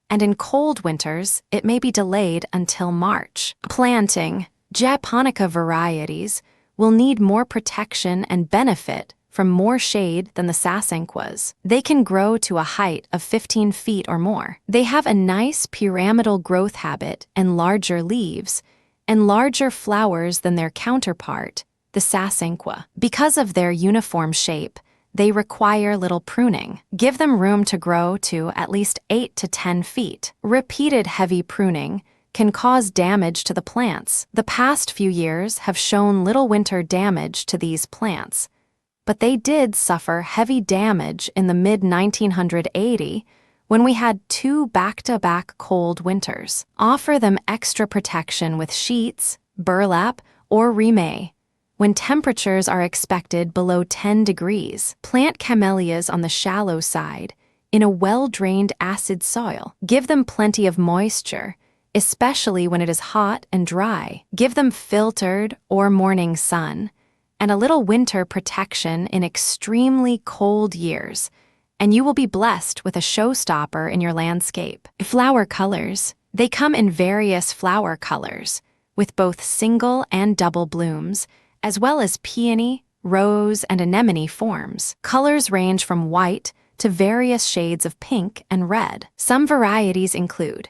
and in cold winters, it may be delayed until March. Planting japonica varieties will need more protection and benefit from more shade than the sasanquas. They can grow to a height of 15 feet or more. They have a nice pyramidal growth habit and larger leaves, and larger flowers than their counterpart, the sasanqua. Because of their uniform shape, they require little pruning. Give them room to grow to at least 8 to 10 feet. Repeated heavy pruning can cause damage to the plants. The past few years have shown little winter damage to these plants, but they did suffer heavy damage in the mid-1980 when we had 2 back-to-back cold winters. Offer them extra protection with sheets, burlap, or remay when temperatures are expected below 10 degrees. Plant camellias on the shallow side in a well-drained acid soil. Give them plenty of moisture, especially when it is hot and dry. Give them filtered or morning sun and a little winter protection in extremely cold years, and you will be blessed with a showstopper in your landscape. Flower colors. They come in various flower colors, with both single and double blooms, as well as peony, rose, and anemone forms. Colors range from white to various shades of pink and red. Some varieties include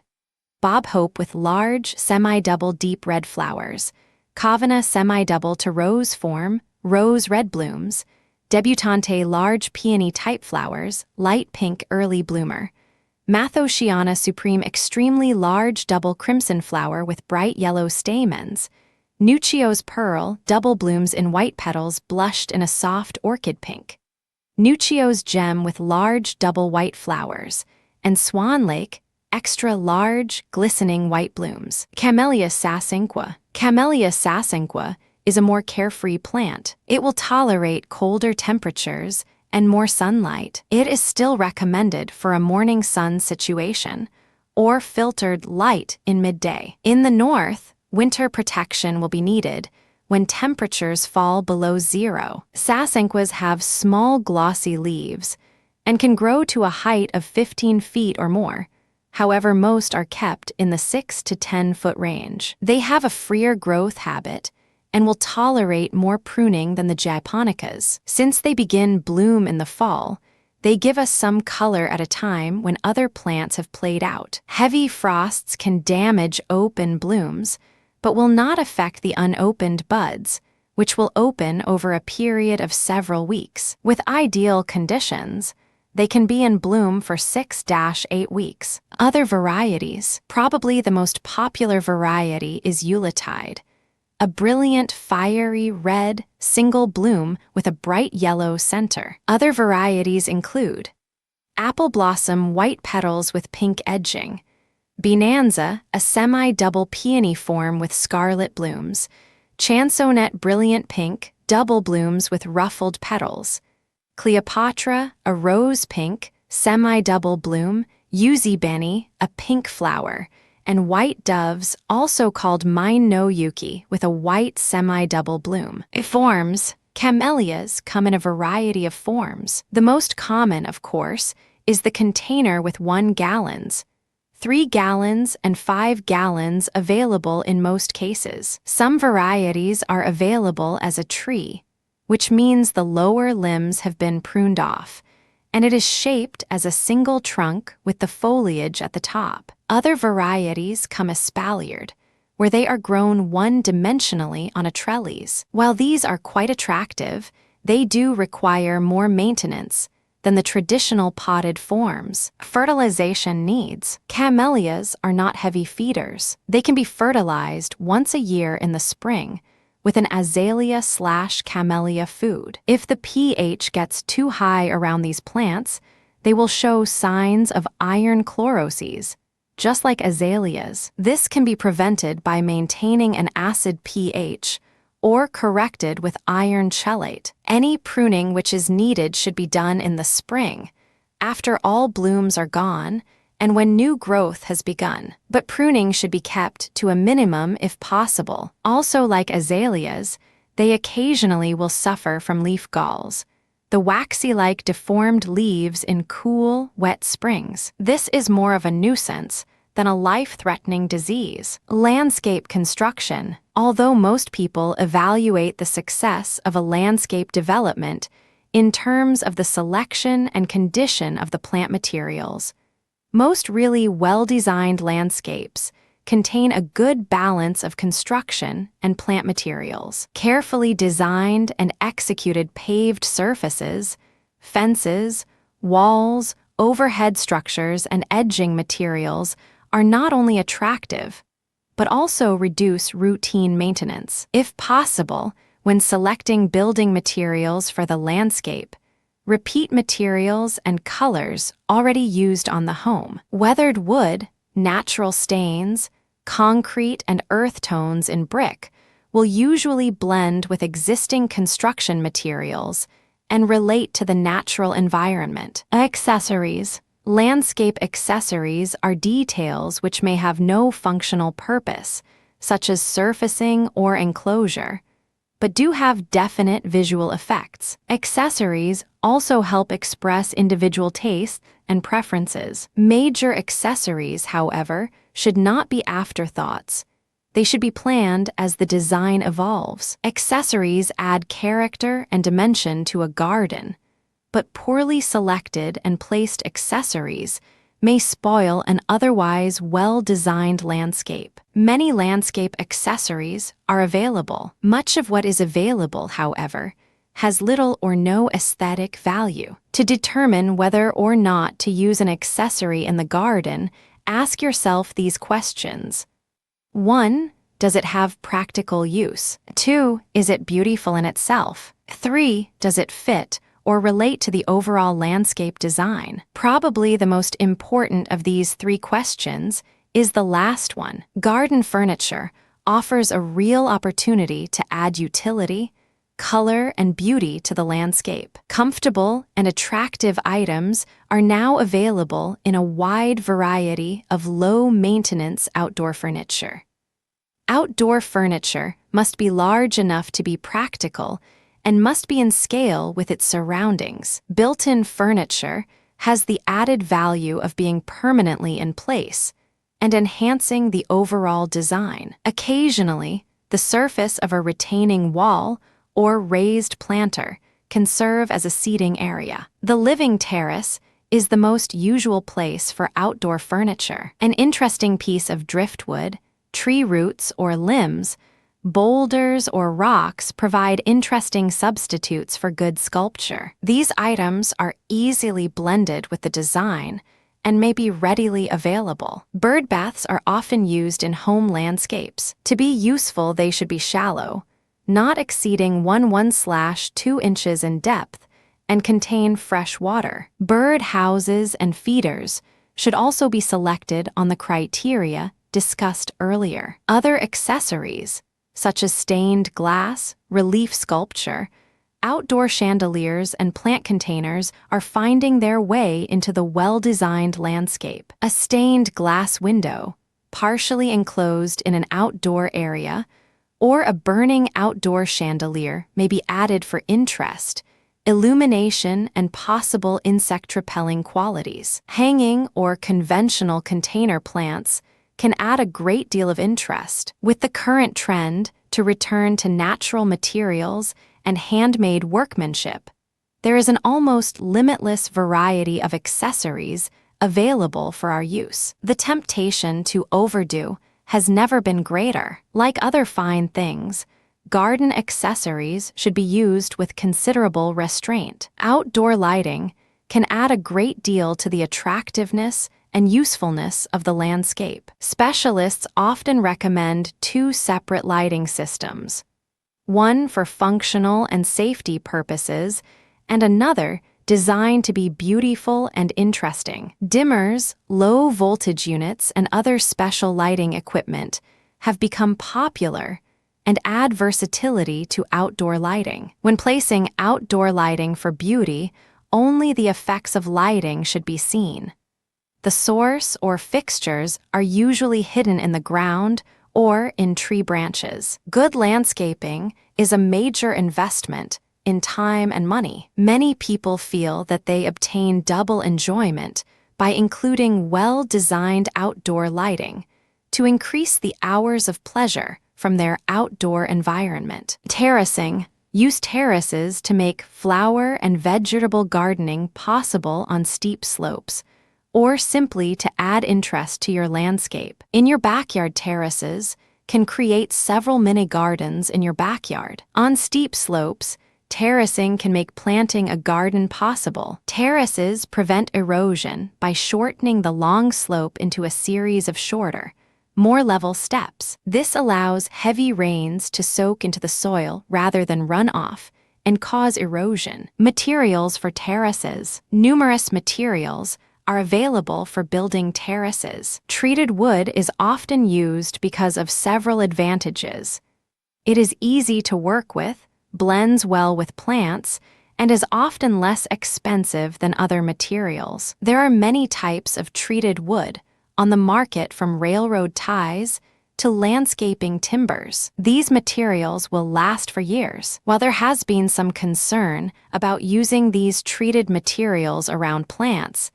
Bob Hope with large, semi-double deep red flowers, Kavana semi-double to rose form, rose red blooms, Debutante large peony type flowers, light pink early bloomer, Mathosiana supreme extremely large double crimson flower with bright yellow stamens, Nuccio's pearl double blooms in white petals blushed in a soft orchid pink, Nuccio's gem with large double white flowers, and Swan Lake extra large, glistening white blooms. Camellia sasanqua. Camellia sasanqua is a more carefree plant. It will tolerate colder temperatures and more sunlight. It is still recommended for a morning sun situation or filtered light in midday. In the north, winter protection will be needed when temperatures fall below 0. Sasanquas have small glossy leaves and can grow to a height of 15 feet or more. However, most are kept in the 6 to 10 foot range. They have a freer growth habit and will tolerate more pruning than the japonicas. Since they begin bloom in the fall, they give us some color at a time when other plants have played out. Heavy frosts can damage open blooms, but will not affect the unopened buds, which will open over a period of several weeks. With ideal conditions, they can be in bloom for 6-8 weeks. Other varieties. Probably the most popular variety is Yuletide, a brilliant fiery red single bloom with a bright yellow center. Other varieties include Apple Blossom white petals with pink edging, Bonanza, a semi-double peony form with scarlet blooms, Chansonette brilliant pink, double blooms with ruffled petals, Cleopatra, a rose pink, semi-double bloom, Yuzi Benny, a pink flower, and white doves, also called Mine no Yuki, with a white semi-double bloom. Forms. Camellias come in a variety of forms. The most common, of course, is the container with 1 gallons, 3 gallons, and 5 gallons available in most cases. Some varieties are available as a tree, which means the lower limbs have been pruned off, and it is shaped as a single trunk with the foliage at the top. Other varieties come espaliered, where they are grown one-dimensionally on a trellis. While these are quite attractive, they do require more maintenance than the traditional potted forms. Fertilization needs. Camellias are not heavy feeders. They can be fertilized once a year in the spring with an azalea/camellia food. If the pH gets too high around these plants, they will show signs of iron chloroses, just like azaleas. This can be prevented by maintaining an acid pH or corrected with iron chelate. Any pruning which is needed should be done in the spring, after all blooms are gone and when new growth has begun. But pruning should be kept to a minimum if possible. Also, like azaleas, they occasionally will suffer from leaf galls, the waxy-like deformed leaves in cool, wet springs. This is more of a nuisance than a life-threatening disease. Landscape construction. Although most people evaluate the success of a landscape development in terms of the selection and condition of the plant materials, most really well-designed landscapes contain a good balance of construction and plant materials. Carefully designed and executed paved surfaces, fences, walls, overhead structures, and edging materials are not only attractive, but also reduce routine maintenance. If possible, when selecting building materials for the landscape, repeat materials and colors already used on the home. Weathered wood, natural stains, concrete, and earth tones in brick will usually blend with existing construction materials and relate to the natural environment. Accessories. Landscape accessories are details which may have no functional purpose, such as surfacing or enclosure, but do have definite visual effects. Accessories also help express individual tastes and preferences. Major accessories, however, should not be afterthoughts. They should be planned as the design evolves. Accessories add character and dimension to a garden, but poorly selected and placed accessories may spoil an otherwise well-designed landscape. Many landscape accessories are available. Much of what is available, however, has little or no aesthetic value. To determine whether or not to use an accessory in the garden, ask yourself these questions. 1. Does it have practical use? 2. Is it beautiful in itself? 3. Does it fit or relate to the overall landscape design? Probably the most important of these 3 questions is the last one. Garden furniture offers a real opportunity to add utility, color, and beauty to the landscape. Comfortable and attractive items are now available in a wide variety of low-maintenance outdoor furniture. Outdoor furniture must be large enough to be practical and must be in scale with its surroundings. Built-in furniture has the added value of being permanently in place and enhancing the overall design. Occasionally, the surface of a retaining wall or raised planter can serve as a seating area. The living terrace is the most usual place for outdoor furniture. An interesting piece of driftwood, tree roots or limbs, boulders or rocks provide interesting substitutes for good sculpture. These items are easily blended with the design and may be readily available. Bird baths are often used in home landscapes. To be useful, they should be shallow, not exceeding 1/2 inches in depth, and contain fresh water. Bird houses and feeders should also be selected on the criteria discussed earlier. Other accessories, such as stained glass, relief sculpture, outdoor chandeliers, and plant containers are finding their way into the well-designed landscape. A stained glass window, partially enclosed in an outdoor area, or a burning outdoor chandelier may be added for interest, illumination, and possible insect-repelling qualities. Hanging or conventional container plants can add a great deal of interest. With the current trend to return to natural materials and handmade workmanship, there is an almost limitless variety of accessories available for our use. The temptation to overdo has never been greater. Like other fine things, garden accessories should be used with considerable restraint. Outdoor lighting can add a great deal to the attractiveness and usefulness of the landscape. Specialists often recommend two separate lighting systems, one for functional and safety purposes, and another designed to be beautiful and interesting. Dimmers, low-voltage units, and other special lighting equipment have become popular and add versatility to outdoor lighting. When placing outdoor lighting for beauty, only the effects of lighting should be seen. The source or fixtures are usually hidden in the ground or in tree branches. Good landscaping is a major investment in time and money. Many people feel that they obtain double enjoyment by including well-designed outdoor lighting to increase the hours of pleasure from their outdoor environment. Terracing. Use terraces to make flower and vegetable gardening possible on steep slopes, or simply to add interest to your landscape. In your backyard, terraces can create several mini gardens in your backyard. On steep slopes, terracing can make planting a garden possible. Terraces prevent erosion by shortening the long slope into a series of shorter, more level steps. This allows heavy rains to soak into the soil rather than run off and cause erosion. Materials for terraces. Numerous materials are available for building terraces. Treated wood is often used because of several advantages. It is easy to work with, blends well with plants, and is often less expensive than other materials. There are many types of treated wood on the market, from railroad ties to landscaping timbers. These materials will last for years. While there has been some concern about using these treated materials around plants,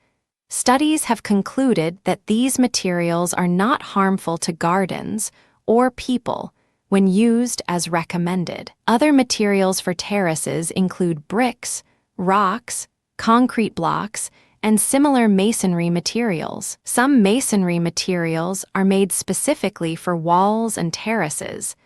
studies have concluded that these materials are not harmful to gardens or people when used as recommended. Other materials for terraces include bricks, rocks, concrete blocks, and similar masonry materials. Some masonry materials are made specifically for walls and terraces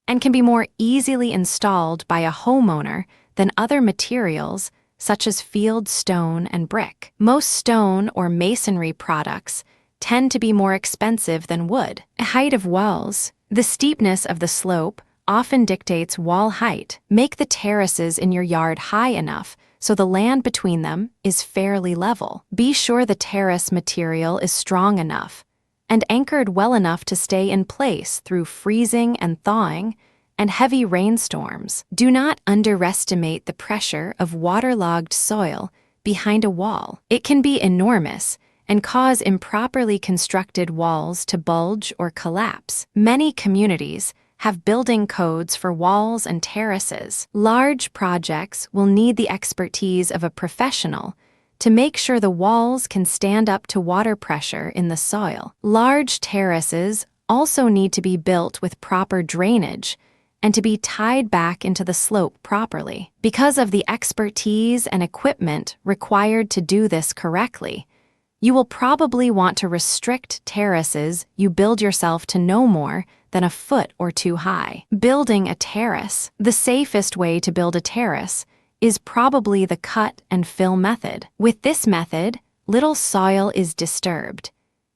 and can be more easily installed by a homeowner than other materials such as field stone and brick. Most stone or masonry products tend to be more expensive than wood. Height of walls. The steepness of the slope often dictates wall height. Make the terraces in your yard high enough so the land between them is fairly level. Be sure the terrace material is strong enough and anchored well enough to stay in place through freezing and thawing and heavy rainstorms. Do not underestimate the pressure of waterlogged soil behind a wall. It can be enormous and cause improperly constructed walls to bulge or collapse. Many communities have building codes for walls and terraces. Large projects will need the expertise of a professional to make sure the walls can stand up to water pressure in the soil. Large terraces also need to be built with proper drainage and to be tied back into the slope properly. Because of the expertise and equipment required to do this correctly, you will probably want to restrict terraces you build yourself to no more than a foot or two high. Building a terrace. The safest way to build a terrace is probably the cut and fill method. With this method, little soil is disturbed,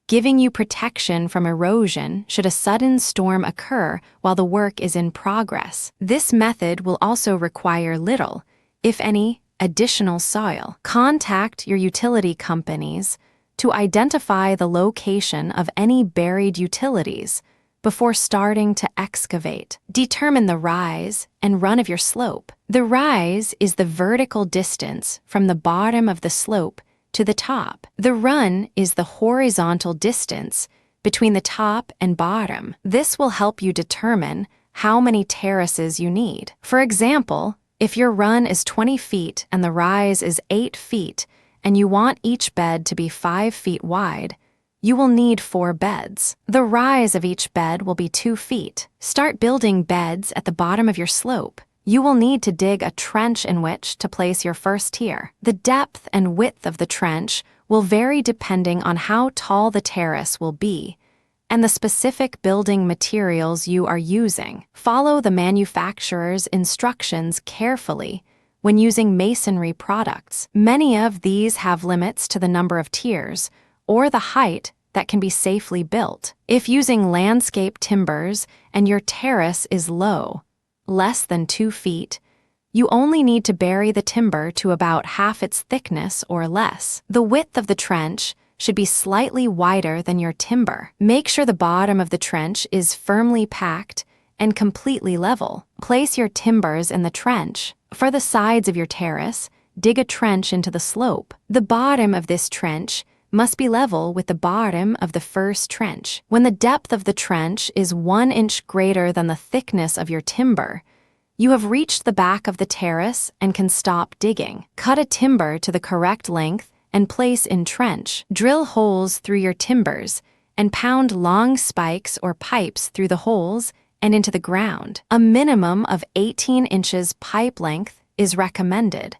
giving you protection from erosion should a sudden storm occur while the work is in progress. This method will also require little, if any, additional soil. Contact your utility companies to identify the location of any buried utilities before starting to excavate. Determine the rise and run of your slope. The rise is the vertical distance from the bottom of the slope to the top. The run is the horizontal distance between the top and bottom. This will help you determine how many terraces you need. For example, if your run is 20 feet and the rise is 8 feet, and you want each bed to be 5 feet wide, you will need 4 beds. The rise of each bed will be 2 feet. Start building beds at the bottom of your slope. You will need to dig a trench in which to place your first tier. The depth and width of the trench will vary depending on how tall the terrace will be and the specific building materials you are using. Follow the manufacturer's instructions carefully when using masonry products. Many of these have limits to the number of tiers or the height that can be safely built. If using landscape timbers and your terrace is low, less than 2 feet, you only need to bury the timber to about half its thickness or less. The width of the trench should be slightly wider than your timber. Make sure the bottom of the trench is firmly packed and completely level. Place your timbers in the trench. For the sides of your terrace, dig a trench into the slope. The bottom of this trench must be level with the bottom of the first trench. When the depth of the trench is 1 inch greater than the thickness of your timber, you have reached the back of the terrace and can stop digging. Cut a timber to the correct length and place in trench. Drill holes through your timbers and pound long spikes or pipes through the holes and into the ground. A minimum of 18 inches pipe length is recommended.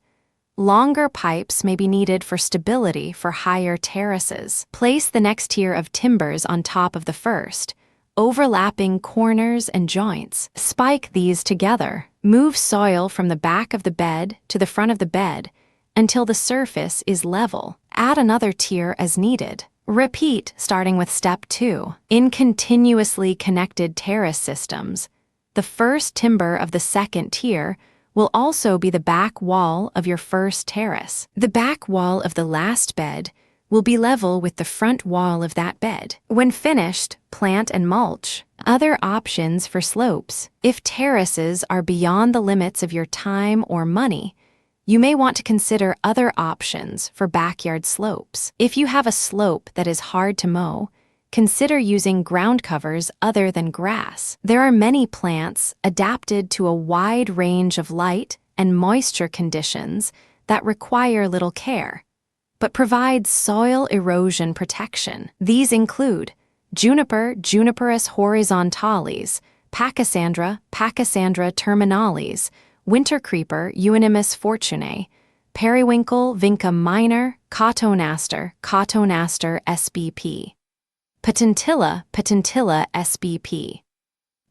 Longer pipes may be needed for stability for higher terraces. Place the next tier of timbers on top of the first, overlapping corners and joints. Spike these together. Move soil from the back of the bed to the front of the bed until the surface is level. Add another tier as needed. Repeat, starting with step 2. In continuously connected terrace systems, the first timber of the second tier will also be the back wall of your first terrace. The back wall of the last bed will be level with the front wall of that bed. When finished, plant and mulch. Other options for slopes. If terraces are beyond the limits of your time or money, you may want to consider other options for backyard slopes. If you have a slope that is hard to mow, consider using ground covers other than grass. There are many plants adapted to a wide range of light and moisture conditions that require little care, but provide soil erosion protection. These include juniper, Juniperus horizontalis, pachysandra, Pachysandra terminalis, winter creeper, Euonymus fortunae, periwinkle, Vinca minor, Cotonaster, Cotonaster sbp, Patentilla, Patentilla sbp,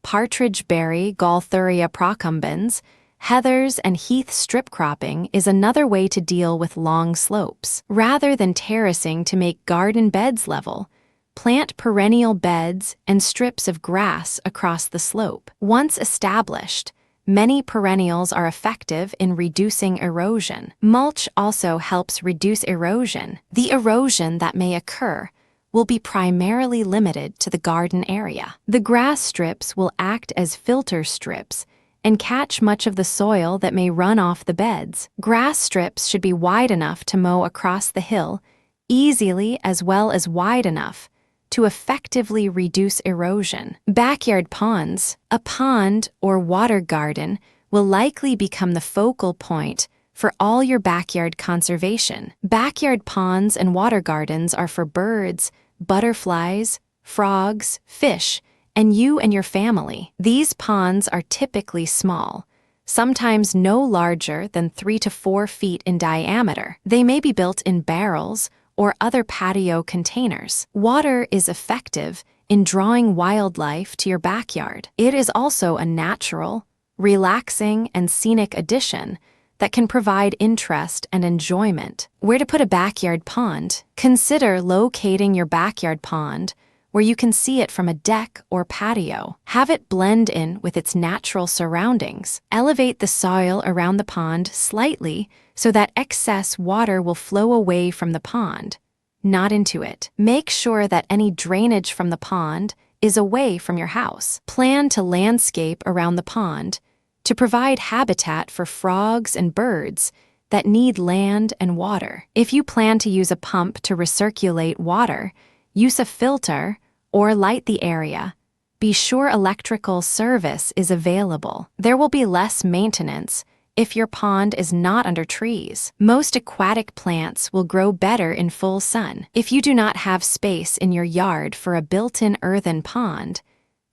partridge berry, Gaultheria procumbens, heathers and heath strip cropping is another way to deal with long slopes. Rather than terracing to make garden beds level, plant perennial beds and strips of grass across the slope. Once established, many perennials are effective in reducing erosion. Mulch also helps reduce erosion. The erosion that may occur will be primarily limited to the garden area. The grass strips will act as filter strips and catch much of the soil that may run off the beds. Grass strips should be wide enough to mow across the hill easily as well as wide enough to effectively reduce erosion. Backyard ponds. A pond or water garden will likely become the focal point for all your backyard conservation. Backyard ponds and water gardens are for birds, butterflies, frogs, fish, and you and your family. These ponds are typically small, sometimes no larger than 3 to 4 feet in diameter. They may be built in barrels or other patio containers. Water is effective in drawing wildlife to your backyard. It is also a natural, relaxing, and scenic addition that can provide interest and enjoyment. Where to put a backyard pond? Consider locating your backyard pond where you can see it from a deck or patio. Have it blend in with its natural surroundings. Elevate the soil around the pond slightly so that excess water will flow away from the pond, not into it. Make sure that any drainage from the pond is away from your house. Plan to landscape around the pond to provide habitat for frogs and birds that need land and water. If you plan to use a pump to recirculate water, use a filter or light the area, be sure electrical service is available. There will be less maintenance if your pond is not under trees. Most aquatic plants will grow better in full sun. If you do not have space in your yard for a built-in earthen pond,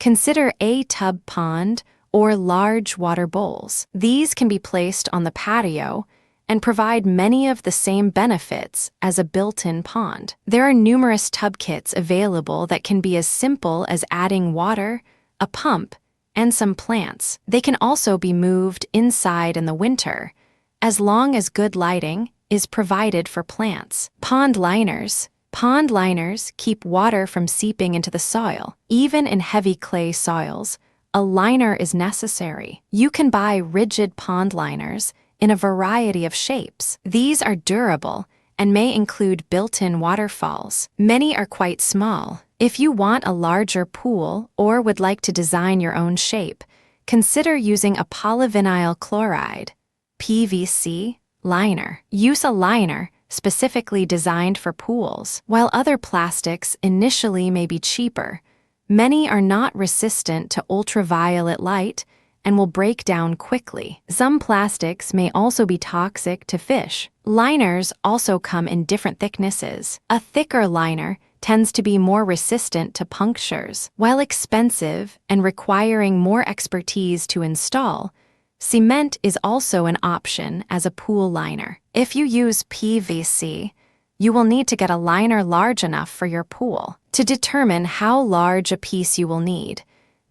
consider a tub pond or large water bowls. These can be placed on the patio and provide many of the same benefits as a built-in pond. There are numerous tub kits available that can be as simple as adding water, a pump, and some plants. They can also be moved inside in the winter, as long as good lighting is provided for plants. Pond liners. Pond liners keep water from seeping into the soil. Even in heavy clay soils, a liner is necessary. You can buy rigid pond liners in a variety of shapes. These are durable and may include built-in waterfalls. Many are quite small. If you want a larger pool or would like to design your own shape, consider using a polyvinyl chloride (PVC) liner. Use a liner specifically designed for pools. While other plastics initially may be cheaper, many are not resistant to ultraviolet light and will break down quickly. Some plastics may also be toxic to fish. Liners also come in different thicknesses. A thicker liner tends to be more resistant to punctures. While expensive and requiring more expertise to install, cement is also an option as a pool liner. If you use PVC, you will need to get a liner large enough for your pool. To determine how large a piece you will need,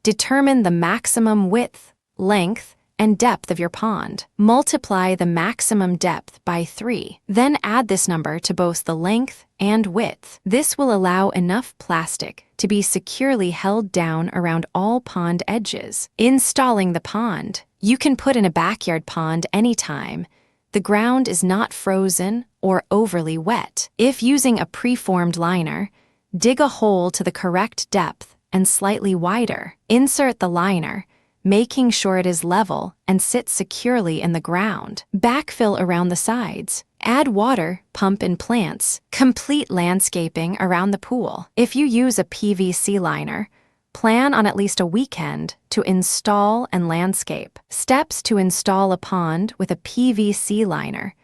determine the maximum width, length, and depth of your pond. Multiply the maximum depth by 3. Then add this number to both the length and width. This will allow enough plastic to be securely held down around all pond edges. Installing the pond. You can put in a backyard pond anytime the ground is not frozen or overly wet. If using a preformed liner, dig a hole to the correct depth and slightly wider. Insert the liner, making sure it is level and sits securely in the ground. Backfill around the sides. Add water, pump, and plants. Complete landscaping around the pool. If you use a PVC liner, plan on at least a weekend to install and landscape. Steps to install a pond with a PVC liner.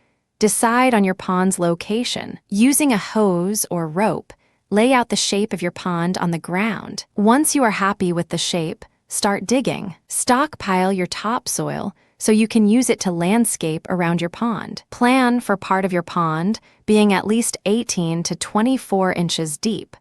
Decide on your pond's location. Using a hose or rope, lay out the shape of your pond on the ground. Once you are happy with the shape, start digging. Stockpile your topsoil so you can use it to landscape around your pond. Plan for part of your pond being at least 18 to 24 inches deep.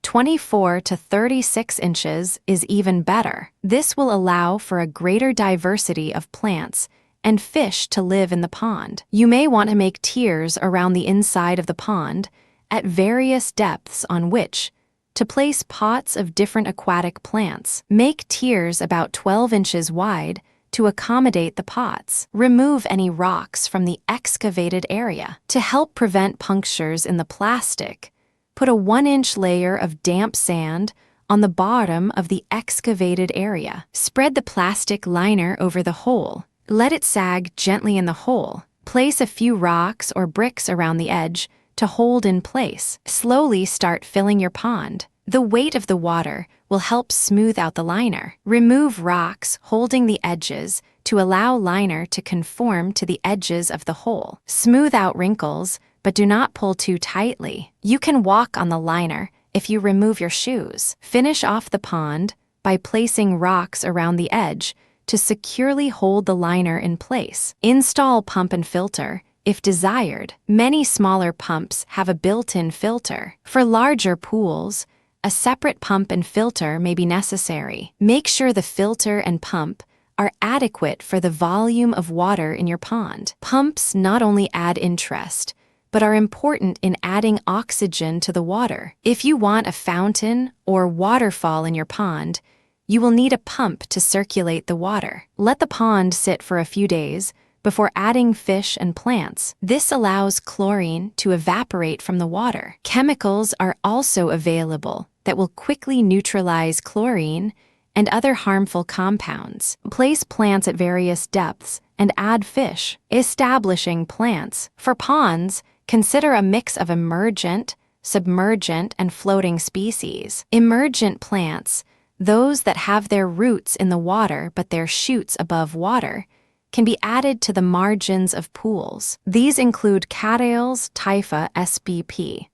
24 to 36 inches is even better. This will allow for a greater diversity of plants and fish to live in the pond. You may want to make tiers around the inside of the pond at various depths on which to place pots of different aquatic plants. Make tiers about 12 inches wide to accommodate the pots. Remove any rocks from the excavated area. To help prevent punctures in the plastic, put a 1-inch layer of damp sand on the bottom of the excavated area. Spread the plastic liner over the hole. Let it sag gently in the hole. Place a few rocks or bricks around the edge to hold in place. Slowly start filling your pond. The weight of the water will help smooth out the liner. Remove rocks holding the edges to allow liner to conform to the edges of the hole. Smooth out wrinkles, but do not pull too tightly. You can walk on the liner if you remove your shoes. Finish off the pond by placing rocks around the edge to securely hold the liner in place. Install pump and filter if desired. Many smaller pumps have a built-in filter. For larger pools, a separate pump and filter may be necessary. Make sure the filter and pump are adequate for the volume of water in your pond. Pumps not only add interest, but are important in adding oxygen to the water. If you want a fountain or waterfall in your pond, you will need a pump to circulate the water. Let the pond sit for a few days before adding fish and plants. This allows chlorine to evaporate from the water. Chemicals are also available that will quickly neutralize chlorine and other harmful compounds. Place plants at various depths and add fish. Establishing plants. For ponds, consider a mix of emergent, submergent, and floating species. Emergent plants, those that have their roots in the water but their shoots above water, can be added to the margins of pools. These include cattails typha sbp,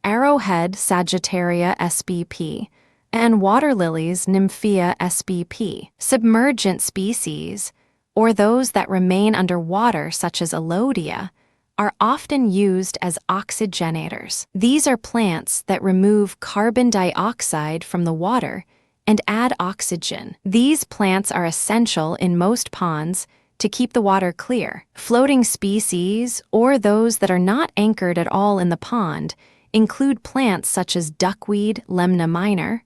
arrowhead sagittaria sbp, and water lilies nymphea sbp. Submergent species, or those that remain underwater such as elodea, are often used as oxygenators. These are plants that remove carbon dioxide from the water and add oxygen. These plants are essential in most ponds to keep the water clear. Floating species, or those that are not anchored at all in the pond, include plants such as duckweed Lemna minor,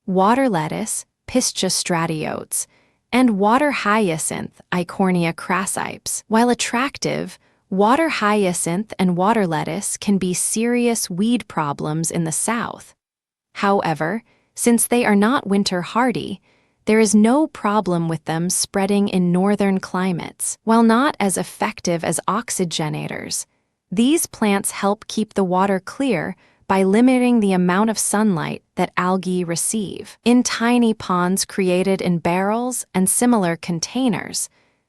water lettuce Pistia stratiotes, and water hyacinth Eichhornia crassipes. While attractive, water hyacinth and water lettuce can be serious weed problems in the south. However, since they are not winter hardy, there is no problem with them spreading in northern climates. While not as effective as oxygenators, these plants help keep the water clear by limiting the amount of sunlight that algae receive. In tiny ponds created in barrels and similar containers,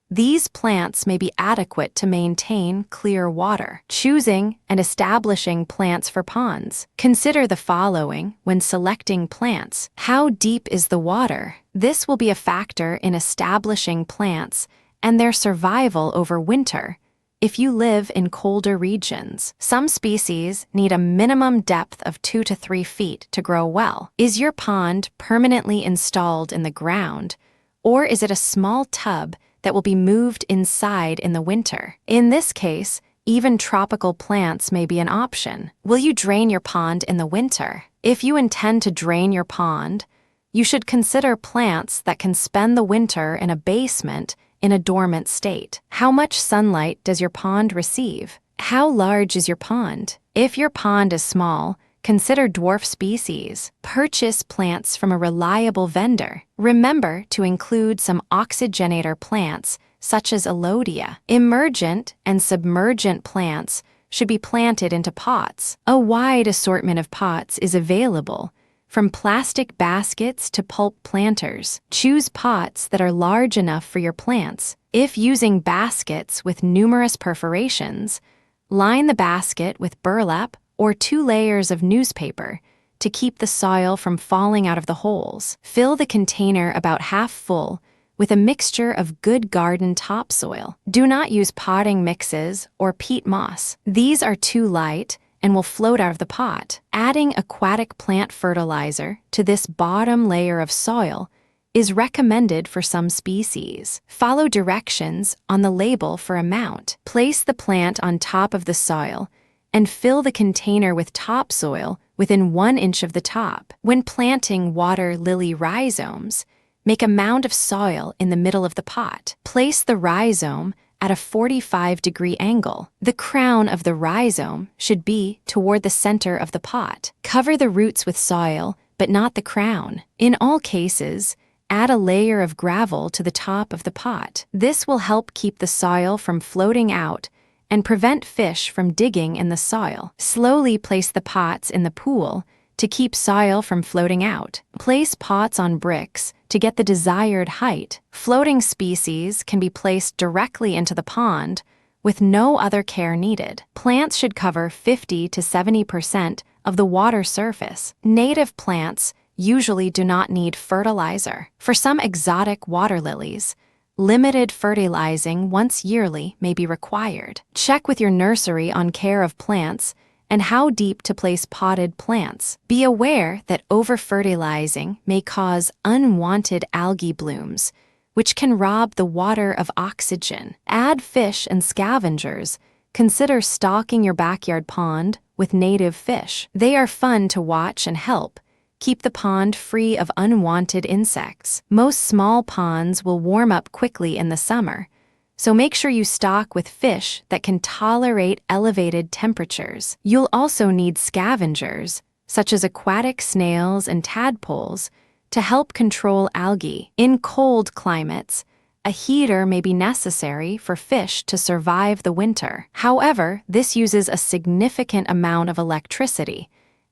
these plants may be adequate to maintain clear water. Choosing and establishing plants for ponds. Consider the following when selecting plants. How deep is the water? This will be a factor in establishing plants and their survival over winter if you live in colder regions. Some species need a minimum depth of 2 to 3 feet to grow well. Is your pond permanently installed in the ground, or is it a small tub that will be moved inside in the winter? In this case, even tropical plants may be an option. Will you drain your pond in the winter? If you intend to drain your pond, you should consider plants that can spend the winter in a basement in a dormant state. How much sunlight does your pond receive? How large is your pond? If your pond is small, consider dwarf species. Purchase plants from a reliable vendor. Remember to include some oxygenator plants, such as elodea. Emergent and submergent plants should be planted into pots. A wide assortment of pots is available, from plastic baskets to pulp planters. Choose pots that are large enough for your plants. If using baskets with numerous perforations, line the basket with burlap or 2 layers of newspaper to keep the soil from falling out of the holes. Fill the container about half full with a mixture of good garden topsoil. Do not use potting mixes or peat moss. These are too light and will float out of the pot. Adding aquatic plant fertilizer to this bottom layer of soil is recommended for some species. Follow directions on the label for amount. Place the plant on top of the soil and fill the container with topsoil within 1 inch of the top. When planting water lily rhizomes, make a mound of soil in the middle of the pot. Place the rhizome at a 45-degree angle. The crown of the rhizome should be toward the center of the pot. Cover the roots with soil, but not the crown. In all cases, add a layer of gravel to the top of the pot. This will help keep the soil from floating out and prevent fish from digging in the soil. Slowly place the pots in the pool to keep soil from floating out. Place pots on bricks to get the desired height. Floating species can be placed directly into the pond with no other care needed. Plants should cover 50 to 70% of the water surface. Native plants usually do not need fertilizer. For some exotic water lilies, limited fertilizing once yearly may be required. Check with your nursery on care of plants and how deep to place potted plants. Be aware that over-fertilizing may cause unwanted algae blooms, which can rob the water of oxygen. Add fish and scavengers. Consider stocking your backyard pond with native fish. They are fun to watch and help keep the pond free of unwanted insects. Most small ponds will warm up quickly in the summer, so make sure you stock with fish that can tolerate elevated temperatures. You'll also need scavengers, such as aquatic snails and tadpoles, to help control algae. In cold climates, a heater may be necessary for fish to survive the winter. However, this uses a significant amount of electricity,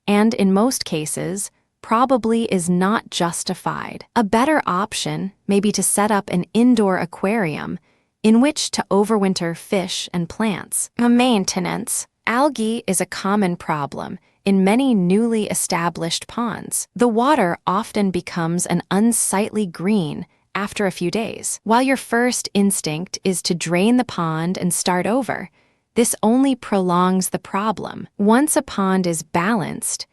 and in most cases, probably is not justified. A better option may be to set up an indoor aquarium in which to overwinter fish and plants. Maintenance. Algae is a common problem in many newly established ponds. The water often becomes an unsightly green after a few days. While your first instinct is to drain the pond and start over, this only prolongs the problem. Once a pond is balanced,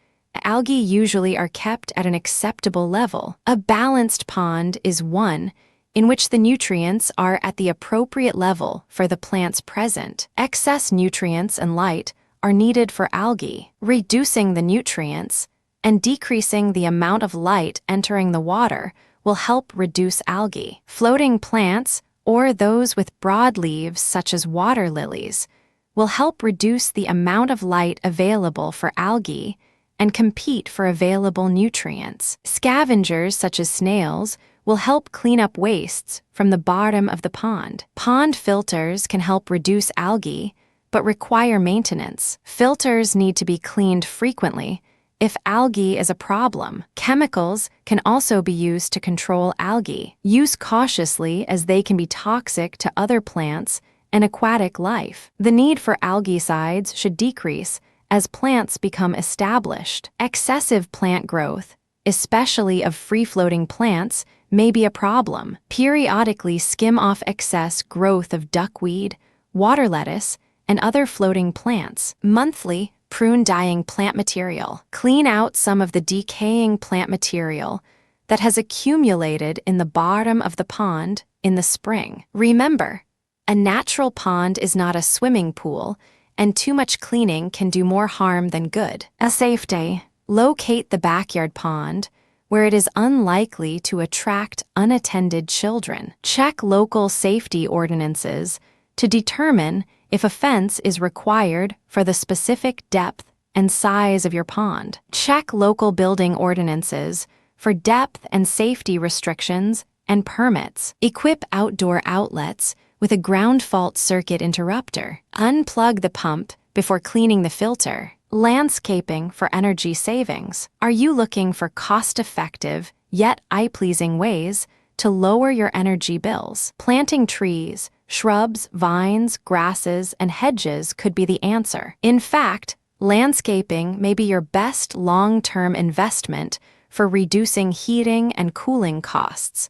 algae usually are kept at an acceptable level. A balanced pond is one in which the nutrients are at the appropriate level for the plants present. Excess nutrients and light are needed for algae. Reducing the nutrients and decreasing the amount of light entering the water will help reduce algae. Floating plants, or those with broad leaves such as water lilies, will help reduce the amount of light available for algae and compete for available nutrients. Scavengers such as snails will help clean up wastes from the bottom of the pond. Pond filters can help reduce algae, but require maintenance. Filters need to be cleaned frequently if algae is a problem. Chemicals can also be used to control algae. Use cautiously as they can be toxic to other plants and aquatic life. The need for algicides should decrease as plants become established. Excessive plant growth, especially of free-floating plants, may be a problem. Periodically skim off excess growth of duckweed, water lettuce, and other floating plants. Monthly, prune dying plant material. Clean out some of the decaying plant material that has accumulated in the bottom of the pond in the spring. Remember, a natural pond is not a swimming pool, and too much cleaning can do more harm than good. A safety. Locate the backyard pond where it is unlikely to attract unattended children. Check local safety ordinances to determine if a fence is required for the specific depth and size of your pond. Check local building ordinances for depth and safety restrictions and permits. Equip outdoor outlets with a ground fault circuit interrupter. Unplug the pump before cleaning the filter. Landscaping for energy savings. Are you looking for cost-effective, yet eye-pleasing ways to lower your energy bills? Planting trees, shrubs, vines, grasses, and hedges could be the answer. In fact, landscaping may be your best long-term investment for reducing heating and cooling costs,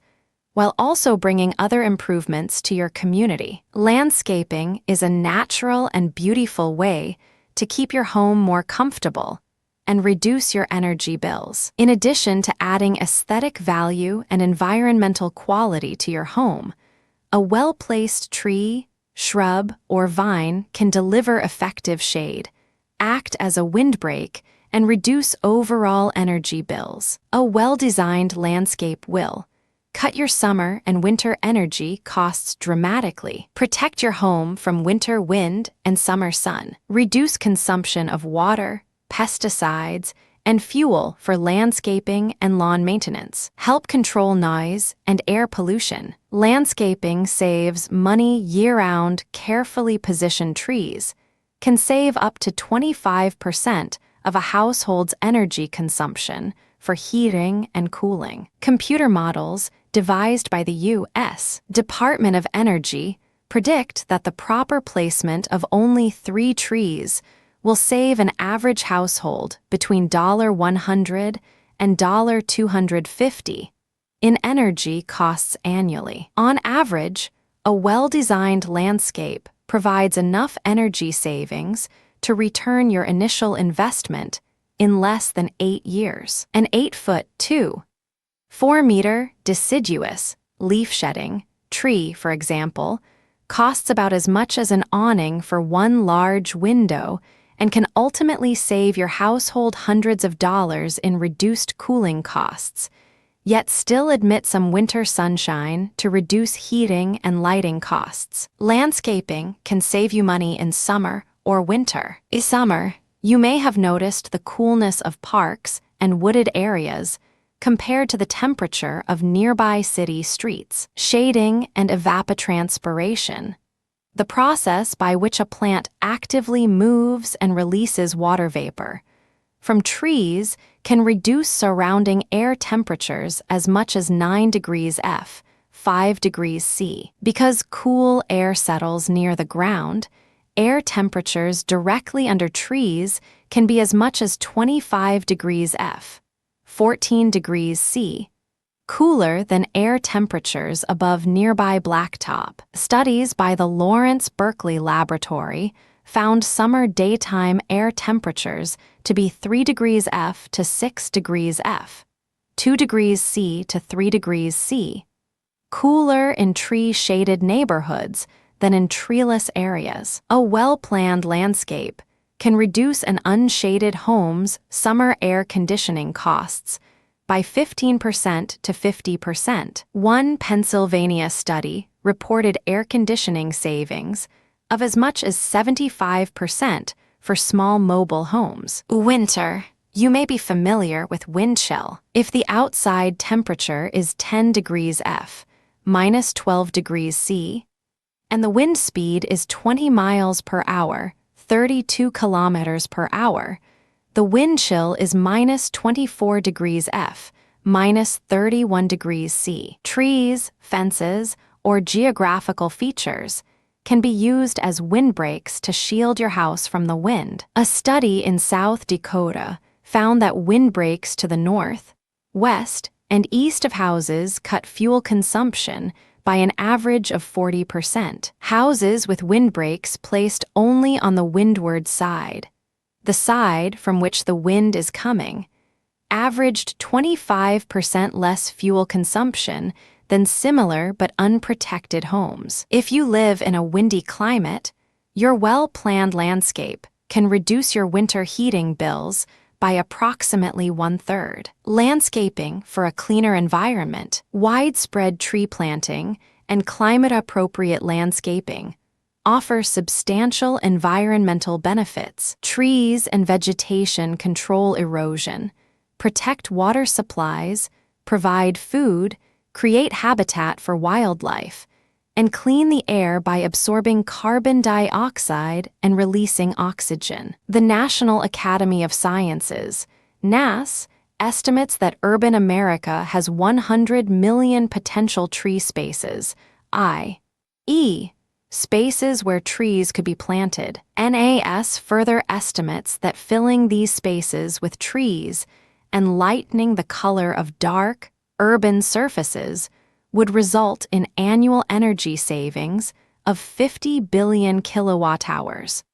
while also bringing other improvements to your community. Landscaping is a natural and beautiful way to keep your home more comfortable and reduce your energy bills. In addition to adding aesthetic value and environmental quality to your home, a well-placed tree, shrub, or vine can deliver effective shade, act as a windbreak, and reduce overall energy bills. A well-designed landscape will cut your summer and winter energy costs dramatically, protect your home from winter wind and summer sun, reduce consumption of water, pesticides, and fuel for landscaping and lawn maintenance, help control noise and air pollution. Landscaping saves money year-round. Carefully positioned trees can save up to 25% of a household's energy consumption for heating and cooling. Computer models devised by the U.S. Department of Energy predict that the proper placement of only 3 trees will save an average household between $100 and $250 in energy costs annually. On average, a well-designed landscape provides enough energy savings to return your initial investment in less than 8 years. An 8-foot, 4-meter deciduous, leaf-shedding tree, for example, costs about as much as an awning for one large window and can ultimately save your household hundreds of dollars in reduced cooling costs, yet still admit some winter sunshine to reduce heating and lighting costs. Landscaping can save you money in summer or winter. In summer, you may have noticed the coolness of parks and wooded areas compared to the temperature of nearby city streets. Shading and evapotranspiration, the process by which a plant actively moves and releases water vapor, from trees can reduce surrounding air temperatures as much as 9 degrees F, 5 degrees C. Because cool air settles near the ground, air temperatures directly under trees can be as much as 25 degrees F, 14 degrees C, cooler than air temperatures above nearby blacktop. Studies by the Lawrence Berkeley Laboratory found summer daytime air temperatures to be 3 degrees F to 6 degrees F, 2 degrees C to 3 degrees C, cooler in tree-shaded neighborhoods than in treeless areas. A well-planned landscape can reduce an unshaded home's summer air conditioning costs by 15% to 50%. One Pennsylvania study reported air conditioning savings of as much as 75% for small mobile homes. Winter. You may be familiar with wind chill. If the outside temperature is 10 degrees F, minus 12 degrees C, and the wind speed is 20 miles per hour, 32 kilometers per hour, the wind chill is minus 24 degrees F, minus 31 degrees C. Trees, fences, or geographical features can be used as windbreaks to shield your house from the wind. A study in South Dakota found that windbreaks to the north, west, and east of houses cut fuel consumption by an average of 40%. Houses with windbreaks placed only on the windward side, the side from which the wind is coming, averaged 25% less fuel consumption than similar but unprotected homes. If you live in a windy climate, your well-planned landscape can reduce your winter heating bills by approximately 1/3. Landscaping for a cleaner environment, widespread tree planting, and climate-appropriate landscaping offer substantial environmental benefits. Trees and vegetation control erosion, protect water supplies, provide food, create habitat for wildlife, and clean the air by absorbing carbon dioxide and releasing oxygen. The National Academy of Sciences, NAS, estimates that urban America has 100 million potential tree spaces, i.e., spaces where trees could be planted. NAS further estimates that filling these spaces with trees and lightening the color of dark, urban surfaces would result in annual energy savings of 50 billion kilowatt-hours.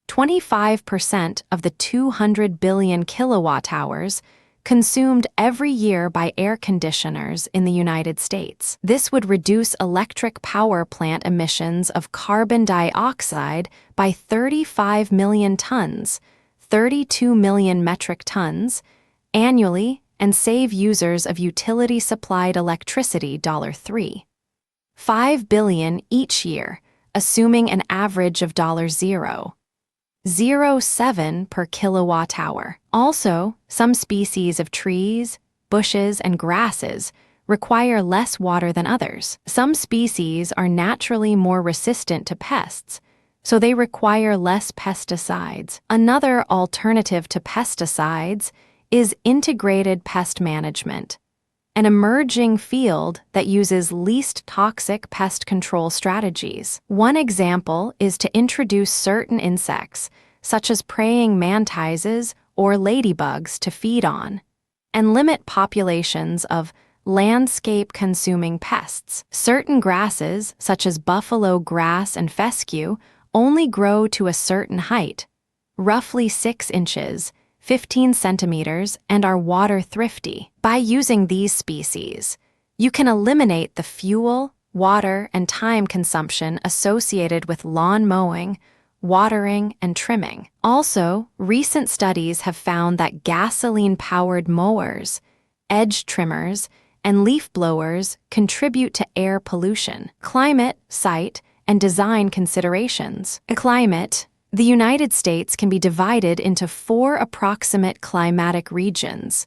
25% of the 200 billion kilowatt-hours consumed every year by air conditioners in the United States. This would reduce electric power plant emissions of carbon dioxide by 35 million tons, 32 million metric tons, annually, and save users of utility-supplied electricity $3.5 billion each year, assuming an average of $0.07 per kilowatt-hour. Also, some species of trees, bushes, and grasses require less water than others. Some species are naturally more resistant to pests, so they require less pesticides. Another alternative to pesticides is integrated pest management, an emerging field that uses least toxic pest control strategies. One example is to introduce certain insects, such as praying mantises or ladybugs, to feed on, and limit populations of landscape-consuming pests. Certain grasses, such as buffalo grass and fescue, only grow to a certain height, roughly 6 inches, 15 centimeters, and are water thrifty. By using these species, you can eliminate the fuel, water, and time consumption associated with lawn mowing, watering, and trimming. Also, recent studies have found that gasoline-powered mowers, edge trimmers, and leaf blowers contribute to air pollution. Climate, site, and design considerations. Climate. The United States can be divided into 4 approximate climatic regions: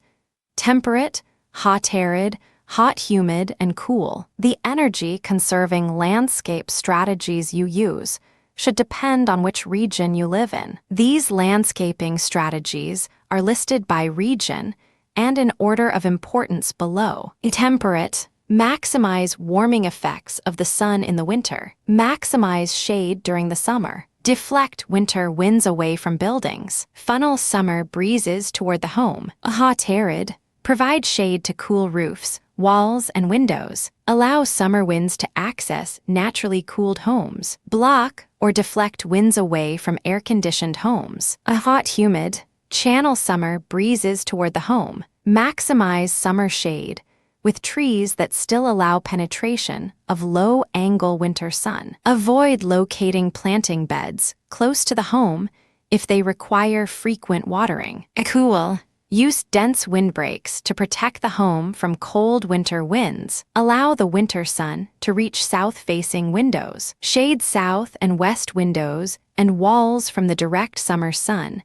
temperate, hot-arid, hot-humid, and cool. The energy-conserving landscape strategies you use should depend on which region you live in. These landscaping strategies are listed by region and in order of importance below. Temperate. Maximize warming effects of the sun in the winter. Maximize shade during the summer. Deflect winter winds away from buildings. Funnel summer breezes toward the home. Hot arid. Provide shade to cool roofs, walls, and windows. Allow summer winds to access naturally cooled homes. Block or deflect winds away from air-conditioned homes. Hot humid. Channel summer breezes toward the home. Maximize summer shade with trees that still allow penetration of low-angle winter sun. Avoid locating planting beds close to the home if they require frequent watering. Cool. Use dense windbreaks to protect the home from cold winter winds. Allow the winter sun to reach south-facing windows. Shade south and west windows and walls from the direct summer sun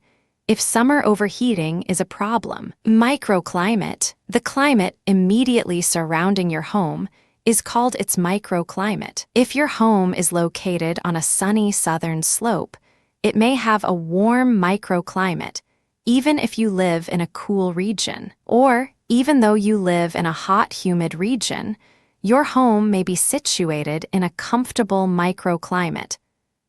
if summer overheating is a problem. Microclimate. The climate immediately surrounding your home is called its microclimate. If your home is located on a sunny southern slope, it may have a warm microclimate, even if you live in a cool region. Or, even though you live in a hot, humid region, your home may be situated in a comfortable microclimate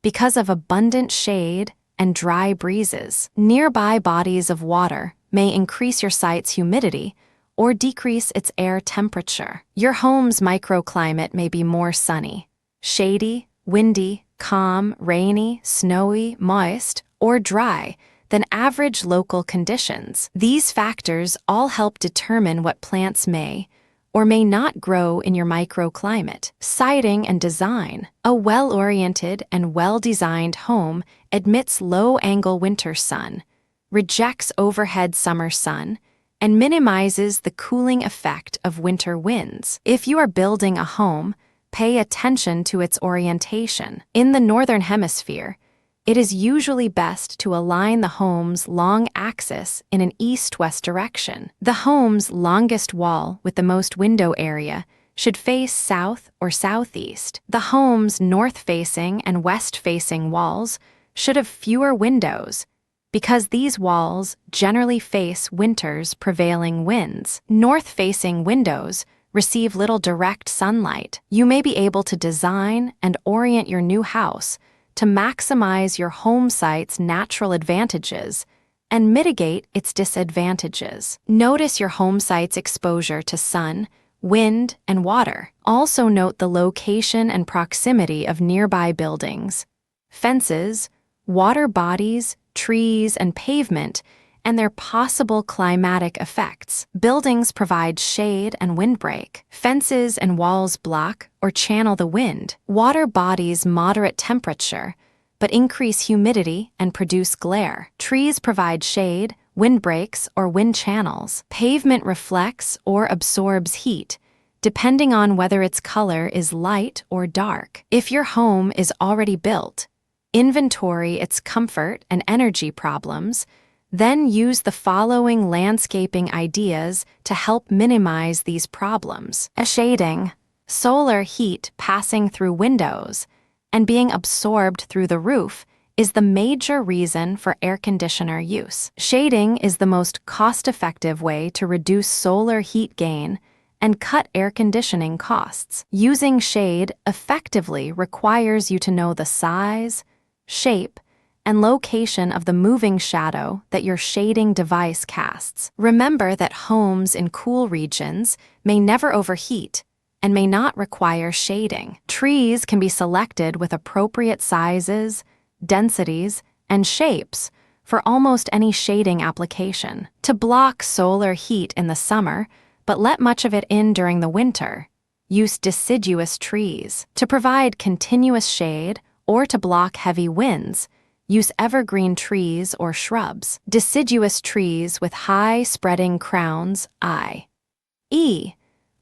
because of abundant shade and dry breezes. Nearby bodies of water may increase your site's humidity or decrease its air temperature. Your home's microclimate may be more sunny, shady, windy, calm, rainy, snowy, moist, or dry than average local conditions. These factors all help determine what plants may or may not grow in your microclimate. Siting and design. A well-oriented and well-designed home admits low-angle winter sun, rejects overhead summer sun, and minimizes the cooling effect of winter winds. If you are building a home, pay attention to its orientation. In the Northern Hemisphere, it is usually best to align the home's long axis in an east-west direction. The home's longest wall with the most window area should face south or southeast. The home's north-facing and west-facing walls should have fewer windows because these walls generally face winter's prevailing winds. North-facing windows receive little direct sunlight. You may be able to design and orient your new house to maximize your home site's natural advantages and mitigate its disadvantages. Notice your home site's exposure to sun, wind, and water. Also note the location and proximity of nearby buildings, fences, water bodies, trees, and pavement, and their possible climatic effects. Buildings provide shade and windbreak. Fences and walls block or channel the wind. Water bodies moderate temperature, but increase humidity and produce glare. Trees provide shade, windbreaks, or wind channels. Pavement reflects or absorbs heat, depending on whether its color is light or dark. If your home is already built, inventory its comfort and energy problems, then use the following landscaping ideas to help minimize these problems. Shading. Solar heat passing through windows and being absorbed through the roof is the major reason for air conditioner use. Shading is the most cost-effective way to reduce solar heat gain and cut air conditioning costs. Using shade effectively requires you to know the size, shape, and location of the moving shadow that your shading device casts. Remember that homes in cool regions may never overheat and may not require shading. Trees can be selected with appropriate sizes, densities, and shapes for almost any shading application. To block solar heat in the summer, but let much of it in during the winter, use deciduous trees. To provide continuous shade or to block heavy winds, use evergreen trees or shrubs. Deciduous trees with high spreading crowns, i.e.,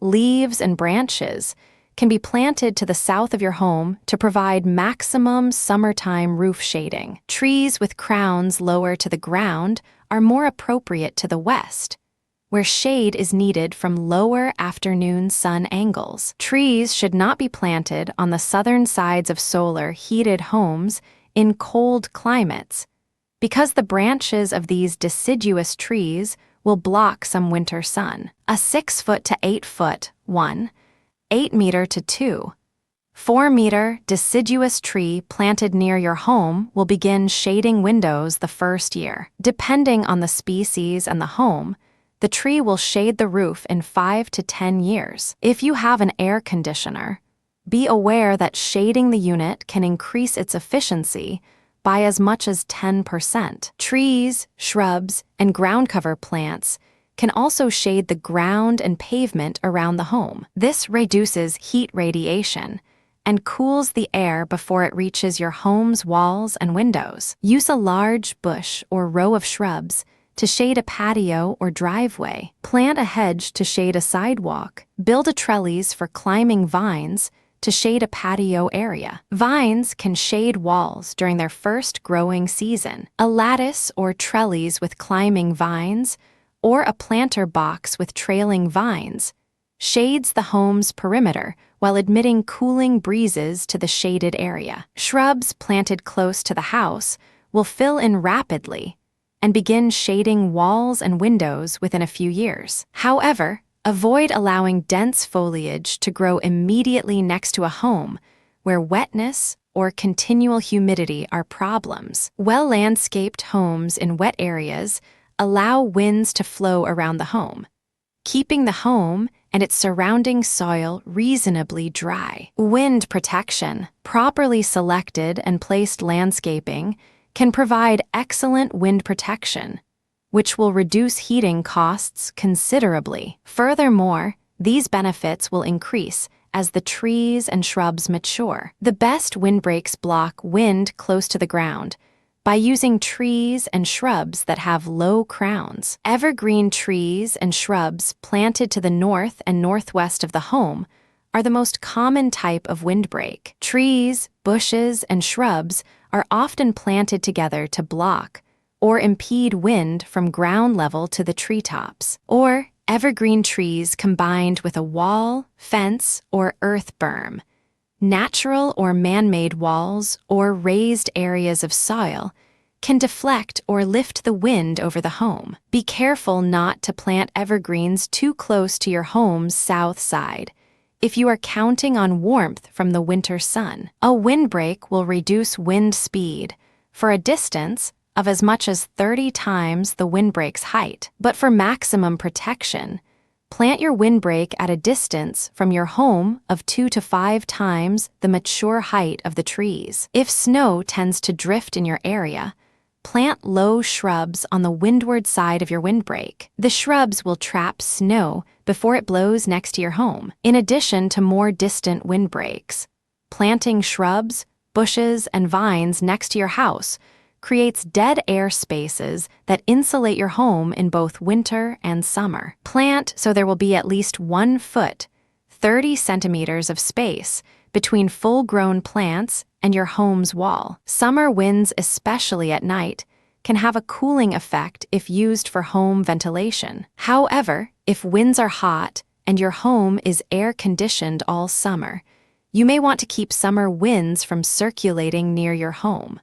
leaves and branches, can be planted to the south of your home to provide maximum summertime roof shading. Trees with crowns lower to the ground are more appropriate to the west, where shade is needed from lower afternoon sun angles. Trees should not be planted on the southern sides of solar heated homes in cold climates because the branches of these deciduous trees will block some winter sun. A 6 foot to 8 foot, 1, 8 meter to 2, 4 meter deciduous tree planted near your home will begin shading windows the first year. Depending on the species and the home, the tree will shade the roof in 5 to 10 years. If you have an air conditioner, be aware that shading the unit can increase its efficiency by as much as 10%. Trees, shrubs, and ground cover plants can also shade the ground and pavement around the home. This reduces heat radiation and cools the air before it reaches your home's walls and windows. Use a large bush or row of shrubs to shade a patio or driveway. Plant a hedge to shade a sidewalk. Build a trellis for climbing vines to shade a patio area. Vines can shade walls during their first growing season. A lattice or trellis with climbing vines or a planter box with trailing vines shades the home's perimeter while admitting cooling breezes to the shaded area. Shrubs planted close to the house will fill in rapidly and begin shading walls and windows within a few years. However, avoid allowing dense foliage to grow immediately next to a home where wetness or continual humidity are problems. Well-landscaped homes in wet areas allow winds to flow around the home, keeping the home and its surrounding soil reasonably dry. Wind protection. Properly selected and placed landscaping can provide excellent wind protection, which will reduce heating costs considerably. Furthermore, these benefits will increase as the trees and shrubs mature. The best windbreaks block wind close to the ground by using trees and shrubs that have low crowns. Evergreen trees and shrubs planted to the north and northwest of the home are the most common type of windbreak. Trees, bushes, and shrubs are often planted together to block or impede wind from ground level to the treetops. Or evergreen trees combined with a wall, fence, or earth berm. Natural or man-made walls or raised areas of soil can deflect or lift the wind over the home. Be careful not to plant evergreens too close to your home's south side if you are counting on warmth from the winter sun. A windbreak will reduce wind speed for a distance of as much as 30 times the windbreak's height. But for maximum protection, plant your windbreak at a distance from your home of 2 to 5 times the mature height of the trees. If snow tends to drift in your area, plant low shrubs on the windward side of your windbreak. The shrubs will trap snow before it blows next to your home. In addition to more distant windbreaks, planting shrubs, bushes, and vines next to your house creates dead air spaces that insulate your home in both winter and summer. Plant so there will be at least 1 foot, 30 centimeters of space between full-grown plants and your home's wall. Summer winds, especially at night, can have a cooling effect if used for home ventilation. However, if winds are hot and your home is air-conditioned all summer, you may want to keep summer winds from circulating near your home.